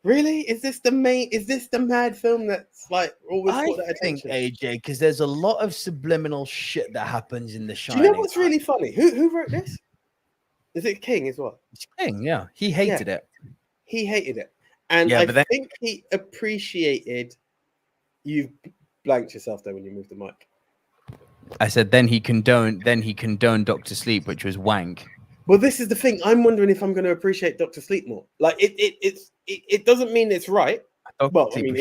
Really? Is this the mad film that's like always got that attention? I think, AJ, because there's a lot of subliminal shit that happens in The Shining. Do you know what's really funny? Who wrote this? Is it King as well? It's King, yeah. He hated it. He hated it. And I think he appreciated you've blanked yourself there when you moved the mic. I said then he condoned Dr. Sleep, which was wank. Well, this is the thing. I'm wondering if I'm going to appreciate Dr. Sleep more. Like, it doesn't mean it's right. Well, I mean,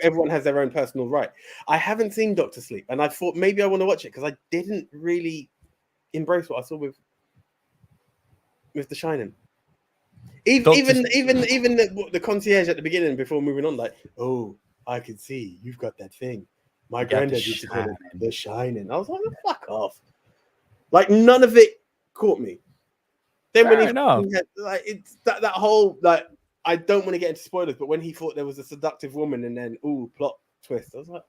everyone has their own personal right. I haven't seen Dr. Sleep, and I thought maybe I want to watch it because I didn't really embrace what I saw with The Shining. Even the concierge at the beginning before moving on, like, oh, I can see you've got that thing. My granddad used to call it The Shining. I was like, fuck off. Like, none of it caught me. Then when he had, like, it's that whole, like, I don't want to get into spoilers, but when he thought there was a seductive woman and then plot twist, I was like,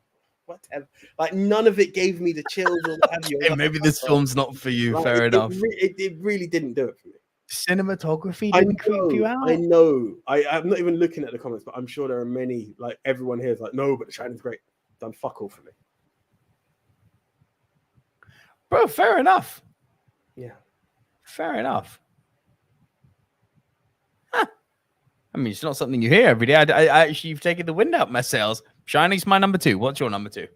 whatever. Like, none of it gave me the chills or what have you. Hey, maybe this film's not for you. Like, fair enough. It really didn't do it for me. Cinematography didn't creep you out. I know. I'm not even looking at the comments, but I'm sure there are many. Like, everyone here is like, no, but The Shining's great. Done fuck all for me, bro. Fair enough. Yeah, fair enough. I mean, it's not something you hear every day. I actually, you've taken the wind out my sails. Shining's my number 2. What's your number 2?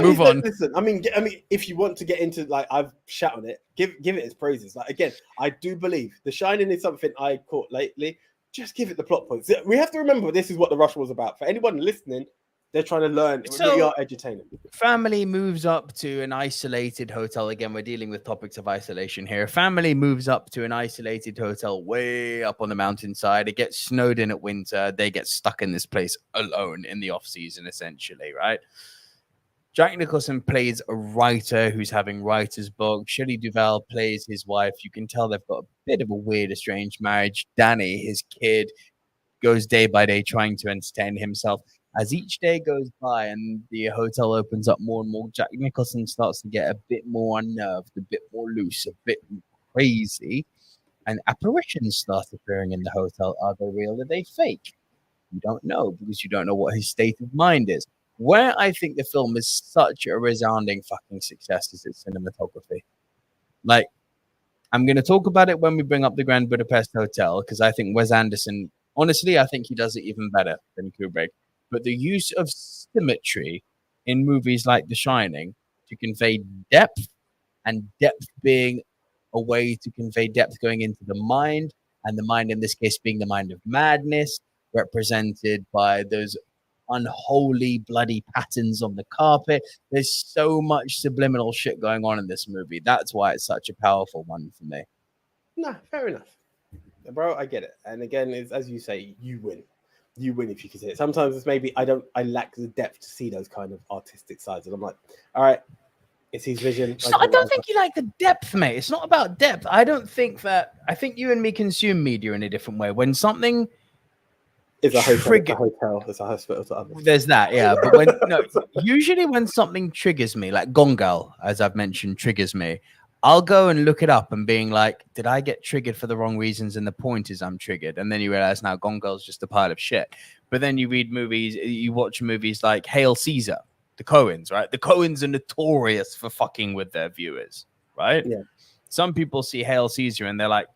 Move on. Listen, I mean, if you want to get into, like, I've shat on it, give it its praises. Like, again, I do believe The Shining is something I caught lately. Just give it the plot points. We have to remember this is what the rush was about. For anyone listening, they're trying to learn. So, we are edutaining. Family moves up to an isolated hotel. Again, we're dealing with topics of isolation here. Family moves up to an isolated hotel way up on the mountainside. It gets snowed in at winter. They get stuck in this place alone in the off season, essentially, right? Jack Nicholson plays a writer who's having writer's block. Shelley Duvall plays his wife. You can tell they've got a bit of a weird, estranged marriage. Danny, his kid, goes day by day trying to entertain himself. As each day goes by and the hotel opens up more and more, Jack Nicholson starts to get a bit more unnerved, a bit more loose, a bit crazy, and apparitions start appearing in the hotel. Are they real? Are they fake? You don't know because you don't know what his state of mind is. Where I think the film is such a resounding fucking success is its cinematography. Like, I'm going to talk about it when we bring up the Grand Budapest Hotel because I think Wes Anderson, honestly, I think he does it even better than Kubrick. But the use of symmetry in movies like The Shining to convey depth, and depth being a way to convey depth going into the mind, and the mind in this case being the mind of madness, represented by those unholy bloody patterns on the carpet. There's so much subliminal shit going on in this movie. That's why it's such a powerful one for me. No, fair enough. Bro, I get it. And again, it's, as you say, you win. You win if you can see it. Sometimes it's maybe I lack the depth to see those kind of artistic sides. And I'm like, all right, it's his vision. I don't think you like the depth, mate. It's not about depth. I think you and me consume media in a different way. When something is a hotel, it's a hospital. There's that, yeah. But usually when something triggers me, like Gone Girl, as I've mentioned, triggers me, I'll go and look it up and being like, did I get triggered for the wrong reasons? And the point is I'm triggered. And then you realize now Gone Girl's just a pile of shit. But then you watch movies like Hail Caesar, the Coens, right? The Coens are notorious for fucking with their viewers, right? Yeah. Some people see Hail Caesar and they're like,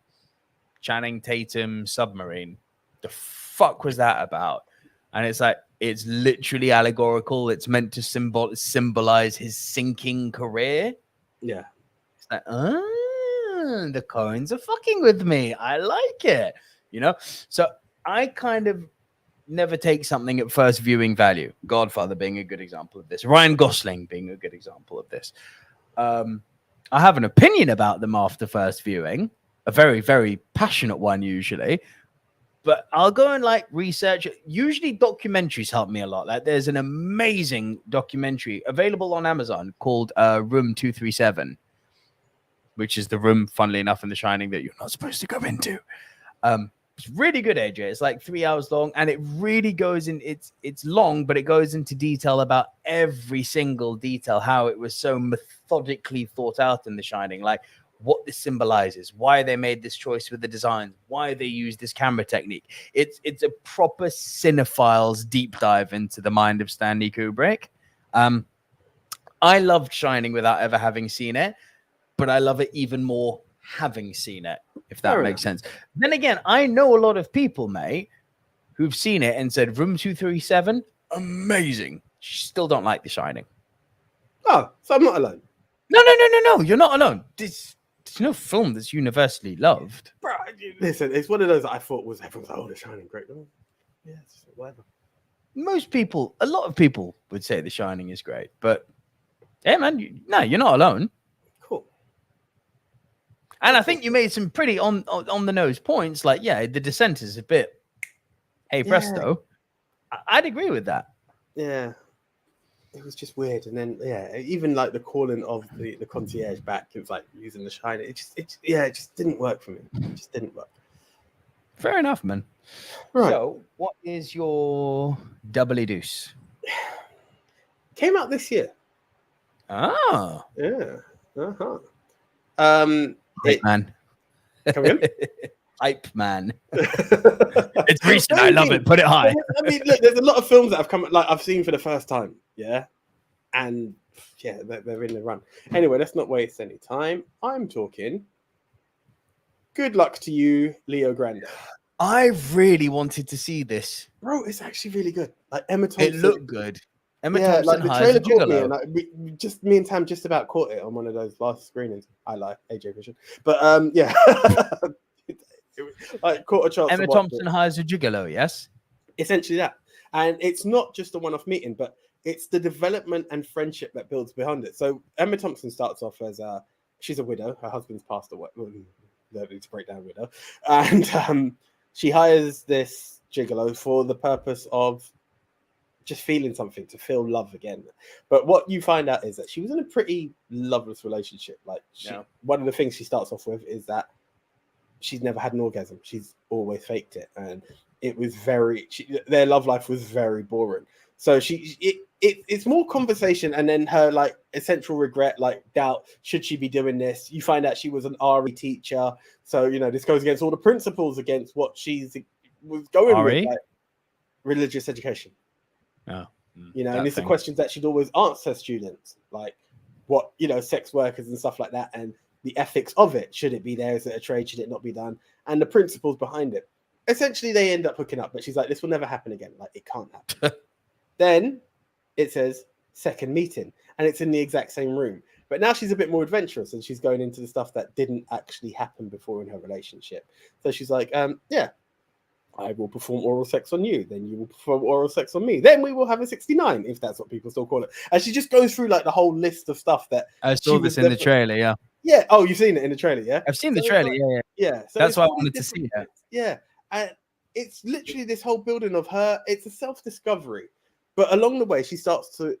Channing Tatum submarine. The fuck was that about? And it's like, it's literally allegorical. It's meant to symbolize his sinking career. Yeah. It's like, the Coens are fucking with me. I like it, you know? So I kind of never take something at first viewing value. Godfather being a good example of this. Ryan Gosling being a good example of this. I have an opinion about them after first viewing, a very, very passionate one usually. But I'll go and like research it. Usually documentaries help me a lot. Like there's an amazing documentary available on Amazon called Room 237, which is the room, funnily enough, in The Shining that you're not supposed to go into. It's really good, AJ. It's like 3 hours long, and it really goes in. It's long, but it goes into detail about every single detail, how it was so methodically thought out in The Shining, like what this symbolizes, why they made this choice with the design, why they use this camera technique. It's a proper cinephile's deep dive into the mind of Stanley Kubrick. I loved Shining without ever having seen it, but I love it even more having seen it, if that makes sense. Then again, I know a lot of people, mate, who've seen it and said Room 237, amazing. Still don't like The Shining. Oh, so I'm not alone. No. You're not alone. There's no film that's universally loved. Bro, listen, it's one of those that I thought was everyone's like, oh, The Shining, great. Yeah, it's whatever. Most people, a lot of people would say The Shining is great, but yeah, man, you're not alone. Cool. And I think you made some pretty on the nose points. Like, yeah, The Descent is a bit, hey, presto. I'd agree with that. Yeah. It was just weird. And then, yeah, even like the calling of the concierge back, it was like using The Shining. It just didn't work for me. It just didn't work. Fair enough, man. Right. So, what is your doubly deuce? Came out this year. Ah. Yeah. Hype man. Come in? Hype man. It's recent. I love it. Put it high. I mean, look, there's a lot of films that have come, like I've seen for the first time. Yeah. And yeah, they're in the run. Anyway, let's not waste any time. I'm talking. Good luck to you, Leo Grande. I really wanted to see this. Bro, it's actually really good. Like Emma Thompson. It looked good. Emma Thompson, like the trailer caught me, and me and Tam just about caught it on one of those last screenings. I like AJ Vision, but yeah, like caught a chance. Emma Thompson hires a gigolo, yes, essentially that, and it's not just a one-off meeting, but it's the development and friendship that builds behind it. So Emma Thompson starts off as she's a widow. Her husband's passed away. To break down widow, and she hires this gigolo for the purpose of just feeling something, to feel love again. But what you find out is that she was in a pretty loveless relationship. Like one of the things she starts off with is that she's never had an orgasm. She's always faked it, and it was their love life was very boring. So it's more conversation, and then her like essential regret, like doubt, should she be doing this? You find out she was an RE teacher, so this goes against all the principles, against what was going with, like religious education. Oh, and it's the questions that she'd always ask her students, like what sex workers and stuff like that, and the ethics of it. Should it be there? Is it a trade? Should it not be done? And the principles behind it. Essentially, they end up hooking up, but she's like, this will never happen again. Like, it can't happen. Then it says second meeting, and it's in the exact same room. But now she's a bit more adventurous, and she's going into the stuff that didn't actually happen before in her relationship. So she's like, yeah, I will perform oral sex on you. Then you will perform oral sex on me. Then we will have a 69, if that's what people still call it. And she just goes through like the whole list of stuff that I saw this in the trailer. Yeah. Yeah. Oh, you've seen it in the trailer. Yeah. I've seen the trailer. Yeah. So that's why I wanted to see it. Yeah. And it's literally this whole building of her. It's a self-discovery. But along the way, she starts to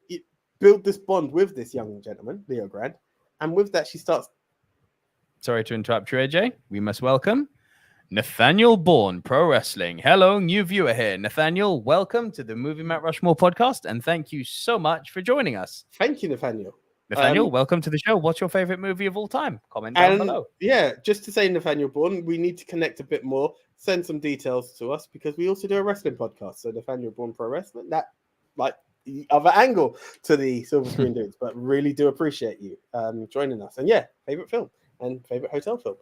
build this bond with this young gentleman, Leo Grande. And with that, she starts. Sorry to interrupt you, AJ. We must welcome Nathaniel Bourne, Pro Wrestling. Hello, new viewer here. Nathaniel, welcome to the Movie Mount Rushmore Podcast, and thank you so much for joining us. Thank you, Nathaniel. Nathaniel, welcome to the show. What's your favorite movie of all time? Comment down below. Yeah, just to say, Nathaniel Bourne, we need to connect a bit more. Send some details to us, because we also do a wrestling podcast. So Nathaniel Bourne Pro Wrestling, that like the other angle to the Silver Screen Dudes, but really do appreciate you joining us. And yeah, favorite film and favorite hotel film.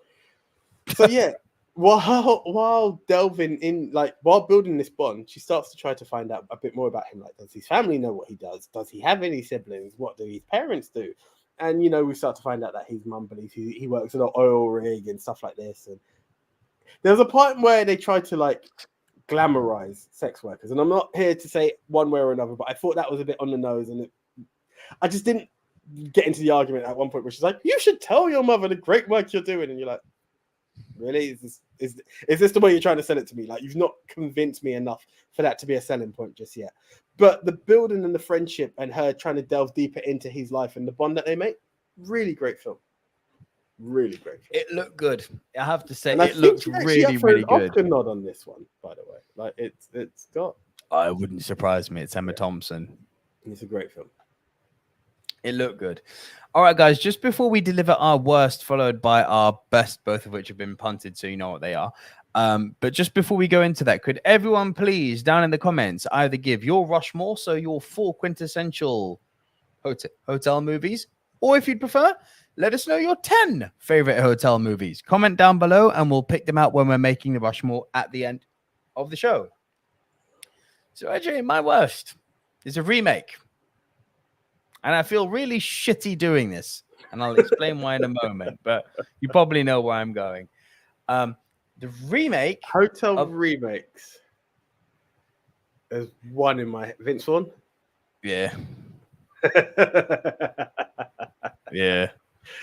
So yeah. while delving in, like while building this bond, she starts to try to find out a bit more about him. Like, does his family know what he does? Does he have any siblings? What do his parents do? And we start to find out that his mum believes he works at an oil rig and stuff like this. And there's a point where they try to like glamorize sex workers, and I'm not here to say one way or another, but I thought that was a bit on the nose, and I just didn't get into the argument at one point where she's like, "You should tell your mother the great work you're doing," and you're like, "Really? Is this the way you're trying to sell it to me? Like, you've not convinced me enough for that to be a selling point just yet." But the building and the friendship and her trying to delve deeper into his life and the bond that they make, really great film. Really great film. It looked good. I have to say, And it looked really, really good. Oscar nod on this one, by the way. Like, it's got. I wouldn't surprise me. It's Emma Thompson. It's a great film. It looked good. All right, guys, just before we deliver our worst, followed by our best, both of which have been punted, so you know what they are. But just before we go into that, could everyone please, down in the comments, either give your Rushmore, so your 4 quintessential hotel movies, or if you'd prefer, let us know your 10 favorite hotel movies. Comment down below, and we'll pick them out when we're making the Rushmore at the end of the show. So, AJ, my worst is a remake. And I feel really shitty doing this. And I'll explain why in a moment. But you probably know where I'm going. The remake. Hotel remakes. There's one in my... Vince Vaughn? Yeah. Yeah.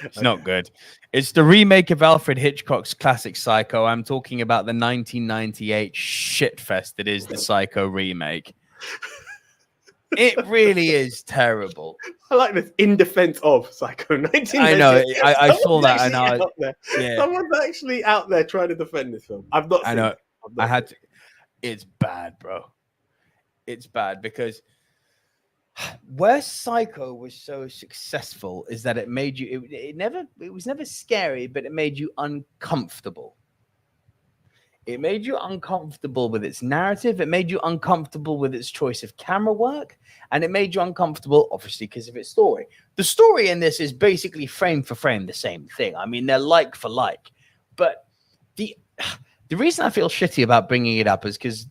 It's not good. It's the remake of Alfred Hitchcock's classic Psycho. I'm talking about the 1998 shitfest that is the Psycho remake. It really is terrible. I like this in defense of Psycho 1998. I know. I saw that. I know. Yeah. Someone's actually out there trying to defend this film. I've not seen I know. it. I had to. It's bad, bro. It's bad because where Psycho was so successful is that it made you. It was never scary, but it made you uncomfortable. It made you uncomfortable with its narrative. It made you uncomfortable with its choice of camera work. And it made you uncomfortable, obviously, because of its story. The story in this is basically frame for frame the same thing. I mean, they're like for like. But the reason I feel shitty about bringing it up is because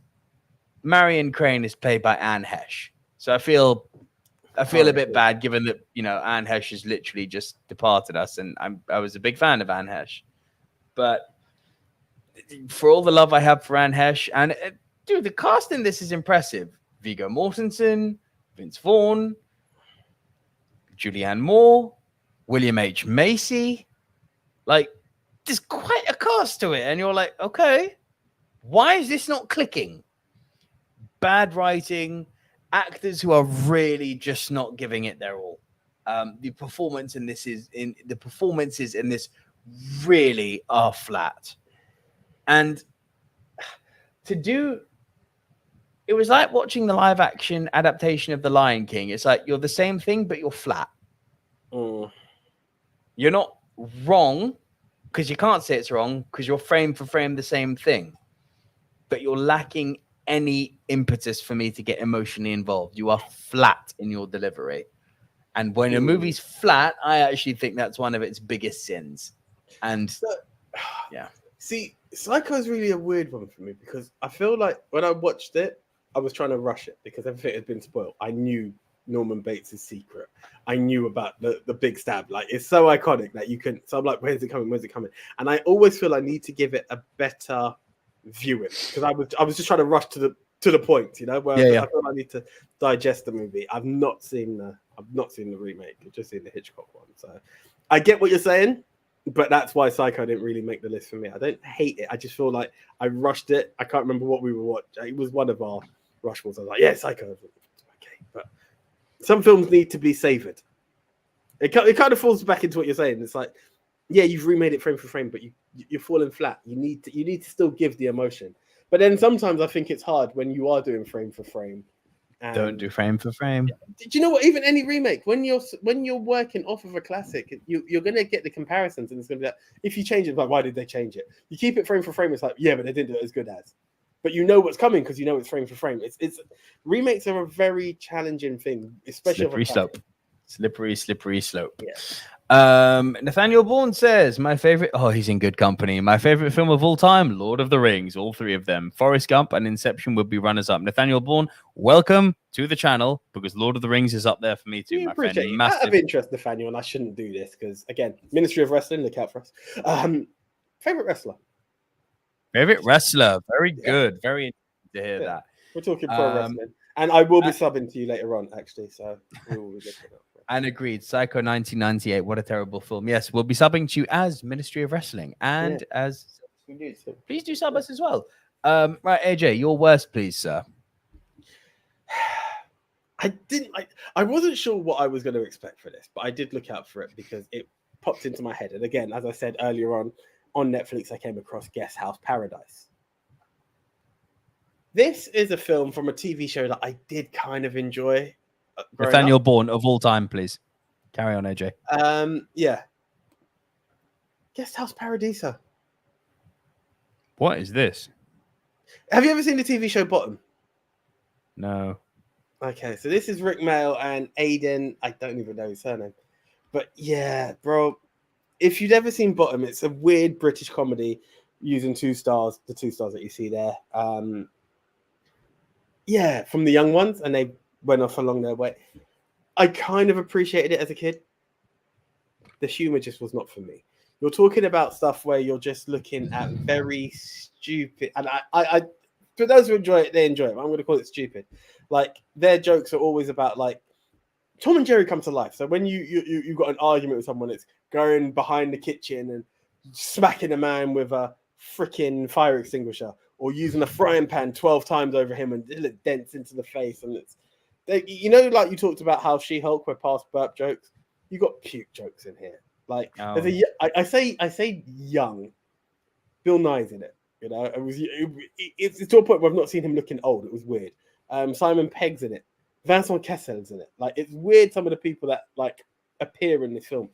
Marion Crane is played by Anne Hesh. So I feel a bit bad given that, Anne Hesh has literally just departed us. And I was a big fan of Anne Hesh. But for all the love I have for Anne Hesh, and dude, the cast in this is impressive. Viggo Mortensen, Vince Vaughn, Julianne Moore, William H. Macy. Like, there's quite a cast to it, and you're like, okay, why is this not clicking? Bad writing, actors who are really just not giving it their all. The performances in this really are flat. And it was like watching the live action adaptation of The Lion King. It's like you're the same thing, but you're flat. You're not wrong because you can't say it's wrong because you're frame for frame the same thing, but you're lacking any impetus for me to get emotionally involved. You are flat in your delivery. And when a movie's flat, I actually think that's one of its biggest sins. And yeah. See, Psycho is really a weird one for me because I feel like when I watched it, I was trying to rush it because everything had been spoiled. I knew Norman Bates' secret. I knew about the big stab. Like, it's so iconic that you can. So I'm like, where's it coming? Where's it coming? And I always feel I need to give it a better viewing because I was just trying to rush to the point, where I feel I need to digest the movie. I've not seen the remake. I've just seen the Hitchcock one. So I get what you're saying. But that's why Psycho didn't really make the list for me. I don't hate it. I just feel like I rushed it. I can't remember what we were watching. It was one of our Rushmores. I was like, yeah, Psycho. Okay. But some films need to be savored. It kind of falls back into what you're saying. It's like, yeah, you've remade it frame for frame, but you're falling flat. You need to still give the emotion. But then sometimes I think it's hard when you are doing frame for frame. Don't do frame for frame. Do you know what? Even any remake, when you're working off of a classic, you're gonna get the comparisons, and it's gonna be like, if you change it, like, why did they change it? You keep it frame for frame, it's like, yeah, but they didn't do it as good as. But you know what's coming because you know it's frame for frame. It's remakes are a very challenging thing, especially slippery slope. Yeah. Nathaniel Bourne says, my favorite. Oh, he's in good company. My favorite film of all time, Lord of the Rings. All three of them. Forrest Gump and Inception would be runners up. Nathaniel Bourne, welcome to the channel because Lord of the Rings is up there for me too, We my friend. appreciate you. Massive. Out of interest, Nathaniel, and I shouldn't do this because, again, Ministry of Wrestling, look out for us. Favorite wrestler? Favorite wrestler. Very good. Very interesting to hear that. We're talking pro wrestling. And I will be subbing to you later on, actually. So we will be looking up. And agreed. Psycho 1998. What a terrible film. Yes, we'll be subbing to you as Ministry of Wrestling and as. Please do sub us as well. Right, AJ, your worst, please, sir. I wasn't sure what I was going to expect for this, but I did look out for it because it popped into my head. And again, as I said earlier on Netflix, I came across Guest House Paradise. This is a film from a TV show that I did kind of enjoy. Nathaniel Bourne of all time, please. Carry on, AJ. Yeah. Guest House Paradiso. What is this? Have you ever seen the TV show Bottom? No. Okay, so this is Rick Mail and Aiden. I don't even know his surname. But yeah, bro, if you'd ever seen Bottom, it's a weird British comedy using 2 stars, the 2 stars that you see there. Yeah, from the young ones, and they went off along their way. I kind of appreciated it as a kid. The humor just was not for me. You're talking about stuff where you're just looking at very stupid, and I for those who enjoy it, they enjoy it. I'm going to call it stupid. Like their jokes are always about like Tom and Jerry come to life. So when you got an argument with someone, it's going behind the kitchen and smacking a man with a freaking fire extinguisher, or using a frying pan 12 times over him and it dents into the face. And it's, like you talked about how She-Hulk were past burp jokes. You got puke jokes in here. Like I say young. Bill Nye's in it. It's to a point where I've not seen him looking old. It was weird. Simon Pegg's in it. Vincent Cassel's in it. Like it's weird some of the people that like appear in this film.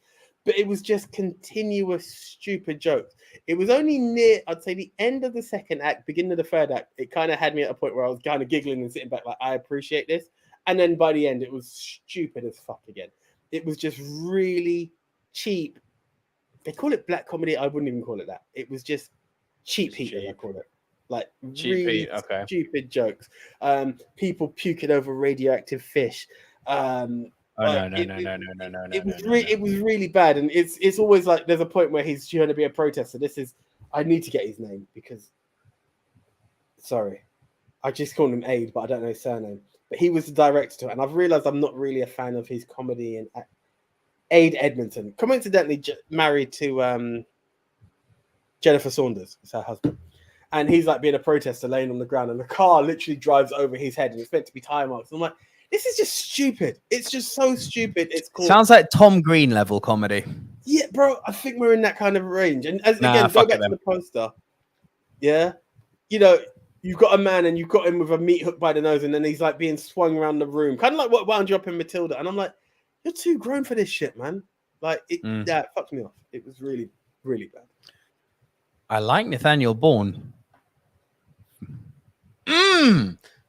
But it was just continuous stupid jokes. It was only near, I'd say, the end of the second act, beginning of the third act. It kind of had me at a point where I was kind of giggling and sitting back like, I appreciate this. And then by the end, it was stupid as fuck again. It was just really cheap. They call it black comedy. I wouldn't even call it that. It was just cheap heat, as I call it. Like cheap really heat, okay. Stupid jokes. People puking over radioactive fish. It was really bad, and it's always like there's a point where he's trying to be a protester. I need to get his name because, sorry, I just called him Aid, but I don't know his surname. But he was the director to it, and I've realized I'm not really a fan of his comedy. And Aid Edmonton, coincidentally married to Jennifer Saunders, is her husband, and he's like being a protester, laying on the ground, and the car literally drives over his head, and it's meant to be tire marks. I'm like, this is just stupid. It's just so stupid. It's cool. Sounds like Tom Green level comedy. Yeah, bro. I think we're in that kind of range. And again, go back to the poster. Yeah. You've got a man and you've got him with a meat hook by the nose, and then he's like being swung around the room. Kind of like what wound you up in Matilda. And I'm like, you're too grown for this shit, man. Like, it fucked me off. It was really, really bad. I like Nathaniel Bourne.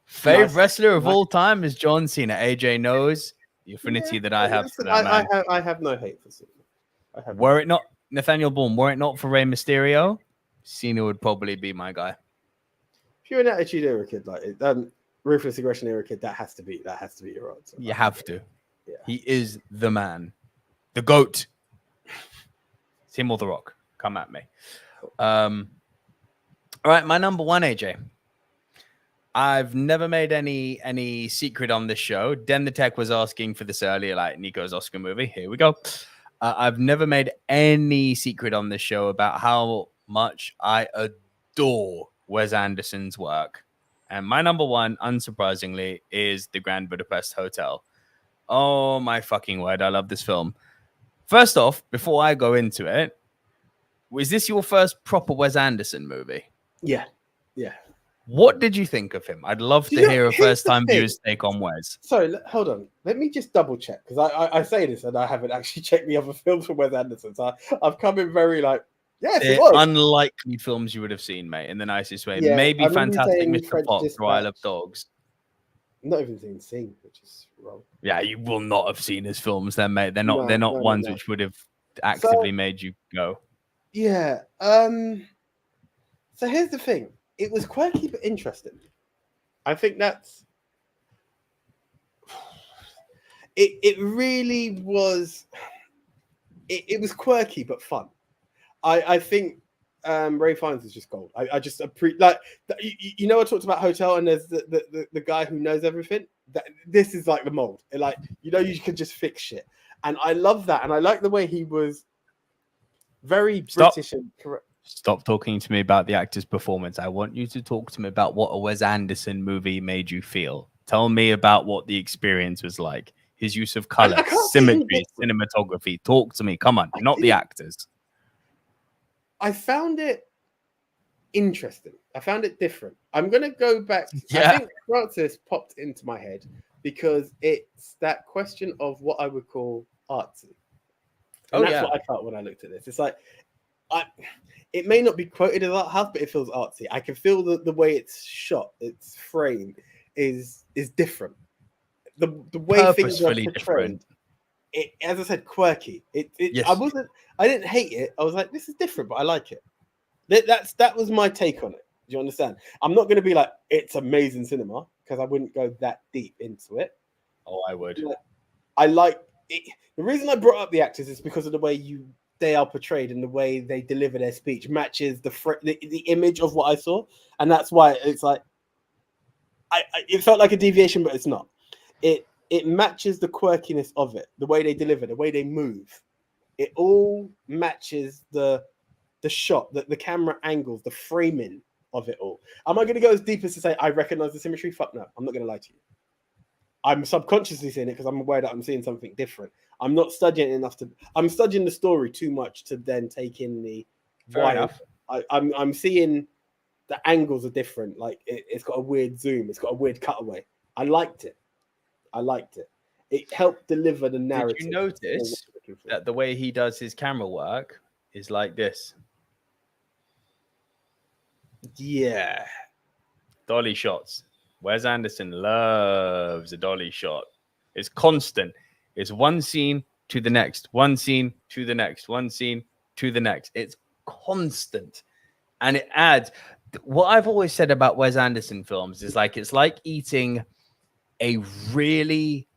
Favorite wrestler of all time is John Cena. AJ knows the affinity that I have for that man. I have no hate for Cena. Were it not Nathaniel Bourne, were it not for Rey Mysterio, Cena would probably be my guy. If you're an Attitude Era kid, like Ruthless Aggression Era kid, that has to be your answer. You have to. Yeah. He is the man, the GOAT. It's him or The Rock. Come at me. All right, my number one, AJ. I've never made any secret on this show. Den the Tech was asking for this earlier, like Nico's Oscar movie. Here we go. I've never made any secret on this show about how much I adore Wes Anderson's work. And my number one, unsurprisingly, is The Grand Budapest Hotel. Oh, my fucking word. I love this film. First off, before I go into it, was this your first proper Wes Anderson movie? Yeah. What did you think of him? I'd love to hear a first-time viewer's take on Wes. Sorry, hold on. Let me just double-check, because I say this, and I haven't actually checked the other films from Wes Anderson. So I've come in very like, yes, it was. Unlikely films you would have seen, mate, in the nicest way. Yeah, maybe Fantastic Mr. Fox or Isle of Dogs. I'm not even seeing, which is wrong. Yeah, you will not have seen his films then, mate. They're not ones which would have actively made you go? Yeah. So here's the thing. It was quirky but interesting. I think that's it. It really was. It was quirky but fun. I think Ray Fiennes is just gold. I just like you know I talked about Hotel and there's the guy who knows everything. This is like the mold. Like you could just fix shit, and I love that, and I like the way he was very British and correct. Stop talking to me about the actor's performance. I want you to talk to me about what a Wes Anderson movie made you feel. Tell me about what the experience was like. His use of color, symmetry, cinematography. Talk to me. Come on, not the actors. I found it interesting. I found it different. I'm going to go back. Yeah. I think Francis popped into my head because it's that question of what I would call artsy. And that's what I felt when I looked at this. It's like, it may not be quoted as art house, but it feels artsy. I can feel the way it's shot, its frame is different. The way things are portrayed. It, as I said, quirky. Yes. I didn't hate it. I was like, this is different, but I like it. That was my take on it. Do you understand? I'm not going to be like, it's amazing cinema, because I wouldn't go that deep into it. Oh, I would. I like it. The reason I brought up the actors is because of the way they are portrayed and the way they deliver their speech matches the image of what I saw, and that's why it's like it felt like a deviation, but it's not. It matches the quirkiness of it, the way they deliver, the way they move. It all matches the shot, the camera angles, the framing of it all. Am I going to go as deep as to say I recognize the symmetry? Fuck no, I'm not going to lie to you. I'm subconsciously seeing it because I'm aware that I'm seeing something different. I'm not studying it enough I'm studying the story too much to then take in the Fair enough. I'm seeing the angles are different. Like it's got a weird zoom. It's got a weird cutaway. I liked it. It helped deliver the narrative. Did you notice that the way he does his camera work is like this? Yeah. Dolly shots. Wes Anderson loves a dolly shot. It's constant. It's one scene to the next, one scene to the next, one scene to the next. It's constant. And it adds. What I've always said about Wes Anderson films is like it's like eating a really,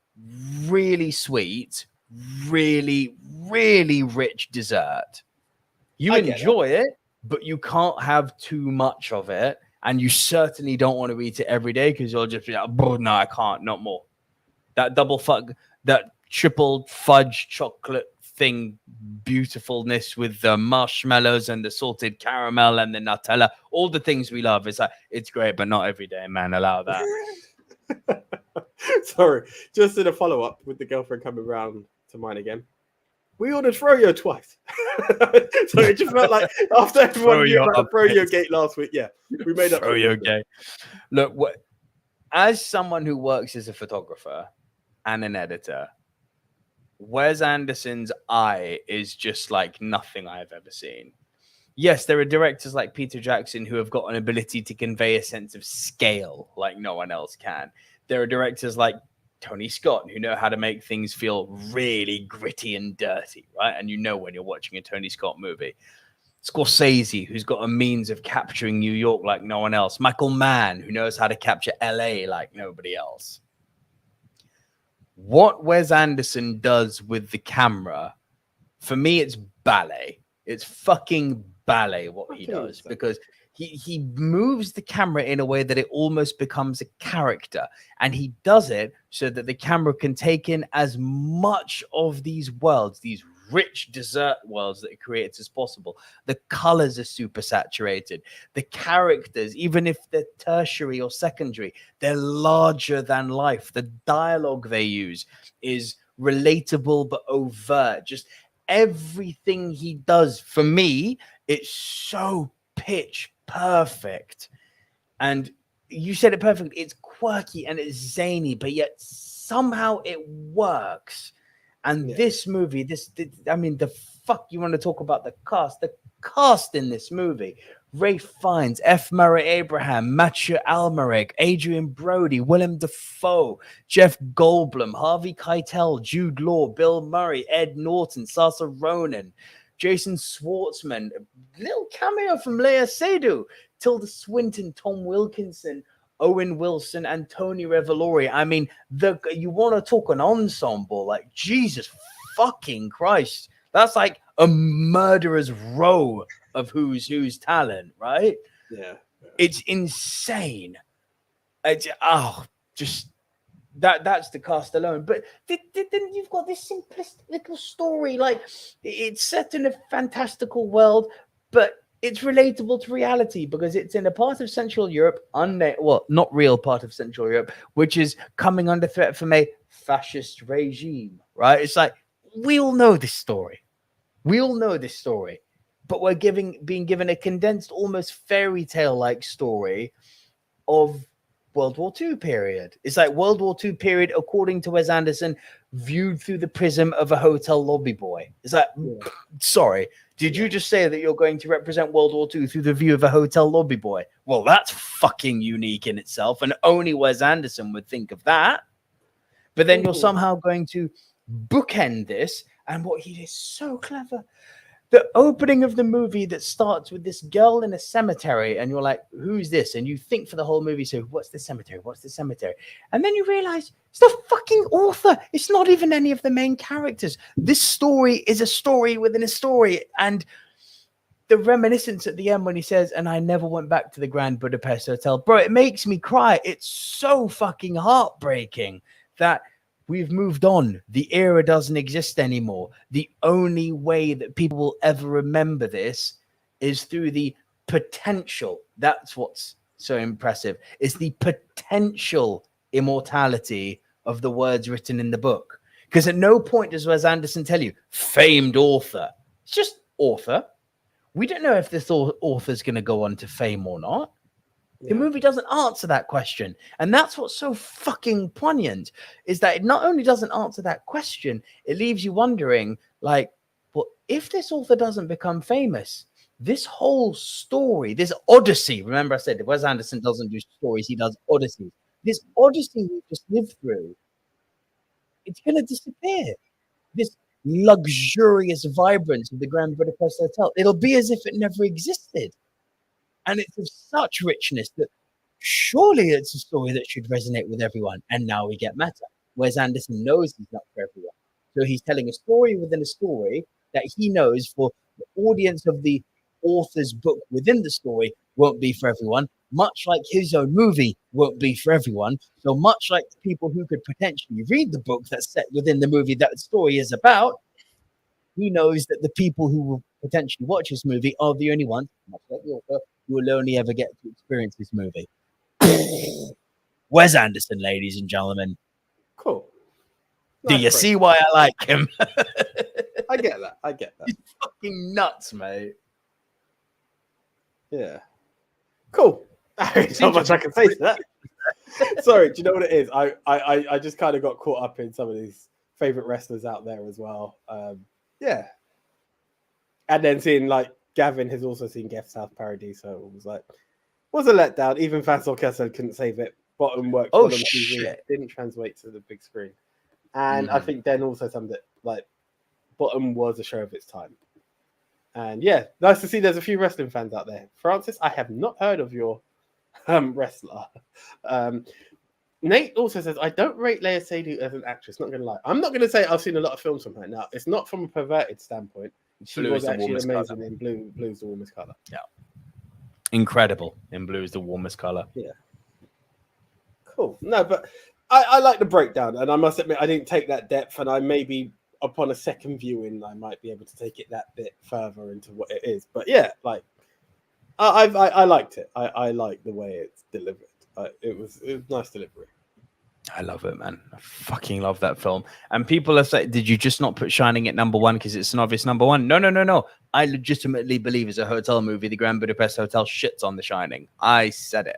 really sweet, really, really rich dessert. You enjoy it, but you can't have too much of it. And you certainly don't want to eat it every day because you'll just be like, oh, no, I can't, not more. That triple fudge chocolate thing, beautifulfulness with the marshmallows and the salted caramel and the Nutella, all the things we love. It's like, it's great, but not every day, man. Allow that. Sorry, just in a follow-up with the girlfriend coming round to mine again. We ordered froyo twice. So it just felt like after everyone knew about the froyo gate last week, yeah, we made up froyo gate. Look, as someone who works as a photographer and an editor, Wes Anderson's eye is just like nothing I've ever seen. Yes, there are directors like Peter Jackson who have got an ability to convey a sense of scale like no one else can. There are directors like Tony Scott who know how to make things feel really gritty and dirty, right? And you know when you're watching a Tony Scott movie. Scorsese, who's got a means of capturing New York like no one else. Michael Mann, who knows how to capture LA like nobody else. What Wes Anderson does with the camera, for me, it's ballet. It's fucking ballet what he does, because he moves the camera in a way that it almost becomes a character, and he does it so that the camera can take in as much of these worlds, these rich dessert worlds that it creates as possible. The colors are super saturated. The characters, even if they're tertiary or secondary, they're larger than life. The dialogue they use is relatable but overt. Just everything he does, for me, it's so pitch perfect. And you said it perfectly. It's quirky and it's zany, but yet somehow it works. And this movie, I mean, the fuck you want to talk about the cast? The cast in this movie Ray Fiennes, F. Murray Abraham, Matthew Almeric, Adrian Brody, Willem Dafoe, Jeff Goldblum, Harvey Keitel, Jude Law, Bill Murray, Ed Norton, Saoirse Ronan, Jason Schwartzman, little cameo from Lea Seydoux, Tilda Swinton, Tom Wilkinson, Owen Wilson, and Tony Revolori. I mean, you want to talk an ensemble, like Jesus fucking Christ. That's like a murderer's row of who's talent, right? Yeah. It's insane. Just that's the cast alone. But then you've got this simplistic little story, like it's set in a fantastical world, but it's relatable to reality because it's in a part of Central Europe, not real part of Central Europe, which is coming under threat from a fascist regime, right? It's like, we all know this story. But we're being given a condensed, almost fairy tale-like story of World War II period. It's like World War II period, according to Wes Anderson, viewed through the prism of a hotel lobby boy. It's like, sorry, did you just say that you're going to represent World War II through the view of a hotel lobby boy? Well, that's fucking unique in itself, and only Wes Anderson would think of that. But then you're somehow going to bookend this, and what he is so clever. The opening of the movie that starts with this girl in a cemetery, and you're like, who's this? And you think for the whole movie, so what's the cemetery? And then you realize it's the fucking author. It's not even any of the main characters. This story is a story within a story. And the reminiscence at the end when he says, and I never went back to the Grand Budapest Hotel. Bro, it makes me cry. It's so fucking heartbreaking that we've moved on. The era doesn't exist anymore. The only way that people will ever remember this is through the potential. That's what's so impressive. It's the potential immortality of the words written in the book. Because at no point does Wes Anderson tell you, famed author. It's just author. We don't know if this author's going to go on to fame or not. The movie doesn't answer that question. And that's what's so fucking poignant, is that it not only doesn't answer that question, it leaves you wondering, like, well, if this author doesn't become famous, this whole story, this odyssey, remember I said Wes Anderson doesn't do stories, he does odysseys. This odyssey we just lived through, it's going to disappear. This luxurious vibrance of the Grand Budapest Hotel, it'll be as if it never existed. And it's of such richness that surely it's a story that should resonate with everyone. And now we get meta. Wes Anderson knows he's not for everyone. So he's telling a story within a story that he knows for the audience of the author's book within the story won't be for everyone, much like his own movie won't be for everyone. So much like the people who could potentially read the book that's set within the movie that the story is about, he knows that the people who will potentially watch this movie are the only ones, much like the author, who will only ever get to experience this movie. Wes Anderson, ladies and gentlemen. Cool. Do you see why I like him? I get that. He's fucking nuts, mate. Yeah. Cool. There's not much I can say to that. Sorry, do you know what it is? I just kind of got caught up in some of these favorite wrestlers out there as well. Yeah. And then seeing, like, Gavin has also seen Guest House Parody, so it was like, was a letdown. Even Fans Orchestra couldn't save it. Bottom worked on TV. Didn't translate to the big screen. And I think Den also summed it, like, Bottom was a show of its time. And yeah, nice to see there's a few wrestling fans out there. Francis, I have not heard of your wrestler. Nate also says, I don't rate Lea Seydoux as an actress, not going to lie. I'm not going to say I've seen a lot of films from her. Now, it's not from a perverted standpoint. She was actually amazing in Blue's the Warmest Color. Yeah. Incredible in Blue is the Warmest Color. Yeah. Cool. No, but I like the breakdown, and I must admit I didn't take that depth, and I maybe upon a second viewing I might be able to take it that bit further into what it is. But yeah, like I liked it. I like the way it's delivered. It was nice delivery. I love it, man. I fucking love that film. And people have said, did you just not put Shining at number one because it's an obvious number one? No. I legitimately believe it's a hotel movie. The Grand Budapest Hotel shits on The Shining. I said it.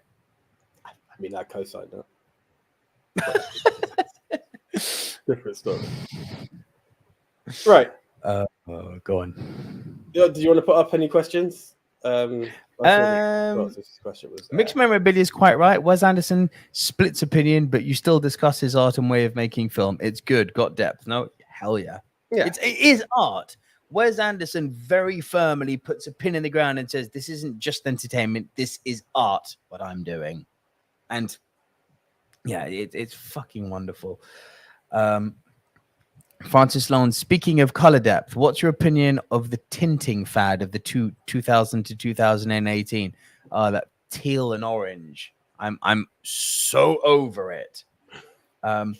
I mean, I co-signed that. Different story. Right. Go on. Do you want to put up any questions? This question was Mixed memorabilia is quite right. Wes Anderson splits opinion, but you still discuss his art and way of making film. It's good, got depth. No, hell yeah. It is art. Wes Anderson very firmly puts a pin in the ground and says, this isn't just entertainment. This is art, what I'm doing. And yeah, it's fucking wonderful. Francis Sloan, speaking of color depth, what's your opinion of the tinting fad of the 2000 to 2018? That teal and orange. I'm so over it. So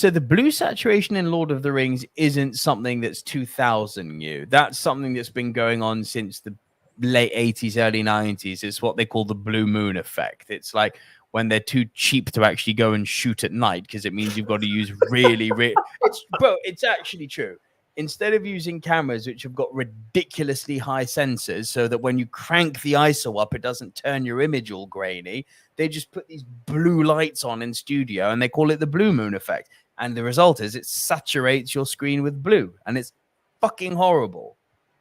the blue saturation in Lord of the Rings isn't something that's 2000 new. That's something that's been going on since the late 80s, early 90s. It's what they call the blue moon effect. It's like when they're too cheap to actually go and shoot at night because it means you've got to use really it's actually true. Instead of using cameras which have got ridiculously high sensors so that when you crank the ISO up, it doesn't turn your image all grainy, they just put these blue lights on in studio and they call it the blue moon effect. And the result is it saturates your screen with blue and it's fucking horrible.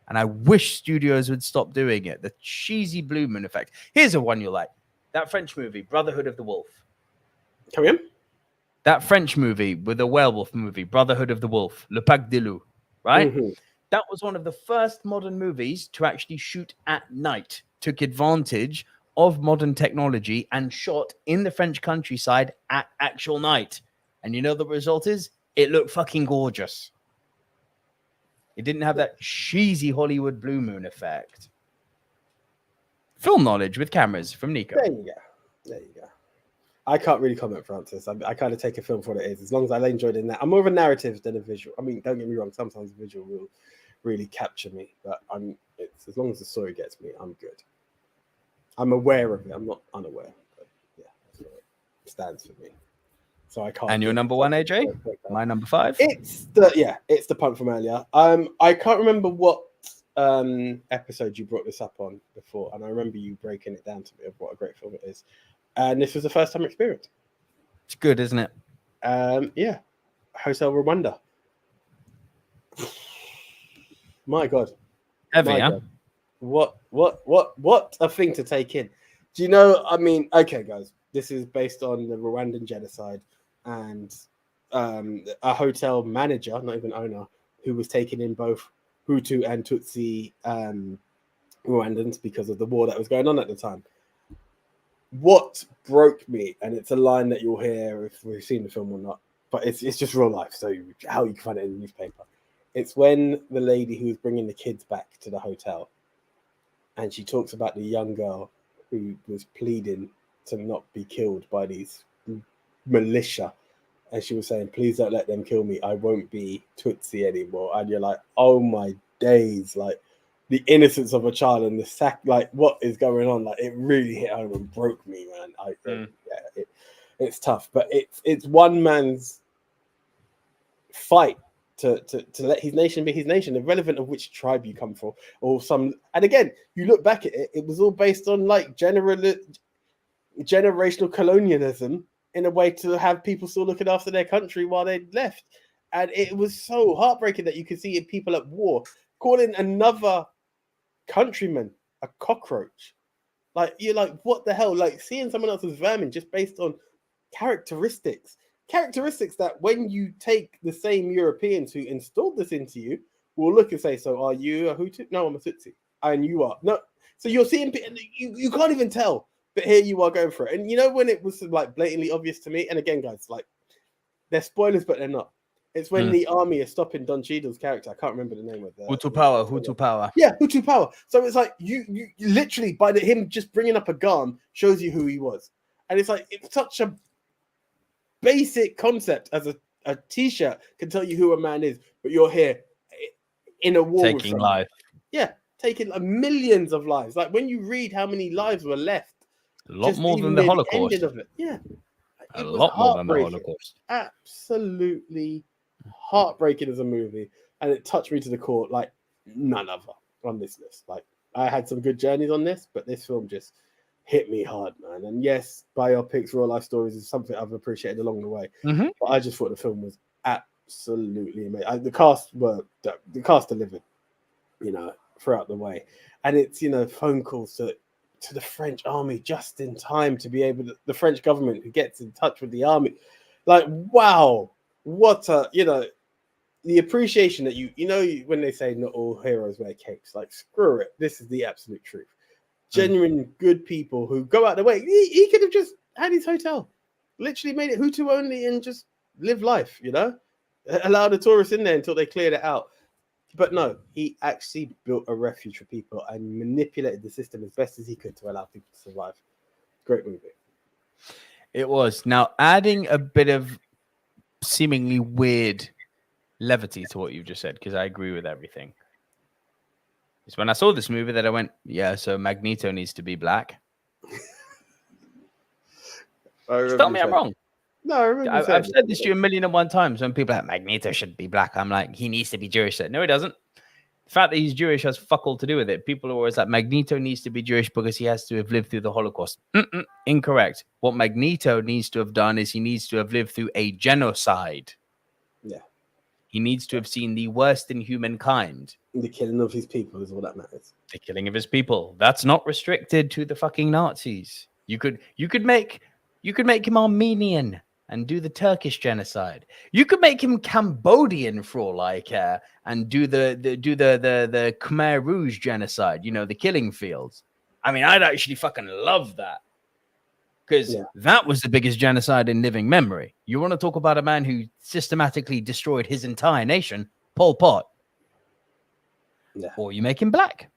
And I wish studios would stop doing it. The cheesy blue moon effect. Here's a one you like. That French movie, Brotherhood of the Wolf. Come in. That French movie with a werewolf movie, Brotherhood of the Wolf, Le Pacte des Loups, right? Mm-hmm. That was one of the first modern movies to actually shoot at night. Took advantage of modern technology and shot in the French countryside at actual night. And you know the result is? It looked fucking gorgeous. It didn't have that cheesy Hollywood blue moon effect. Film knowledge with cameras from Nico. There you go. I can't really comment, Francis. I kind of take a film for what it is. As long as I enjoyed it in that. I'm more of a narrative than a visual. I mean, don't get me wrong. Sometimes a visual will really capture me. But it's as long as the story gets me, I'm good. I'm aware of it. I'm not unaware. But yeah, that's what it stands for me. So I can't. And your number one, AJ? My number 5? It's the punk from earlier. I can't remember what episode you brought this up on before, and I remember you breaking it down to me of what a great film it is. And this was a first time experience. It's good, isn't it? Yeah. Hotel Rwanda. My God. Heavy, huh? What a thing to take in. Do you know, I mean, okay, guys, this is based on the Rwandan genocide and a hotel manager, not even owner, who was taking in both Hutu and Tutsi Rwandans because of the war that was going on at the time. What broke me, and it's a line that you'll hear if we've seen the film or not, but it's just real life, so how you can find it in the newspaper. It's when the lady who was bringing the kids back to the hotel, and she talks about the young girl who was pleading to not be killed by these militia, and she was saying, please don't let them kill me, I won't be Tutsi anymore. And you're like, oh my days, like the innocence of a child and the like what is going on, like it really hit home and broke me, man. It's tough, but it's one man's fight to let his nation be his nation, irrelevant of which tribe you come from or some. And again, you look back at it, it was all based on like generational colonialism in a way to have people still looking after their country while they left. And it was so heartbreaking that you could see people at war calling another countryman a cockroach. Like, you're like, what the hell? Like, seeing someone else's vermin just based on characteristics that when you take the same Europeans who installed this into you will look and say, so are you a Hutu? No, I'm a Tutsi. And you are. No. So you're seeing, you can't even tell, but here you are going for it. And you know when it was like blatantly obvious to me, and again, guys, like, they're spoilers, but they're not. It's when the army is stopping Don Cheadle's character. I can't remember the name of the Hutu power. Yeah, Hutu power. So it's like you literally by him just bringing up a gun shows you who he was, and it's like it's such a basic concept as a T-shirt can tell you who a man is, but you're here in a war taking life. Yeah, taking millions of lives. Like when you read how many lives were left, a lot more than the Holocaust. Ending of it. Yeah, a lot more than the Holocaust. Absolutely heartbreaking as a movie, and it touched me to the core like none other on this list. Like I had some good journeys on this, but this film just hit me hard, man. And yes, biopics, real life stories is something I've appreciated along the way. Mm-hmm. But I just thought the film was absolutely amazing. The cast delivered, you know, throughout the way. And it's, phone calls to the French army just in time to be able to, the French government who gets in touch with the army. Like, wow, what the appreciation that when they say not all heroes wear capes, like, screw it. This is the absolute truth. Genuine good people who go out the way. He could have just had his hotel, literally made it Hutu only and just live life, allow the tourists in there until they cleared it out. But no, he actually built a refuge for people and manipulated the system as best as he could to allow people to survive. Great movie. It was. Now, adding a bit of seemingly weird levity to what you've just said, because I agree with everything. It's when I saw this movie that I went, yeah, so Magneto needs to be black. Tell me I'm wrong. No, I remember I've said this to you 1,000,001 times when people are like, Magneto should be black. I'm like, he needs to be Jewish. No, he doesn't. The fact that he's Jewish has fuck all to do with it. People are always like, Magneto needs to be Jewish because he has to have lived through the Holocaust. Incorrect. What Magneto needs to have done is he needs to have lived through a genocide. Yeah. He needs to have seen the worst in humankind. The killing of his people is all that matters. The killing of his people. That's not restricted to the fucking Nazis. You could make him Armenian and do the Turkish genocide. You could make him Cambodian for all I care and do the Khmer Rouge genocide, the killing fields. I mean, I'd actually fucking love that. Because that was the biggest genocide in living memory. You want to talk about a man who systematically destroyed his entire nation, Pol Pot. Yeah. Or you make him black.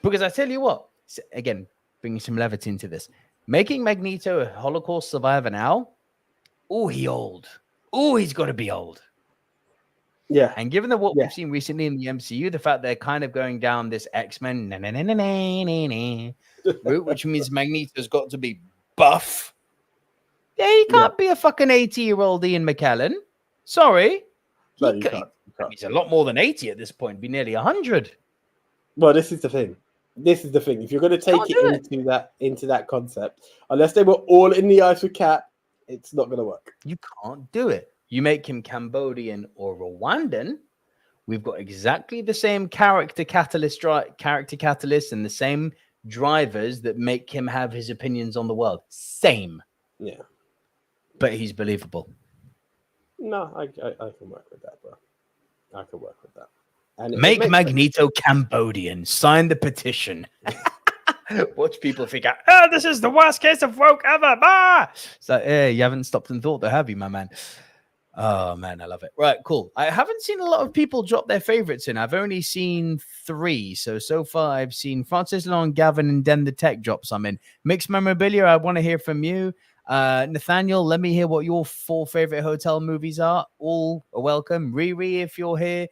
Because I tell you what, again, bringing some levity into this, making Magneto a Holocaust survivor now, he old. He's got to be old. Yeah. And given that what we've seen recently in the MCU, the fact they're kind of going down this X-Men route, which means Magneto's got to be buff. Yeah, he can't be a fucking 80-year-old Ian McKellen. Sorry. No, you can't. He's a lot more than 80 at this point. Be nearly 100. Well, this is the thing. If you're going to take it into that concept, unless they were all in the ice with Cap, it's not going to work. You can't do it. You make him Cambodian or Rwandan, we've got exactly the same character catalyst and the same drivers that make him have his opinions on the world. Same. Yeah. But he's believable. No, I can work with that, bro. I can work with that. And make Magneto Cambodian. Sign the petition. Watch people figure out, this is the worst case of woke ever. So, you haven't stopped and thought, though, have you, my man? Oh, man, I love it. Right, cool. I haven't seen a lot of people drop their favorites in. I've only seen 3. So far, I've seen Francis Long, Gavin, and Den the Tech drop some in. Mixed memorabilia, I want to hear from you. Nathaniel, let me hear what your 4 favorite hotel movies are. All are welcome. Riri, if you're here.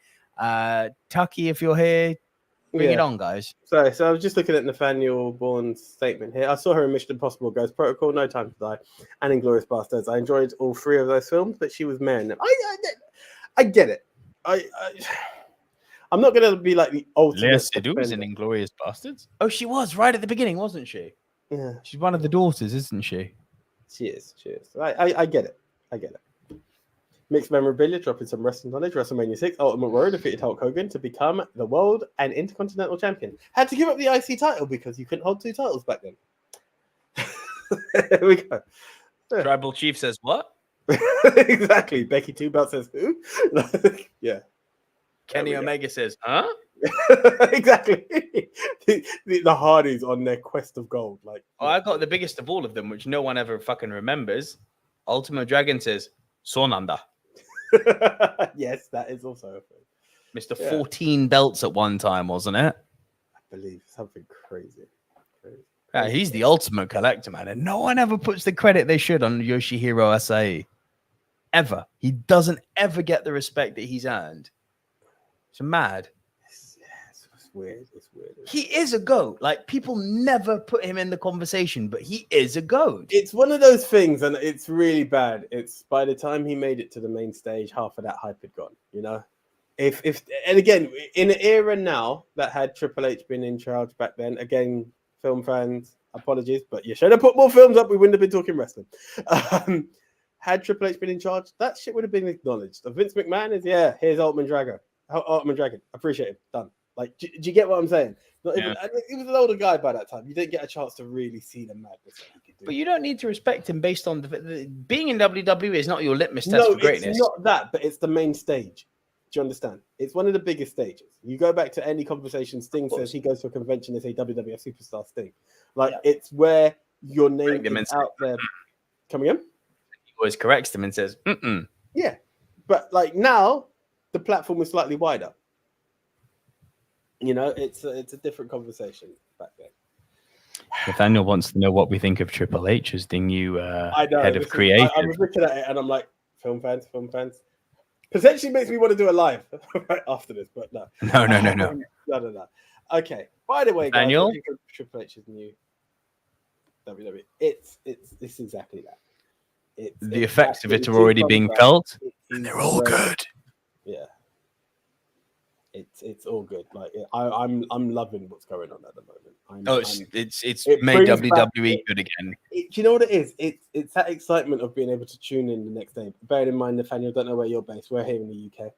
Tucky, if you're here. Bring it on, guys. So I was just looking at Nathaniel Bourne's statement here. I saw her in Mission Impossible, Ghost Protocol, No Time to Die, and Inglourious Basterds. I enjoyed all 3 of those films, but she was marrying. I get it. I'm not going to be like the ultimate. Lea Seydoux was in Inglourious Basterds. Oh, she was right at the beginning, wasn't she? Yeah. She's one of the daughters, isn't she? She is. I get it. Mixed memorabilia, dropping some wrestling knowledge. WrestleMania 6, Ultimate Warrior defeated Hulk Hogan to become the world and intercontinental champion. Had to give up the IC title because you couldn't hold 2 titles back then. There we go. Tribal Chief says what? Exactly. Becky Two Belt says who? Yeah. Kenny Omega says, huh? Exactly. The Hardys on their quest of gold. I got the biggest of all of them, which no one ever fucking remembers. Ultimate Dragon says, Sonanda. Yes, that is also a thing. Mr. 14 belts at one time, wasn't it? I believe something crazy. Yeah, he's the ultimate collector, man. And no one ever puts the credit they should on Yoshihiro Asai. Ever. He doesn't ever get the respect that he's earned. It's mad. It's weird. He is a GOAT. Like, people never put him in the conversation, but he is a GOAT. It's one of those things, and it's really bad. It's by the time he made it to the main stage, half of that hype had gone, If and again, in an era now that had Triple H been in charge back then, again, film fans, apologies, but you should have put more films up. We wouldn't have been talking wrestling. Had Triple H been in charge, that shit would have been acknowledged. Vince McMahon is, here's Ultimate Dragon. Appreciate it. Done. Like, do you get what I'm saying? Not even, he was an older guy by that time. You didn't get a chance to really see the madness that he could do. But you don't need to respect him based on being in WWE is not your litmus test for greatness. It's not that, but it's the main stage. Do you understand? It's one of the biggest stages. You go back to any conversation, Sting says he goes to a convention, they say WWF Superstar Sting. Like, it's where your name is out there. Coming in? He always corrects them and says, mm-mm. Yeah. But, like, now, the platform is slightly wider. You know, it's a different conversation back then. Nathaniel wants to know what we think of Triple H as the new head of creative. I was looking at it and I'm like, film fans. Potentially makes me want to do a live right after this, but no. No. Okay. By the way, Nathaniel? guys, Triple H's new WWE. It's exactly that. The effects of it are already being felt, and they're all good. Yeah. It's all good. Like I'm loving what's going on at the moment. It's made WWE good again. Do you know what it is? It's that excitement of being able to tune in the next day. Bearing in mind, Nathaniel, don't know where you're based. We're here in the UK.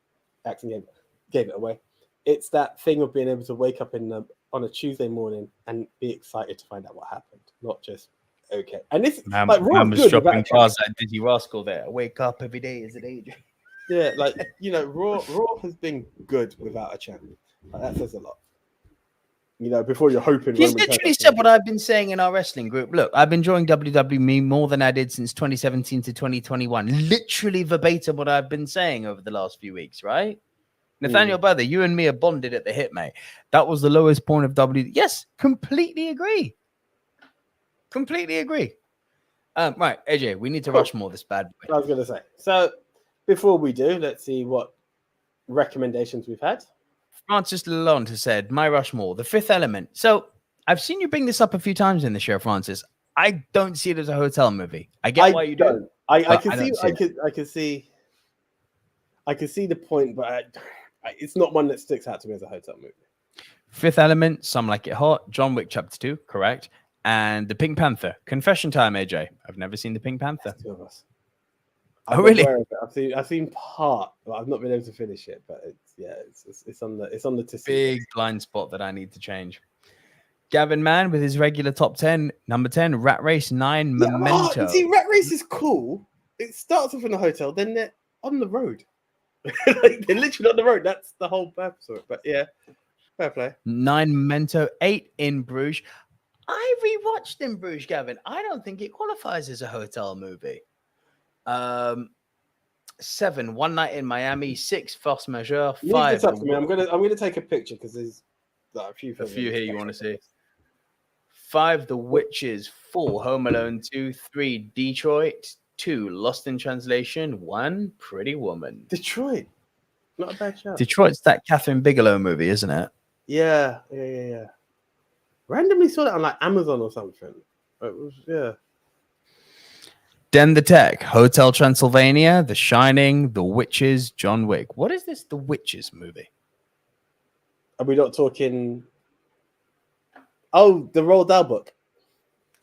Accent gave it away. It's that thing of being able to wake up on a Tuesday morning and be excited to find out what happened, not just okay. And this like Raw's was shopping cars like Dizzy Rascal there. I wake up every day as an age. Yeah, like, you know, Raw has been good without a champion. Like, that says a lot. You know, before you're hoping. He's literally said what I've been saying in our wrestling group. Look, I've been enjoying WWE more than I did since 2017 to 2021. Literally verbatim what I've been saying over the last few weeks, right? Nathaniel Brother, you and me are bonded at the hip, mate. That was the lowest point of WWE. Yes, completely agree. Right, AJ, we need to rush more this bad boy. I was going to say. So, before we do, let's see what recommendations we've had. Francis Lalonde has said, My Rushmore, The Fifth Element. So I've seen you bring this up a few times in the show, Francis. I don't see it as a hotel movie. I get why you do. I can see the point, but it's not one that sticks out to me as a hotel movie. Fifth Element, Some Like It Hot, John Wick Chapter 2, correct. And The Pink Panther. Confession time, AJ. I've never seen The Pink Panther. Two of us. Oh, really? I've seen part, but I've not been able to finish it. But it's on the to see. Big blind spot that I need to change. Gavin Mann with his regular top 10, number 10, Rat Race 9, Memento. See, Rat Race is cool. It starts off in a hotel, then they're on the road. Like, they're literally on the road. That's the whole purpose of it. But yeah, fair play. 9, Memento, 8 in Bruges. I rewatched In Bruges, Gavin. I don't think it qualifies as a hotel movie. 7, One Night in Miami. 6, Force Majeure. 5. I'm gonna take a picture because there's a few here you want to see. 5, The Witches. 4, Home Alone 2. 3, Detroit. 2, Lost in Translation. 1, Pretty Woman. Detroit, not a bad show. Detroit's that Catherine Bigelow movie, isn't it? Yeah. Randomly saw that on like Amazon or something. It was Den the Tech, Hotel Transylvania, The Shining, The Witches, John Wick. What is this The Witches movie? Are we not talking? Oh, the Roald Dahl book.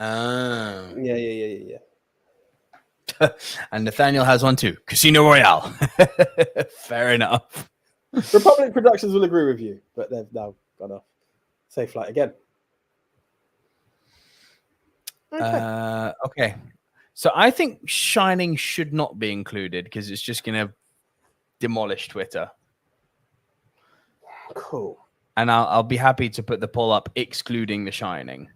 Oh. Yeah. And Nathaniel has one too. Casino Royale. Fair enough. Republic Productions will agree with you, but they've now gone off. Safe flight again. Okay. So I think Shining should not be included because it's just going to demolish Twitter. Cool. And I'll be happy to put the poll up excluding The Shining.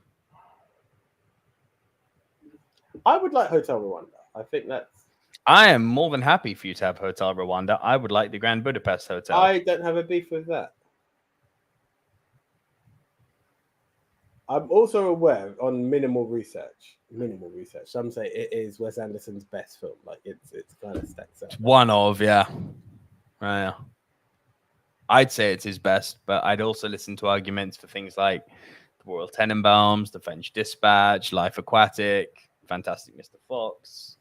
I would like Hotel Rwanda. I think that's... I am more than happy for you to have Hotel Rwanda. I would like the Grand Budapest Hotel. I don't have a beef with that. I'm also aware on minimal research, some say it is Wes Anderson's best film. Like it's kind of stacks up. One of, yeah. I'd say it's his best, but I'd also listen to arguments for things like The Royal Tenenbaums, The French Dispatch, Life Aquatic, Fantastic Mr. Fox.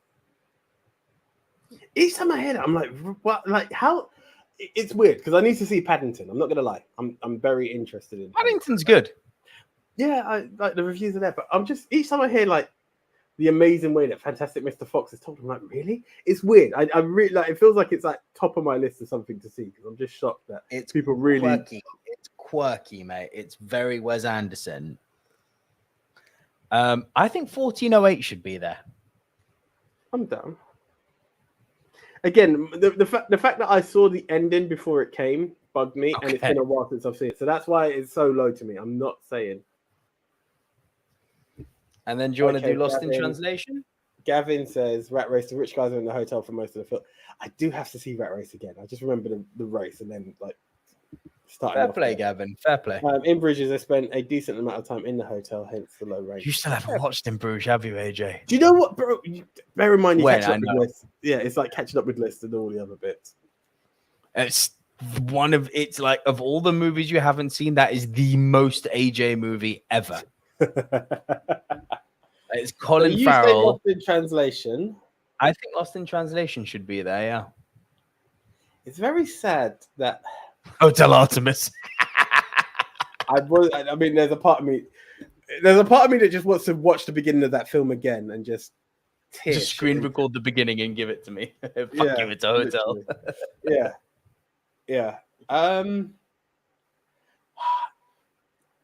Each time I hear that, I'm like, what? Like how? It's weird because I need to see Paddington. I'm not gonna lie. I'm very interested in Paddington's good. Yeah, I like the reviews are there, but I'm just each time I hear like the amazing way that Fantastic Mr. Fox is told, I'm like, really? It's weird. I really like. It feels like it's like top of my list of something to see because I'm just shocked that it's people really. Quirky. quirky, mate. It's very Wes Anderson. I think 1408 should be there. I'm down. Again, the fact that I saw the ending before it came bugged me, and it's been a while since I've seen it. So that's why it's so low to me. I'm not saying. And then do you want to do Lost in Translation? Gavin says Rat Race. The rich guys are in the hotel for most of the film. I do have to see Rat Race again. I just remember the race and then like starting. Fair play, Gavin. Fair play. In Bruges, I spent a decent amount of time in the hotel, hence the low rating. You still haven't watched In Bruges, have you, AJ? Do you know what, bro? Bear in mind, you catch up with lists. Yeah, it's like catching up with lists and all the other bits. It's it's like of all the movies you haven't seen, that is the most AJ movie ever. It's Colin Farrell. Lost in Translation. I think Lost in Translation should be there. Yeah. It's very sad that Hotel Artemis. I mean, there's a part of me that just wants to watch the beginning of that film again and just screen record the beginning and give it to me. Fuck you, it's a hotel. Yeah.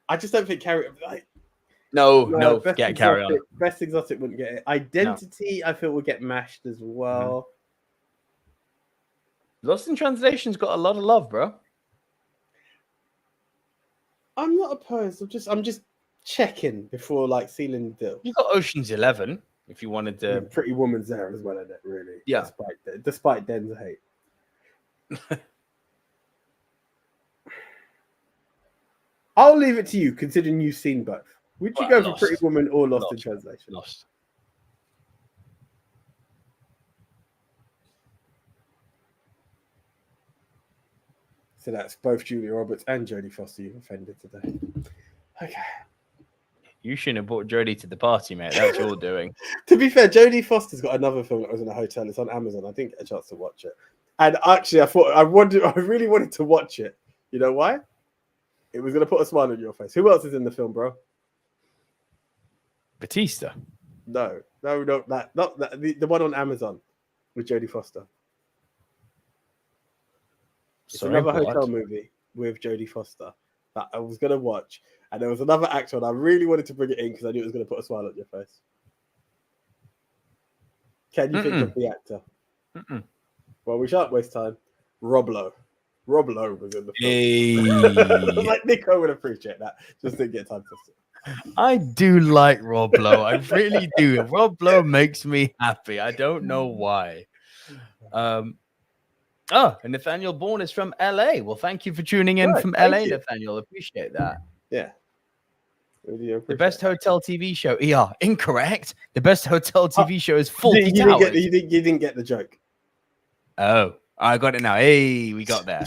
I just don't think Carry. No, get Carry On. Best Exotic wouldn't get it. Identity, I feel, will get mashed as well. Lost in Translation's got a lot of love, bro. I'm not opposed. I'm just checking before like sealing the deal. You got Ocean's 11 if you wanted to. Pretty Woman's there as well, isn't it? Really? Yeah. Despite Den's hate. I'll leave it to you, considering you've seen both. Would you go for Pretty Woman or Lost in Translation? Lost. So that's both Julia Roberts and Jodie Foster you've offended today. Okay. You shouldn't have brought Jodie to the party, mate. That's what you're doing. To be fair, Jodie Foster's got another film that was in a hotel. It's on Amazon. I didn't get a chance to watch it. And actually, I really wanted to watch it. You know why? It was going to put a smile on your face. Who else is in the film, bro? Batista. No. Not that. The one on Amazon with Jodie Foster. It's another hotel movie with Jodie Foster that I was going to watch. And there was another actor, and I really wanted to bring it in because I knew it was going to put a smile on your face. Can you think of the actor? Well, we shan't waste time. Rob Lowe. Rob Lowe was in the film. Hey. Like Nico would appreciate that. Just didn't get time to see. I do like Rob Lowe. I really do. Rob Lowe makes me happy. I don't know why. And Nathaniel Bourne is from LA. Well, thank you for tuning in from LA, Nathaniel. Appreciate that. Yeah. Really the best hotel TV show. Yeah, incorrect. The best hotel TV show is Fawlty Towers. You didn't get the joke. Oh, I got it now. Hey, we got there.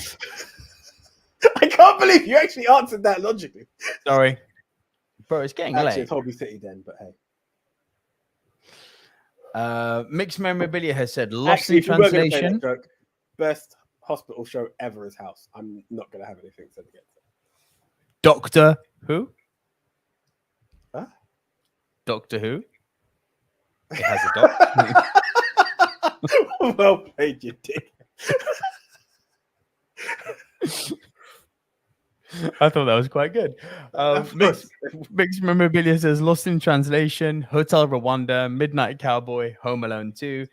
I can't believe you actually answered that logically. Sorry. Bro, it's getting late. It's Holby City then, but hey. Mixed Memorabilia has said Lost in Translation. Best hospital show ever is House. I'm not going to have anything to get to. Doctor Who? Huh? Doctor Who? It has a doctor. Well played, you dick. I thought that was quite good. Mixed Memorabilia says Lost in Translation, Hotel Rwanda, Midnight Cowboy, Home Alone 2,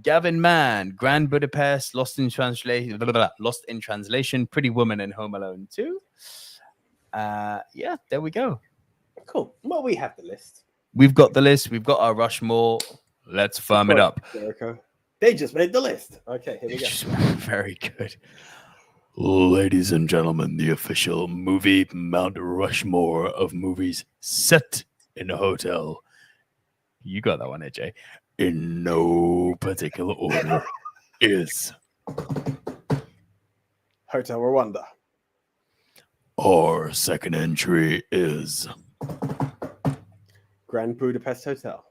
Gavin Mann, Grand Budapest, Lost in Translation, Pretty Woman, and Home Alone 2. Yeah, there we go. Cool. Well, we have the list. We've got the list. We've got our Rushmore. Let's firm it up. Jericho. They just made the list. Okay, here we go. Very good. Ladies and gentlemen, the official Movie Mount Rushmore of movies set in a hotel. You got that one, AJ. In no particular order is Hotel Rwanda. Our second entry is Grand Budapest Hotel.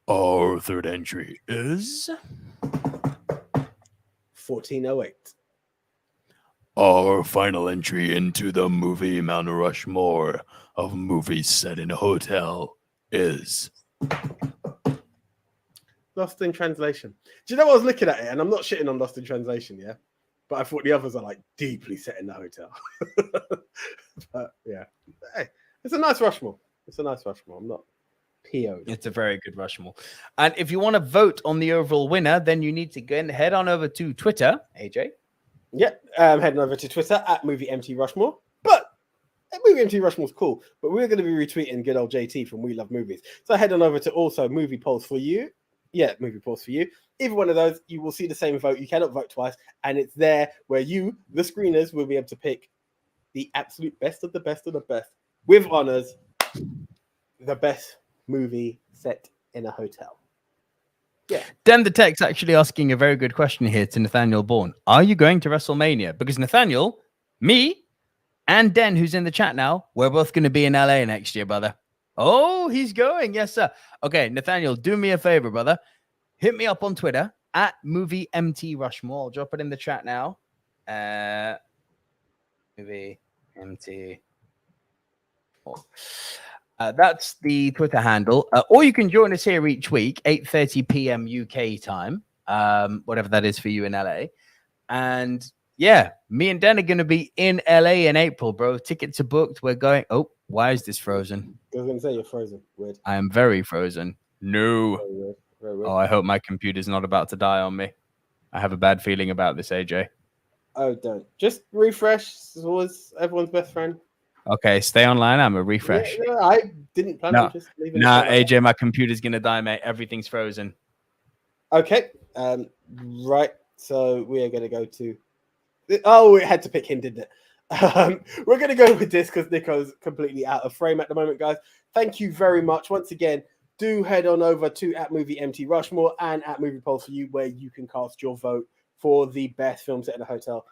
Our third entry is 1408. Our final entry into the Movie Mount Rushmore of movies set in a hotel is Lost in Translation. Do you know what I was looking at it? And I'm not shitting on Lost in Translation, yeah? but I thought the others are like deeply set in the hotel. But yeah, hey, it's a nice Rushmore. I'm not PO'd. It's a very good Rushmore. And if you want to vote on the overall winner, then you need to head on over to Twitter, AJ. Yeah, heading over to Twitter at @MovieMTRushmore. But Movie MT Rushmore's cool, but we're going to be retweeting good old JT from We Love Movies. So head on over to also Movie Polls for You. Yeah, Movie Polls for You. Either one of those, you will see the same vote. You cannot vote twice. And it's there where you, the screeners, will be able to pick the absolute best of the best of the best. With honors, the best movie set in a hotel. Yeah. Dan the Tech's actually asking a very good question here to Nathaniel Bourne. Are you going to WrestleMania? Because Nathaniel, me, and Den, who's in the chat now, we're both going to be in LA next year, brother. Oh, he's going. Yes, sir. Okay, Nathaniel, do me a favor, brother. Hit me up on Twitter at Movie MT Rushmore. I'll drop it in the chat now. Movie MT. That's the Twitter handle. Or you can join us here each week, 8:30 p.m. UK time, whatever that is for you in LA. And yeah, me and Dan are going to be in LA in April, bro. Tickets are booked. We're going. Oh, why is this frozen? I was going to say you're frozen. Weird. I am very frozen. No. Very weird. Very weird. Oh, I hope my computer's not about to die on me. I have a bad feeling about this, AJ. Oh, don't. Just refresh. It's always everyone's best friend. Okay, stay online. I'm a refresh. Yeah, I didn't plan on just leaving. Nah, AJ, my computer's going to die, mate. Everything's frozen. Okay. Right. So we are going to go to... Oh, it had to pick him, didn't it? We're going to go with this because Nico's completely out of frame at the moment, guys. Thank you very much. Once again, do head on over to @MovieMTRushmore and @Movie Polls for You, where you can cast your vote for the best film set in a hotel.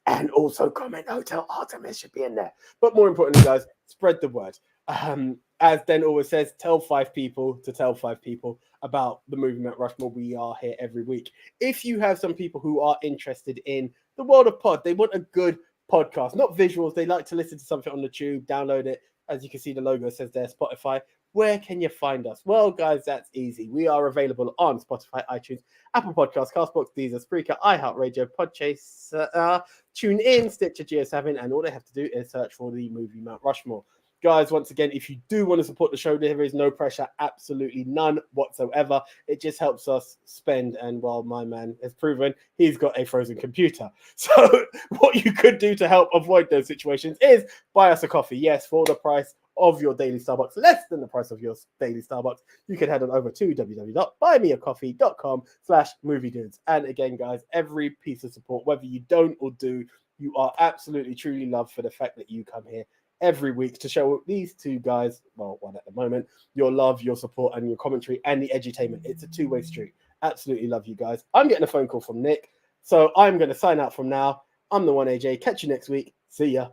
And also comment Hotel Artemis should be in there. But more importantly, guys, spread the word. As Den always says, tell 5 people to tell 5 people about the Movie Mount Rushmore. We are here every week. If you have some people who are interested in the world of pod, they want a good podcast, not visuals. They like to listen to something on the tube, download it. As you can see, the logo says there, Spotify. Where can you find us? Well, guys, that's easy. We are available on Spotify, iTunes, Apple Podcasts, Castbox, Deezer, Spreaker, iHeartRadio, Podchaser, TuneIn, Stitcher, GeoSavin, and all they have to do is search for the Movie Mount Rushmore. Guys, once again, if you do want to support the show, there is no pressure, absolutely none whatsoever. It just helps us spend, and while my man has proven he's got a frozen computer. So what you could do to help avoid those situations is buy us a coffee. Yes, for the price of your daily Starbucks, less than the price of your daily Starbucks, you can head on over to www.buymeacoffee.com/moviedudes. And again, guys, every piece of support, whether you don't or do, you are absolutely, truly loved for the fact that you come here every week to show these two guys, well, one at the moment, your love, your support, and your commentary and the edutainment. It's a two-way street. Absolutely love you guys. I'm getting a phone call from Nick, so I'm going to sign out from now. I'm the one, AJ. Catch you next week. See ya.